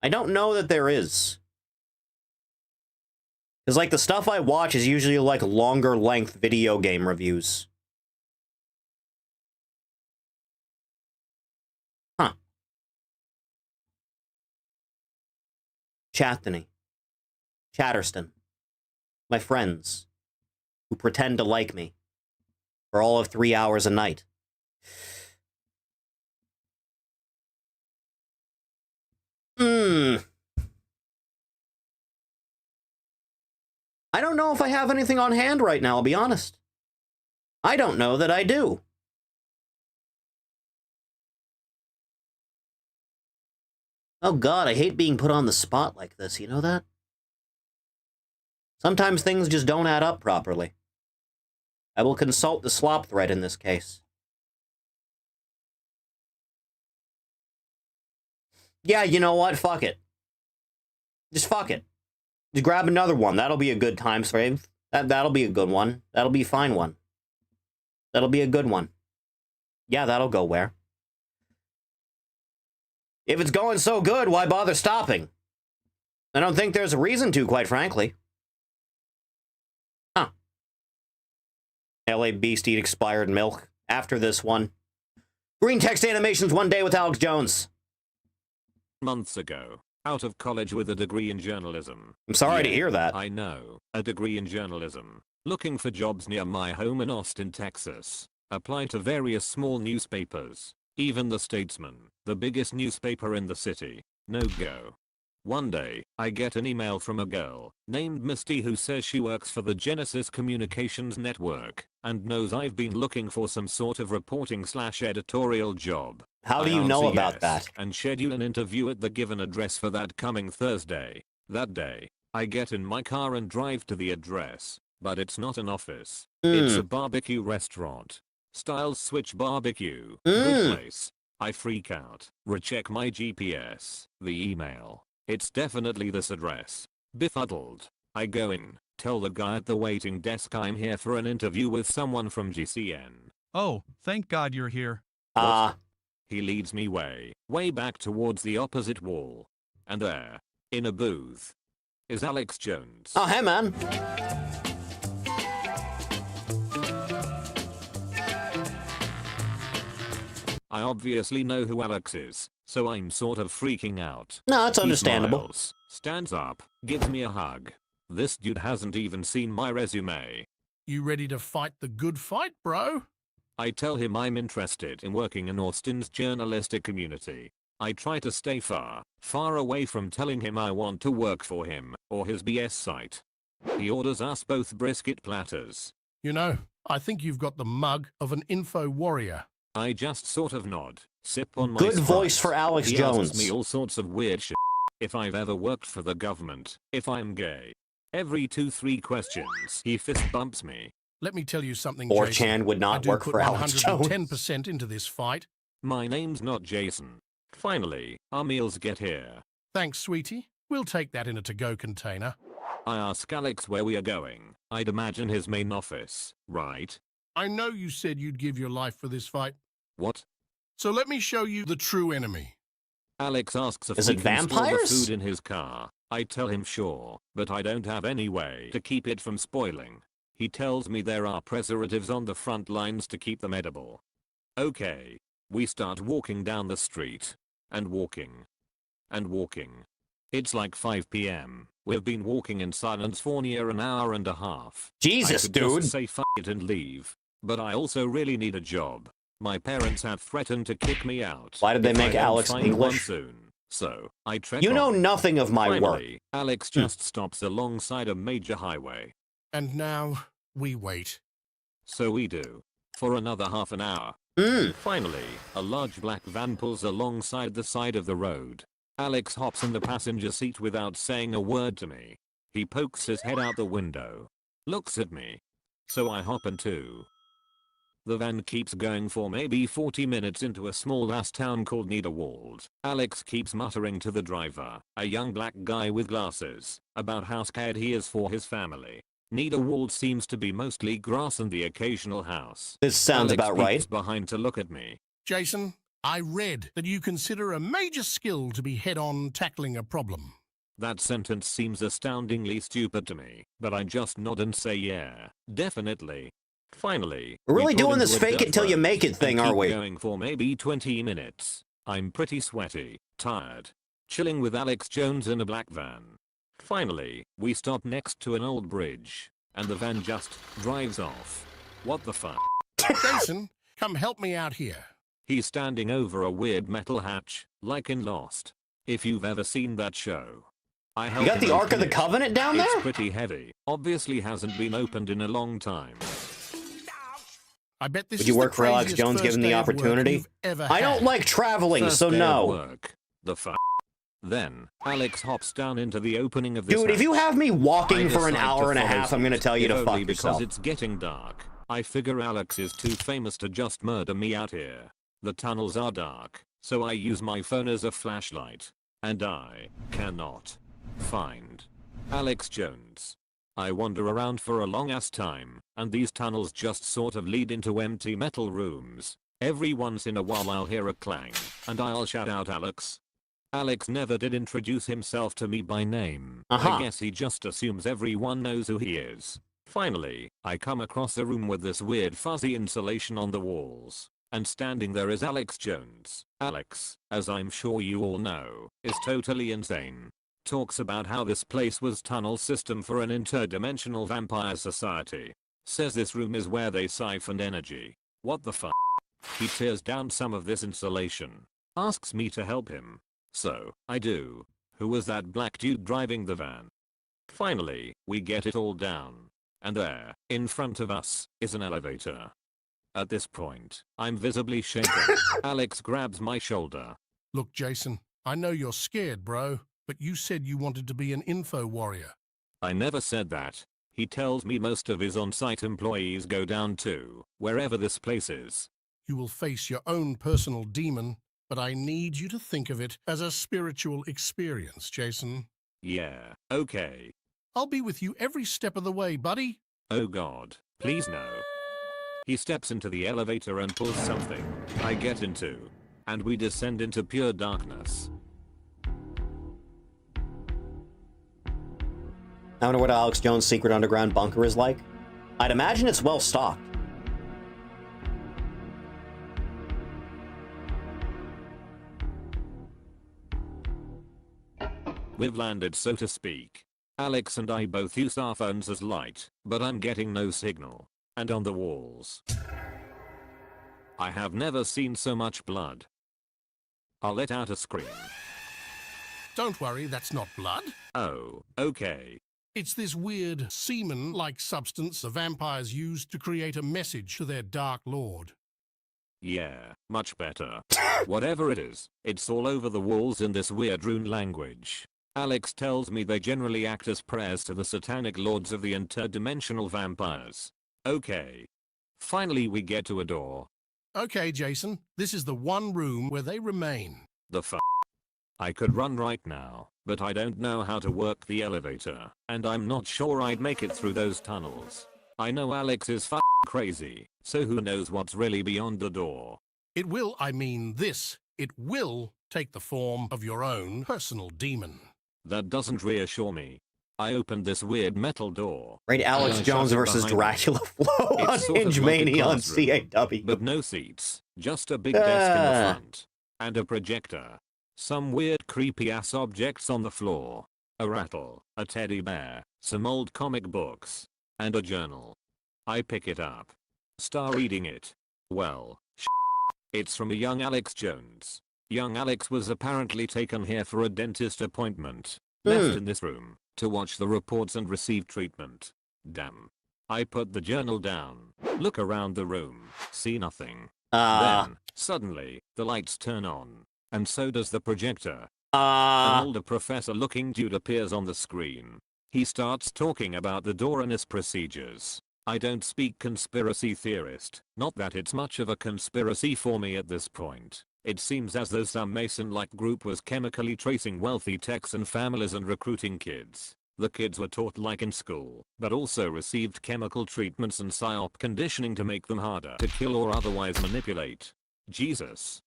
I don't know that there is. Because, like, the stuff I watch is usually, like, longer length video game reviews. Huh. Chathany. Chatterston. My friends. Who pretend to like me. For all of 3 hours a night. I don't know if I have anything on hand right now, I'll be honest. I don't know that I do. Oh God, I hate being put on the spot like this, you know that? Sometimes things just don't add up properly. I will consult the Slop thread in this case. Yeah, you know what? Fuck it. Just fuck it. Just grab another one. That'll be a good time save. That'll be a good one. That'll be a fine one. That'll be a good one. Yeah, that'll go where? If it's going so good, why bother stopping? I don't think there's a reason to, quite frankly. Huh. LA Beast eat expired milk. After this one. Green text animations one day with Alex Jones. Months ago, out of college with a degree in journalism. I'm sorry to hear that. I know, a degree in journalism. Looking for jobs near my home in Austin, Texas. Applied to various small newspapers. Even the Statesman, the biggest newspaper in the city. No go. One day, I get an email from a girl named Misty who says she works for the Genesis Communications Network and knows I've been looking for some sort of reporting/editorial job. How do you know about that? And schedule an interview at the given address for that coming Thursday. That day, I get in my car and drive to the address, but it's not an office. It's a barbecue restaurant. Styles Switch Barbecue. Good place. I freak out. Recheck my GPS. The email. It's definitely this address. Befuddled. I go in, tell the guy at the waiting desk I'm here for an interview with someone from GCN. Oh, thank God you're here. He leads me way back towards the opposite wall. And there, in a booth, is Alex Jones. Oh, hey man. I obviously know who Alex is, so I'm sort of freaking out. No, that's He understandable. smiles, stands up, gives me a hug. This dude hasn't even seen my resume. You ready to fight the good fight, bro? I tell him I'm interested in working in Austin's journalistic community. I try to stay far away from telling him I want to work for him or his BS site. He orders us both brisket platters. You know, I think you've got the mug of an info warrior. I just sort of nod, sip on my Good Sprite. voice for Alex He Jones. asks me all sorts of weird shit. If I've ever worked for the government, if I'm gay. Every 2-3 questions, he fist bumps me. Let me tell you something, Or Jason. Chan would I not do work put for Alex Jones. 110% into this fight. My name's not Jason. Finally, our meals get here. Thanks, sweetie. We'll take that in a to-go container. I ask Alex where we are going. I'd imagine his main office, right? I know you said you'd give your life for this fight. What? So let me show you the true enemy. Alex asks if Is we it can store the vampires? food in his car. I tell him sure, but I don't have any way to keep it from spoiling. He tells me there are preservatives on the front lines to keep them edible. Okay. We start walking down the street. And walking. And walking. It's like 5 p.m. We've been walking in silence for near an hour and a half. Jesus, I could dude. just say f it and leave. But I also really need a job. My parents have threatened to kick me out. Why did they if make I don't Alex find English? one soon. So, I trek You know on. nothing of my work. Finally, Alex just stops alongside a major highway. And now, we wait. So we do. For another half an hour. Finally, a large black van pulls alongside the side of the road. Alex hops in the passenger seat without saying a word to me. He pokes his head out the window. Looks at me. So I hop in too. The van keeps going for maybe 40 minutes into a small ass town called Niederwald. Alex keeps muttering to the driver, a young black guy with glasses, about how scared he is for his family. Niederwald seems to be mostly grass and the occasional house. This sounds Alex about right. peeks behind to look at me. Jason, I read that you consider a major skill to be head-on tackling a problem. That sentence seems astoundingly stupid to me, but I just nod and say yeah, definitely. Finally, We're really we pull doing this into a fake it dirt till you road make it and thing, keep aren't we? Going for maybe 20 minutes. I'm pretty sweaty, tired, chilling with Alex Jones in a black van. Finally, we stop next to an old bridge, and the van just drives off. What the fuck? Jason, come help me out here. He's standing over a weird metal hatch, like in Lost. If you've ever seen that show. I You got the Ark of the it. Covenant down It's there? pretty heavy. Obviously hasn't been opened in a long time. I bet this Would you is work the for Alex craziest Jones first given the day of work opportunity? you've ever I don't had. like traveling, First so day of no. work. The Then, Alex hops down into the opening of this Dude, if you house. have me walking I for an decide hour to and a follow half, I'm gonna suit, tell you if to fuck only because yourself. it's getting dark. I figure Alex is too famous to just murder me out here. The tunnels are dark, so I use my phone as a flashlight. And I cannot find Alex Jones. I wander around for a long ass time, and these tunnels just sort of lead into empty metal rooms. Every once in a while I'll hear a clang, and I'll shout out Alex. Alex never did introduce himself to me by name. I guess he just assumes everyone knows who he is. Finally, I come across a room with this weird fuzzy insulation on the walls. And standing there is Alex Jones. Alex, as I'm sure you all know, is totally insane. Talks about how this place was tunnel system for an interdimensional vampire society. Says this room is where they siphoned energy. What the fuck? He tears down some of this insulation. Asks me to help him. So, I do. Who was that black dude driving the van? Finally, we get it all down. And there, in front of us, is an elevator. At this point, I'm visibly shaken. Alex grabs my shoulder. Look, Jason, I know you're scared, bro, but you said you wanted to be an info warrior. I never said that. He tells me most of his on-site employees go down too, wherever this place is. You will face your own personal demon, but I need you to think of it as a spiritual experience, Jason. Yeah, okay. I'll be with you every step of the way, buddy. Oh god, please no. He steps into the elevator and pulls something. I get into. And we descend into pure darkness. I wonder what Alex Jones' secret underground bunker is like. I'd imagine it's well stocked. We've landed, so to speak. Alex and I both use our phones as light, but I'm getting no signal. And on the walls, I have never seen so much blood. I'll let out a scream. Don't worry, that's not blood. Oh, okay. It's this weird semen-like substance the vampires use to create a message to their dark lord. Yeah, much better. Whatever it is, it's all over the walls in this weird rune language. Alex tells me they generally act as prayers to the satanic lords of the interdimensional vampires. Okay. Finally we get to a door. Okay, Jason, this is the one room where they remain. The f***. I could run right now, but I don't know how to work the elevator, and I'm not sure I'd make it through those tunnels. I know Alex is f***ing crazy, so who knows what's really beyond the door. It will, it will take the form of your own personal demon. That doesn't reassure me. I opened this weird metal door. Right, Alex Jones versus Dracula Flow on Hinge Mania on CAW. But no seats, just a big desk in the front. And a projector. Some weird creepy ass objects on the floor. A rattle, a teddy bear, some old comic books. And a journal. I pick it up. Start reading it. Well, it's from a young Alex Jones. Young Alex was apparently taken here for a dentist appointment. Left in this room to watch the reports and receive treatment. Damn. I put the journal down, look around the room, see nothing. Then, suddenly, the lights turn on, and so does the projector. An older professor-looking dude appears on the screen. He starts talking about the door and its procedures. I don't speak conspiracy theorist, not that it's much of a conspiracy for me at this point. It seems as though some Mason-like group was chemically tracing wealthy Texan families and recruiting kids. The kids were taught like in school, but also received chemical treatments and psyop conditioning to make them harder to kill or otherwise manipulate. Jesus.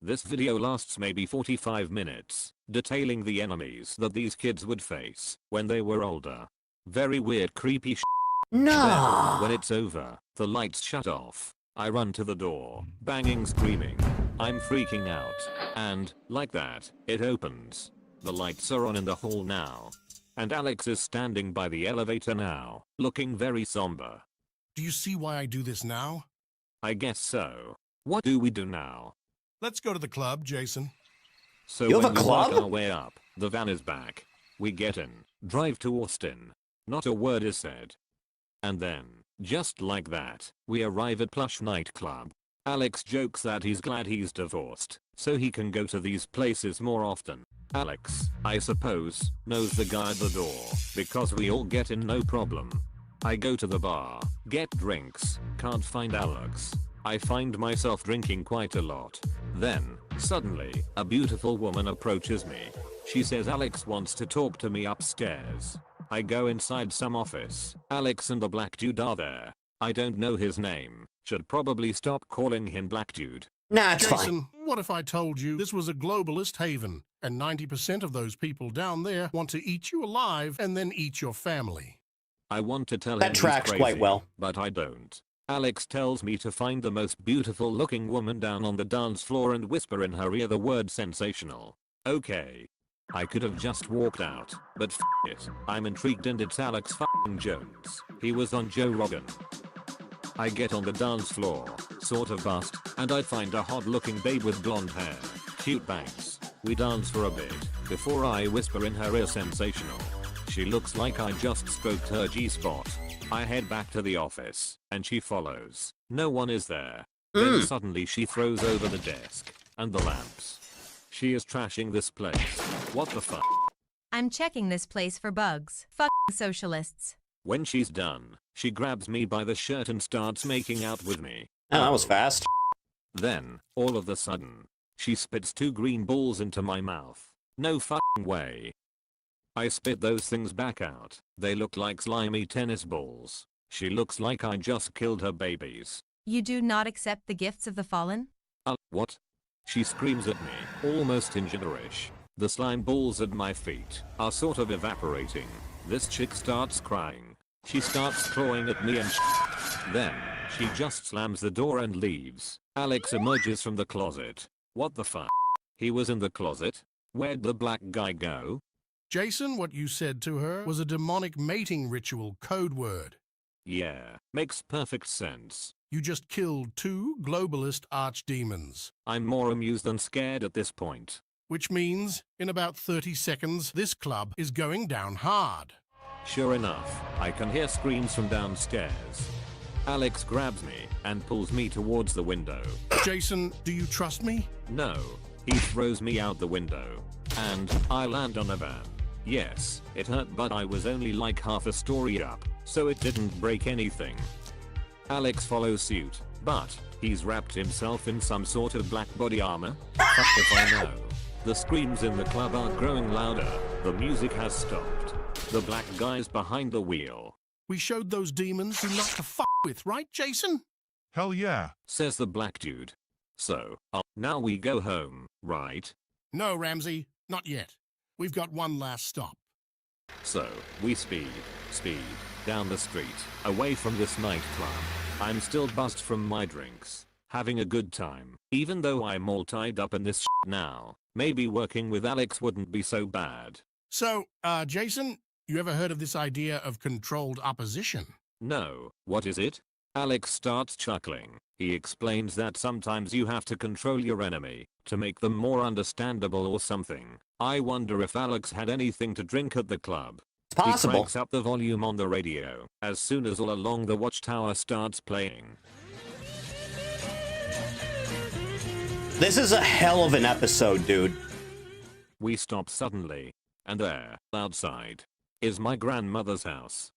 This video lasts maybe 45 minutes, detailing the enemies that these kids would face when they were older. Very weird, creepy shit. No. Then, when it's over, the lights shut off. I run to the door, banging, screaming. I'm freaking out. And, like that, it opens. The lights are on in the hall now. And Alex is standing by the elevator now, looking very somber. Do you see why I do this now? I guess so. What do we do now? Let's go to the club, Jason. So You have when a we work club? our way up, the van is back. We get in, drive to Austin. Not a word is said. And then, just like that, we arrive at Plush nightclub. Alex jokes that he's glad he's divorced, so he can go to these places more often. Alex, I suppose, knows the guy at the door, because we all get in no problem. I go to the bar, get drinks, can't find Alex. I find myself drinking quite a lot. Then, suddenly, a beautiful woman approaches me. She says Alex wants to talk to me upstairs. I go inside some office. Alex and the black dude are there. I don't know his name. Should probably stop calling him black dude. Nah, it's Jason, fine. what if I told you this was a globalist haven, and 90% of those people down there want to eat you alive and then eat your family? I want to tell That him he's tracks crazy, quite well. but I don't. Alex tells me to find the most beautiful looking woman down on the dance floor and whisper in her ear the word sensational. Okay. I could have just walked out, but f it. I'm intrigued and it's Alex f***ing Jones. He was on Joe Rogan. I get on the dance floor, sort of bust, and I find a hot looking babe with blonde hair, cute bangs. We dance for a bit, before I whisper in her ear sensational. She looks like I just stroked her G-spot. I head back to the office, and she follows. No one is there. Then suddenly she throws over the desk, and the lamps. She is trashing this place. What the fuck? I'm checking this place for bugs. Fucking socialists. When she's done, she grabs me by the shirt and starts making out with me. Oh, that was fast. Then, all of a sudden, she spits 2 green balls into my mouth. No fucking way. I spit those things back out. They look like slimy tennis balls. She looks like I just killed her babies. You do not accept the gifts of the fallen? What? She screams at me, almost in gibberish. The slime balls at my feet are sort of evaporating. This chick starts crying. She starts clawing at me and Then, she just slams the door and leaves. Alex emerges from the closet. What the fuck? He was in the closet? Where'd the black guy go? Jason, what you said to her was a demonic mating ritual code word. Yeah, makes perfect sense. You just killed 2 globalist archdemons. I'm more amused than scared at this point. Which means, in about 30 seconds, this club is going down hard. Sure enough, I can hear screams from downstairs. Alex grabs me and pulls me towards the window. Jason, do you trust me? No. He throws me out the window. And I land on a van. Yes, it hurt, but I was only like half a story up, so it didn't break anything. Alex follows suit, but he's wrapped himself in some sort of black body armor. Fuck if I know. The screams in the club are growing louder. The music has stopped. The black guy's behind the wheel. We showed those demons who not to fuck with, right, Jason? Hell yeah, says the black dude. So, now we go home, right? No, Ramsey, not yet. We've got one last stop. So, we speed, down the street, away from this nightclub. I'm still buzzed from my drinks, having a good time. Even though I'm all tied up in this shit now, maybe working with Alex wouldn't be so bad. So, Jason, you ever heard of this idea of controlled opposition? No, what is it? Alex starts chuckling. He explains that sometimes you have to control your enemy to make them more understandable or something. I wonder if Alex had anything to drink at the club. It's possible. He cranks up the volume on the radio as soon as All Along the Watchtower starts playing. This is a hell of an episode, dude. We stop suddenly, and there, outside, is my grandmother's house.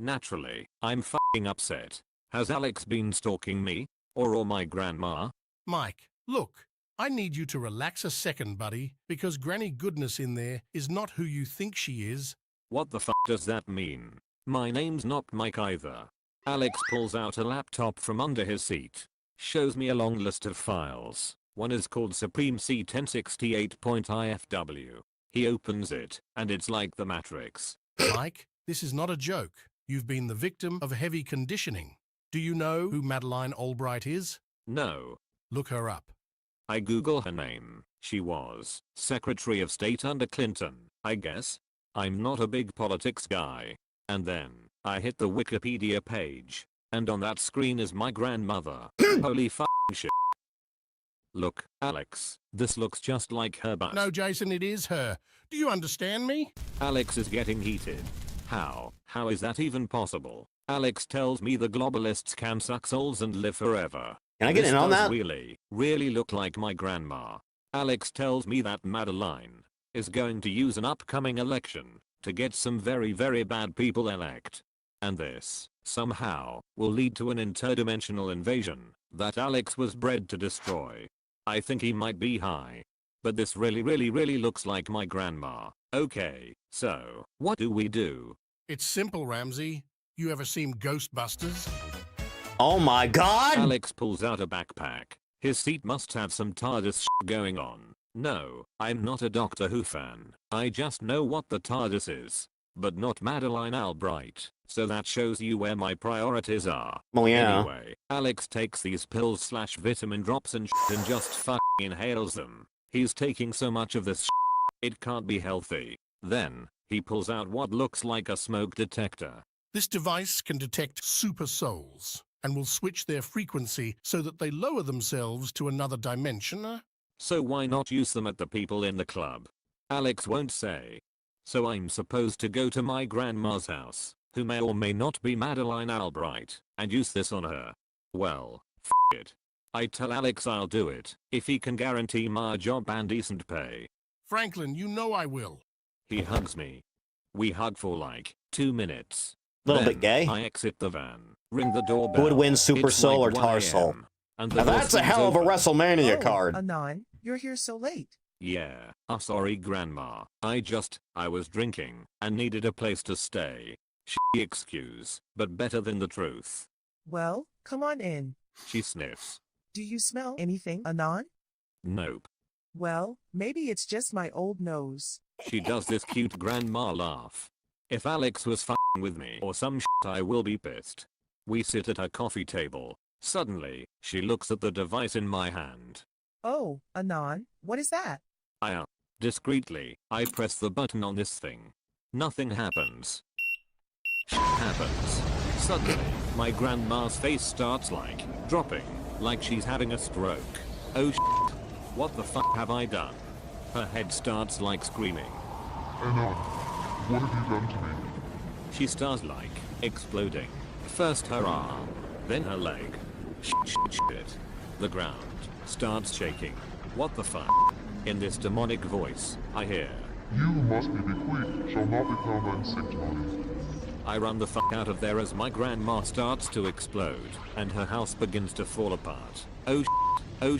Naturally, I'm f***ing upset. Has Alex been stalking me? Or my grandma? Mike, look, I need you to relax a second, buddy, because Granny Goodness in there is not who you think she is. What the f*** does that mean? My name's not Mike either. Alex pulls out a laptop from under his seat. Shows me a long list of files. One is called Supreme C1068.ifw. He opens it, and it's like the Matrix. Mike, this is not a joke. You've been the victim of heavy conditioning. Do you know who Madeleine Albright is? No. Look her up. I Google her name. She was Secretary of State under Clinton, I guess. I'm not a big politics guy. And then, I hit the Wikipedia page. And on that screen is my grandmother. Holy f***ing shit. Look, Alex, this looks just like her butt. No, Jason, it is her. Do you understand me? Alex is getting heated. How? How is that even possible? Alex tells me the globalists can suck souls and live forever. Can I get in on that? Really look like my grandma. Alex tells me that Madeline is going to use an upcoming election to get some very bad people elect. And this, somehow, will lead to an interdimensional invasion that Alex was bred to destroy. I think he might be high. But this really looks like my grandma. Okay, so, what do we do? It's simple, Ramsey. You ever seen Ghostbusters? Oh my god! Alex pulls out a backpack. His seat must have some TARDIS shit going on. No, I'm not a Doctor Who fan. I just know what the TARDIS is. But not Madeline Albright. So that shows you where my priorities are. Well, yeah. Anyway, Alex takes these pills/vitamin drops and shit and just fucking inhales them. He's taking so much of this shit, it can't be healthy. Then, he pulls out what looks like a smoke detector. This device can detect super souls and will switch their frequency so that they lower themselves to another dimension. So why not use them at the people in the club? Alex won't say. So I'm supposed to go to my grandma's house, who may or may not be Madeline Albright, and use this on her. Well, f it. I tell Alex I'll do it, if he can guarantee my job and decent pay. Franklin, you know I will. He hugs me. We hug for like 2 minutes. Little Then bit gay. I exit the van, ring the doorbell. Who would win Super It's Soul like or 1 Tar a.m., Soul? and the Now door that's a swings hell of a open. WrestleMania card. Anon, you're here so late. Yeah, sorry grandma. I was drinking and needed a place to stay. Shitty excuse, but better than the truth. Well, come on in. She sniffs. Do you smell anything, Anon? Nope. Well, maybe it's just my old nose. She does this cute grandma laugh. If Alex was f***ing with me or some shit, I will be pissed. We sit at a coffee table. Suddenly, she looks at the device in my hand. Oh, Anon, what is that? Discreetly, I press the button on this thing. Nothing happens. Shit happens. Suddenly, my grandma's face starts dropping, like she's having a stroke. Oh shit. What the fuck have I done? Her head starts screaming. Anon, what have you done to me? She starts exploding. First her arm, then her leg. Shit. The ground starts shaking. What the fuck? In this demonic voice, I hear. You who must be bequeathed shall not be found unsanctified. I run the fuck out of there as my grandma starts to explode, and her house begins to fall apart. Oh shit.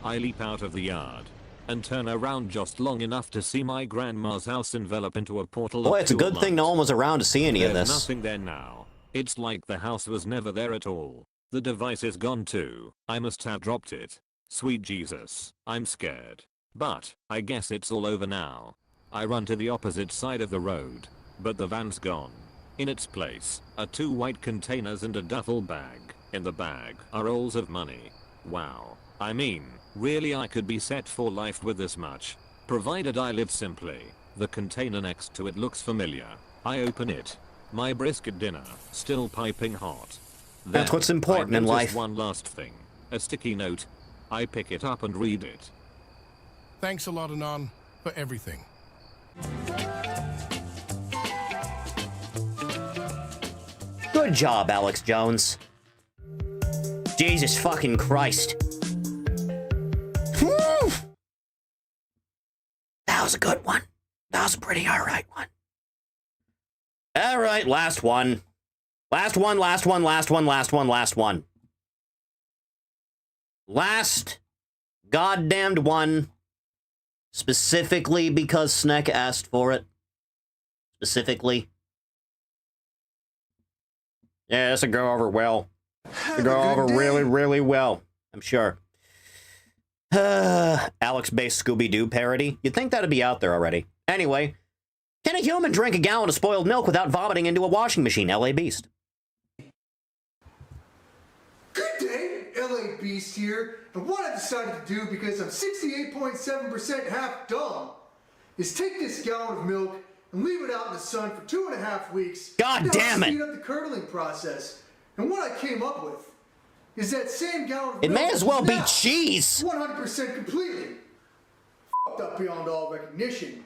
I leap out of the yard, and turn around just long enough to see my grandma's house envelop into a portal. Boy, it's a good thing no one was around to see any of There's this. nothing there now. It's like the house was never there at all. The device is gone too. I must have dropped it. Sweet Jesus, I'm scared. But, I guess it's all over now. I run to the opposite side of the road, but the van's gone. In its place are 2 white containers and a duffel bag. In the bag are rolls of money. Wow. I mean, really I could be set for life with this much. Provided I live simply. The container next to it looks familiar. I open it. My brisket dinner, still piping hot. That's what's important in life. One last thing. A sticky note. I pick it up and read it. Thanks a lot, Anon, for everything. Good job, Alex Jones. Jesus fucking Christ. Whew! That was a good one. That was a pretty alright one. Alright, last one. Last goddamned one. Specifically because Sneck asked for it. Specifically. Yeah, this will go over well. It'll go over really well. I'm sure. Alex-based Scooby-Doo parody. You'd think that'd be out there already. Anyway. Can a human drink a gallon of spoiled milk without vomiting into a washing machine? LA Beast. Good day, LA Beast here. And what I decided to do, because I'm 68.7% half dumb, is take this gallon of milk and leave it out in the sun for 2.5 weeks. God damn it! Speed up the curdling process. And what I came up with is that same gallon of It may milk as well is be now cheese. 100% completely f***ed up beyond all recognition.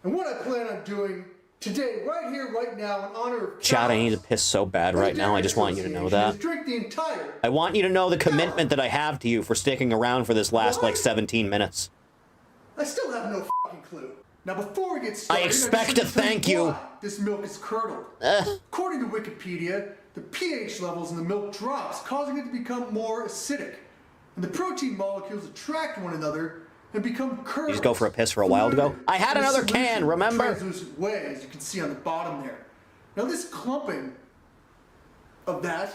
And what I plan on doing today, right here, right now, in honor of Chad, I need to piss so bad right now. I just want you to know that. is drink the entire. I want you to know the commitment that I have to you for sticking around for this last, like, 17 minutes. I still have no fucking clue. Now, before we get started, I expect to just wanna thank tell you. why this milk is curdled. According to Wikipedia, the pH levels in the milk drops, causing it to become more acidic. And the protein molecules attract one another and become curdled. You just go for a piss for a while ago? I had another can, remember? Translucent way, as you can see on the bottom there. Now, this clumping of that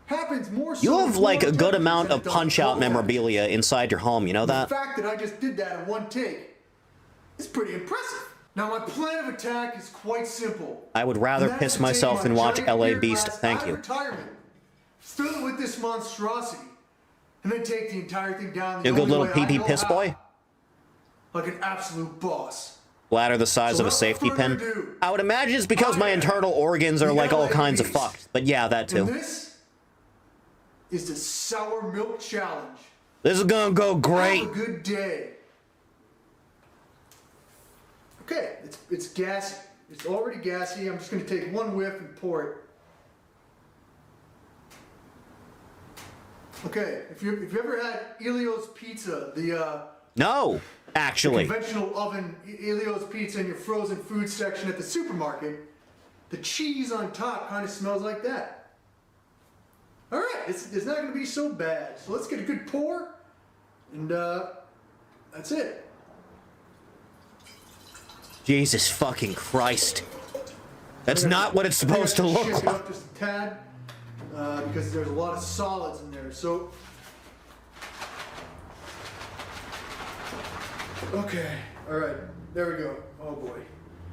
happens more so. You have, like, a good than amount it of does Punch-Out cold memorabilia inside your home, you know that? The fact that I just did that in one take is pretty impressive. Now, my plan of attack is quite simple. I would rather And that is piss to take myself my than watch giant LA beer Beast. glass Thank out of you. retirement, fill it with this monstrosity, and then take the entire thing down. You a good only little way I pee-pee know piss how. boy? Like an absolute boss. Bladder the size So of a without safety further pin? ado, I would imagine it's because my internal organs are, like, all kinds of fucked. But yeah, that And too. this is the Sour Milk Challenge. This is gonna go great. Have a good day. Okay, it's gassy. It's already gassy. I'm just going to take one whiff and pour it. Okay, if you've ever had Elio's Pizza, the No, actually. conventional oven Elio's Pizza in your frozen food section at the supermarket, the cheese on top kind of smells like that. All right, it's not going to be so bad. So let's get a good pour, and that's it. Jesus fucking Christ. That's not what it's supposed to look Shake it like. up just a tad, because there's a lot of solids in there. So, okay, all right, there we go. Oh boy.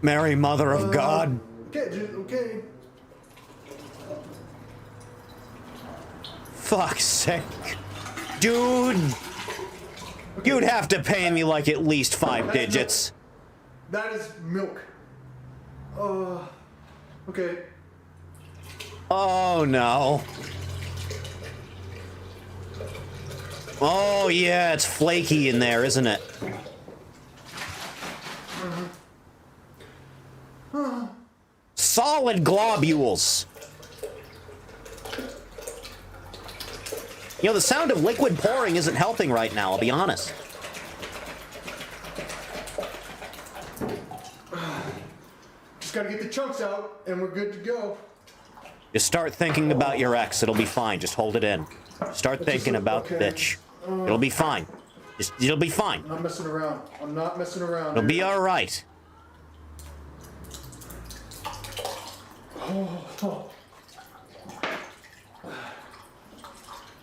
Mary, Mother of God. Okay. Fuck's sake. Dude. You'd have to pay me like at least 5 digits. That is milk. Okay. Oh no. Oh yeah, it's flaky in there, isn't it? Solid globules. You know, the sound of liquid pouring isn't helping right now, I'll be honest. Just gotta get the chunks out, and we're good to go. Just start thinking about your ex, it'll be fine. Just hold it in. Start thinking about the bitch. It'll be fine. It'll be fine. I'm not messing around. I'm not messing around. It'll be alright.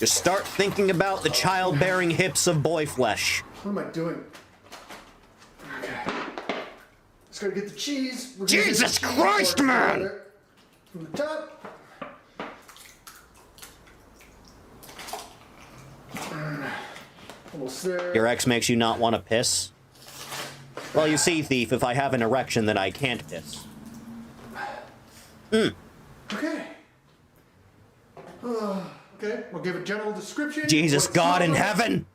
Just start thinking about the childbearing hips of boy flesh. What am I doing? Okay. Just gotta get the cheese. We're gonna Jesus get the cheese Christ, part man! together. From the top. Almost there. Your ex makes you not want to piss? Well, you see, Thief, if I have an erection, then I can't piss. Okay. Okay, we'll give a general description. Jesus What it God in smells like. heaven!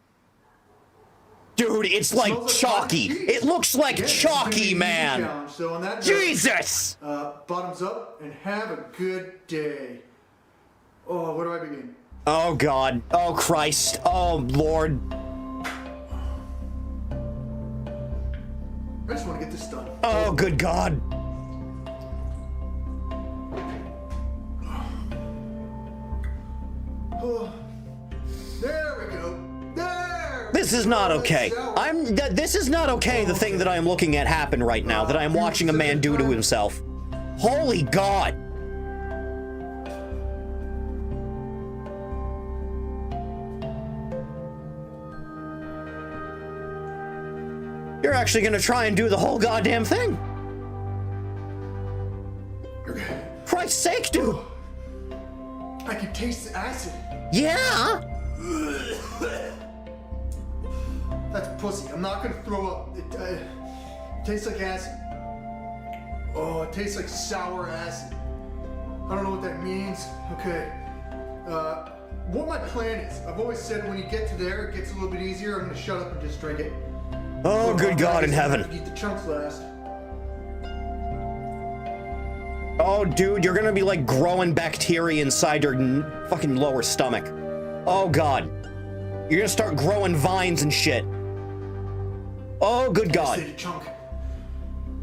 Dude, it's like chalky. It looks like Yeah, chalky, it's gonna be an easy man. challenge. So on that note, Jesus! Bottoms up and have a good day. Oh, where do I begin? Oh God. Oh Christ. Oh Lord. I just want to get this done. Oh good God. Oh, there we go. There. This is not okay. This is not okay, the thing that I am looking at happen right now, that I am watching a man do to himself. Holy God. You're actually gonna try and do the whole goddamn thing. Christ's sake, dude. I can taste the acid. Yeah. That's pussy. I'm not gonna throw up. It tastes like acid. Oh, it tastes like sour acid. I don't know what that means. Okay. what my plan is, I've always said when you get to there, it gets a little bit easier. I'm gonna shut up and just drink it. Oh, good God in heaven. Eat the chunks last. Oh, dude, you're gonna be like growing bacteria inside your fucking lower stomach. Oh, God. You're gonna start growing vines and shit. Oh, good God. I just ate a chunk.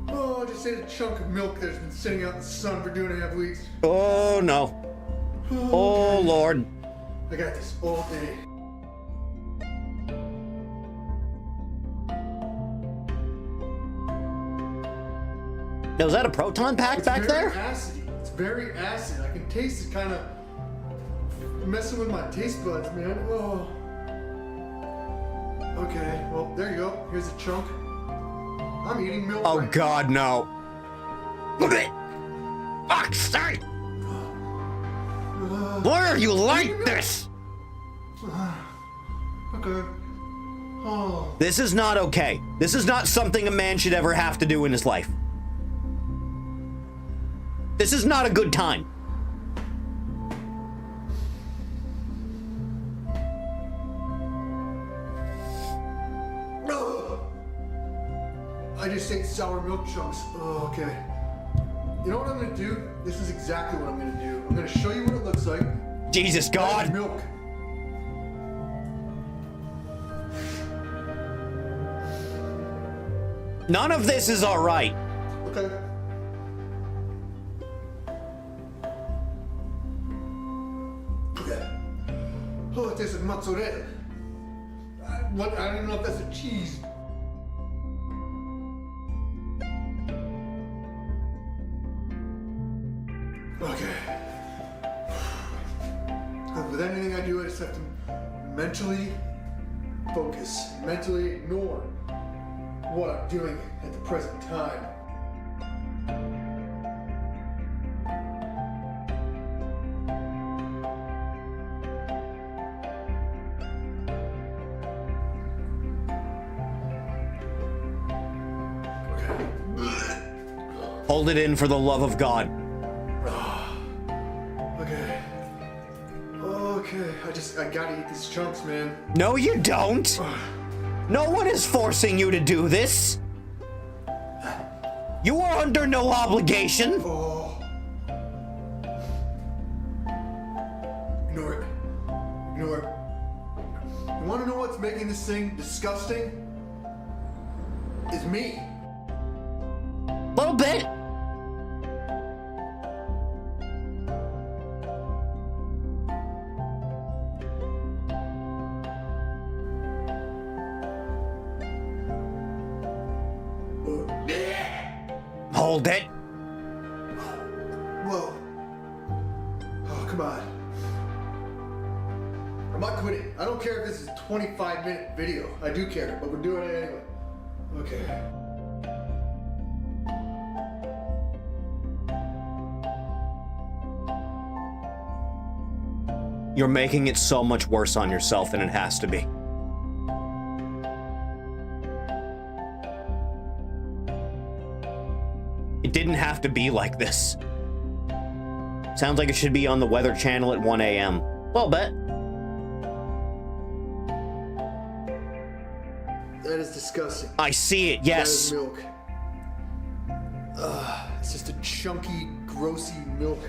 Oh, I just ate a chunk of milk that's been sitting out in the sun for 2.5 weeks. Oh, no. Oh, Lord. I got this all day. Now, is that a proton pack back there? Acidy. It's very acid. I can taste it kind of messing with my taste buds, man. Oh. Okay, well, there you go. Here's a chunk. I'm eating milk. Oh, right God, no. Fuck's sake! Why are you like this? Okay. Oh. This is not okay. This is not something a man should ever have to do in his life. This is not a good time. I just ate sour milk chunks. Oh, okay. You know what I'm gonna do? This is exactly what I'm gonna do. I'm gonna show you what it looks like. Jesus God! Milk. None of this is alright. Okay. Okay. Oh, it tastes like mozzarella. What? I don't even know if that's a cheese. Okay. With anything I do, I just have to mentally focus, mentally ignore what I'm doing at the present time. Hold it in for the love of God. Okay, I gotta eat these chunks, man. No, you don't. No one is forcing you to do this. You are under no obligation. Oh. Ignore it. Ignore it. You wanna know what's making this thing disgusting? It's me. Little bit. Hold it. Whoa. Oh, come on. I'm not quitting. I don't care if this is a 25-minute video. I do care, but we're doing it anyway. Okay. You're making it so much worse on yourself than it has to be. It didn't have to be like this. Sounds like it should be on the Weather Channel at 1 a.m. Well, bet. That is disgusting. I see it, yes. That is milk. It's just a chunky, grossy milk.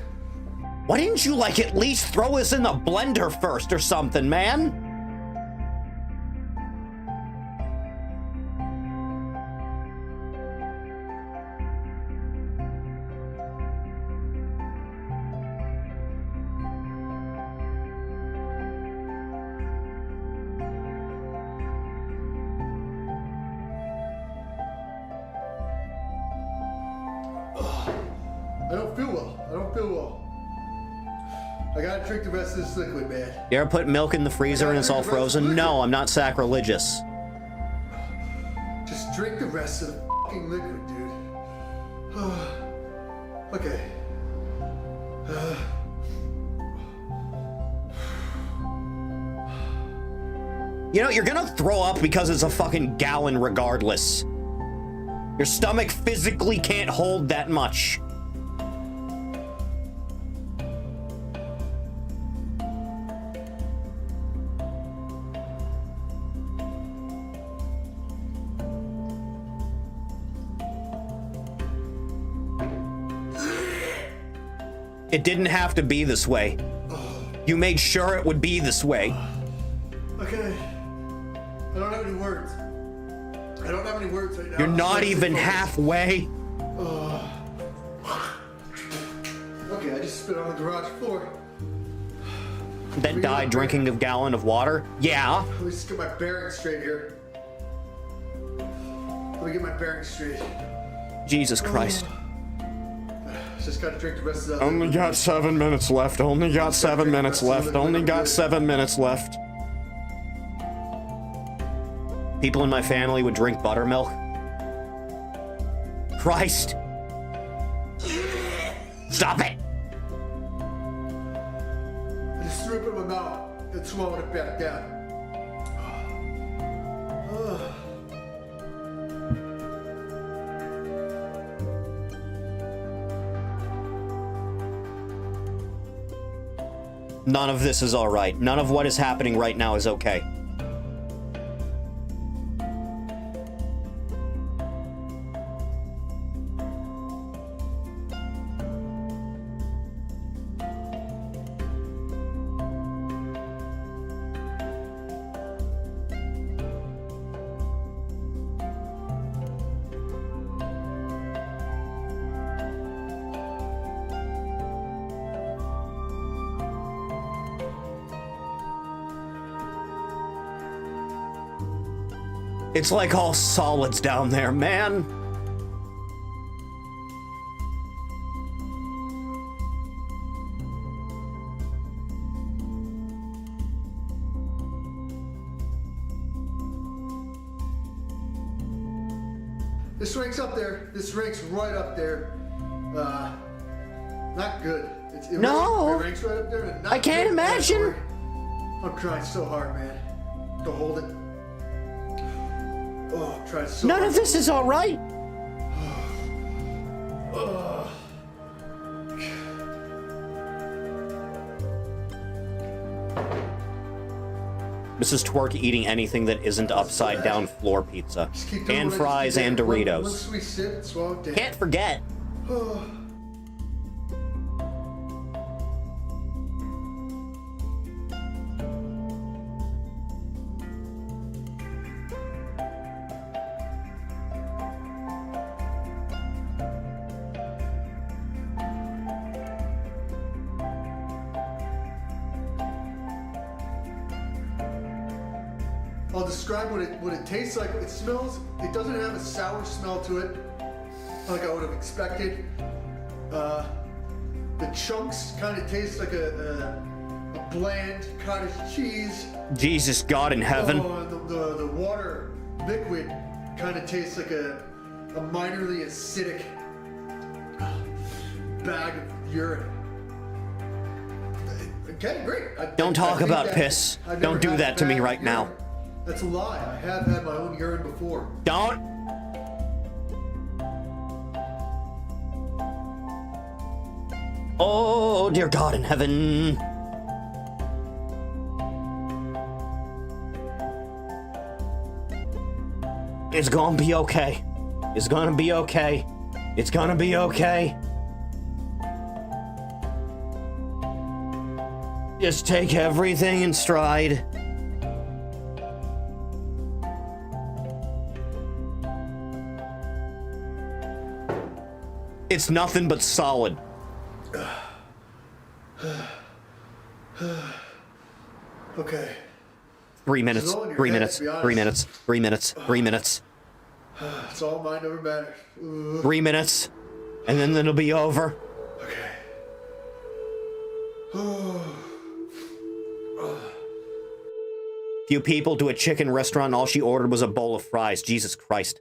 Why didn't you, like, at least throw this in the blender first or something, man? I don't feel well. I don't feel well. I gotta drink the rest of this liquid, man. You ever put milk in the freezer and it's all frozen? No, I'm not sacrilegious. Just drink the rest of the fucking liquid, dude. Okay. You know, you're gonna throw up because it's a fucking gallon regardless. Your stomach physically can't hold that much. It didn't have to be this way. You made sure it would be this way. Okay. I don't have any words. I don't have any words right now. You're not even halfway. Okay, I just spit on the garage floor. Then died drinking a gallon of water? Yeah. Let me just get my bearings straight here. Let me get my bearings straight. Jesus Christ. Just gotta drink the rest of that. Only got 7 minutes left. Only got 7 minutes left. Only got 7 minutes left. People in my family would drink buttermilk. Christ. Stop it. I just threw it in my mouth and swallowed it back down. None of this is all right. None of what is happening right now is okay. It's like all solids down there, man. This rank's up there. This rank's right up there. Not good. No. It ranks right up there. Not I can't good imagine. category. I'm trying so hard, man, to hold it. Oh, I'm trying so None hard. of this is all right. Mrs. Twerk eating anything that isn't upside down floor pizza. And fries and Doritos. One sweet sip, swallow down. Can't forget. I'll describe what it tastes like. It smells. It doesn't have a sour smell to it, like I would have expected. The chunks kind of taste like a bland cottage cheese. Jesus God in heaven. Oh, the water liquid kind of tastes like a minorly acidic bag of urine. Okay, great. Don't talk think about that- piss. I've never Don't do had that to me bad right now. urine. That's a lie. I have had my own urine before. Don't. Oh, dear God in heaven. It's gonna be okay. It's gonna be okay. It's gonna be okay. Just take everything in stride. It's nothing but solid. Okay. 3 minutes. It's all in your 3 head, minutes. to be honest. 3 minutes. 3 minutes. 3 minutes. It's all mind over matter. 3 minutes. And then it'll be over. Few people to a chicken restaurant, all she ordered was a bowl of fries. Jesus Christ.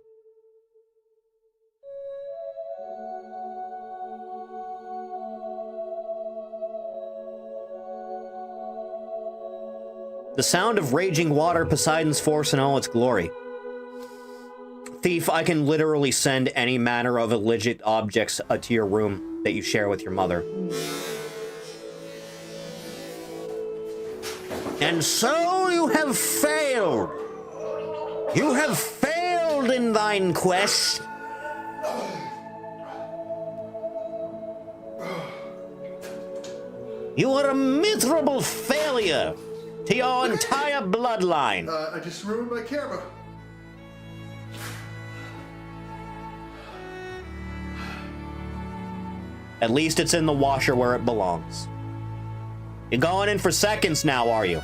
The sound of raging water, Poseidon's force in all its glory. Thief, I can literally send any manner of illicit objects to your room that you share with your mother. And so you have failed. You have failed in thine quest. You are a miserable failure to your entire bloodline. I just ruined my camera. At least it's in the washer where it belongs. You're going in for seconds now, are you?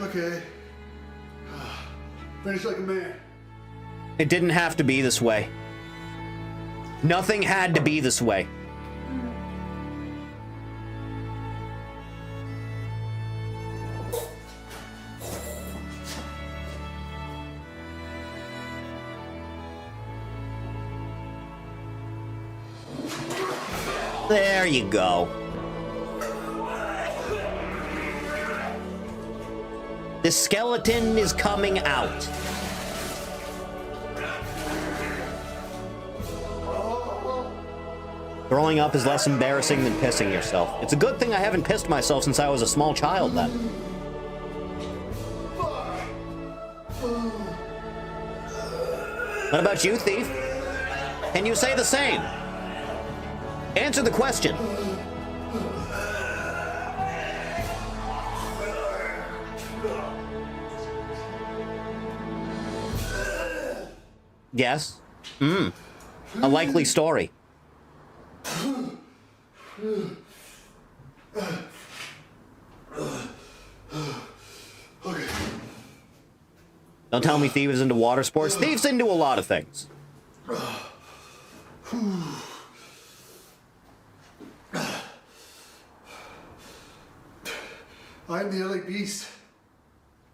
Okay. Finish like a man. It didn't have to be this way. Nothing had to be this way. There you go. The skeleton is coming out. Throwing up is less embarrassing than pissing yourself. It's a good thing I haven't pissed myself since I was a small child then. What about you, Thief? Can you say the same? Answer the question. Yes? A likely story. Don't tell me Thief is into water sports. Thief's into a lot of things. I'm the LA Beast.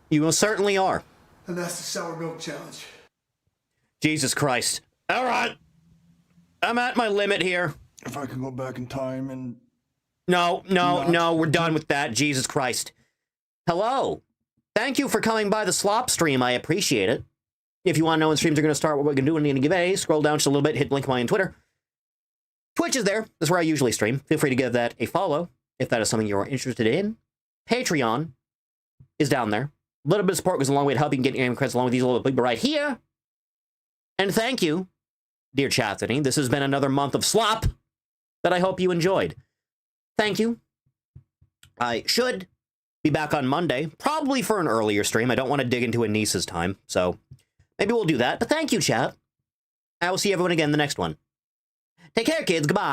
You most certainly are. And that's the sour milk challenge. Jesus Christ. All right. I'm at my limit here. If I could go back in time and... No, we're done with that. Jesus Christ. Hello. Thank you for coming by the Slop stream. I appreciate it. If you want to know when streams are going to start, what we're going to do in any given day, scroll down just a little bit, hit the link on Twitter. Twitch is there. That's where I usually stream. Feel free to give that a follow if that is something you're interested in. Patreon is down there. A little bit of support goes a long way to helping get your credits along with these little people right here. And thank you, dear Chastity. This has been another month of Slop that I hope you enjoyed. Thank you. I should be back on Monday, probably for an earlier stream. I don't want to dig into Anissa's time, so maybe we'll do that. But thank you, chat. I will see everyone again in the next one. Take care, kids. Goodbye.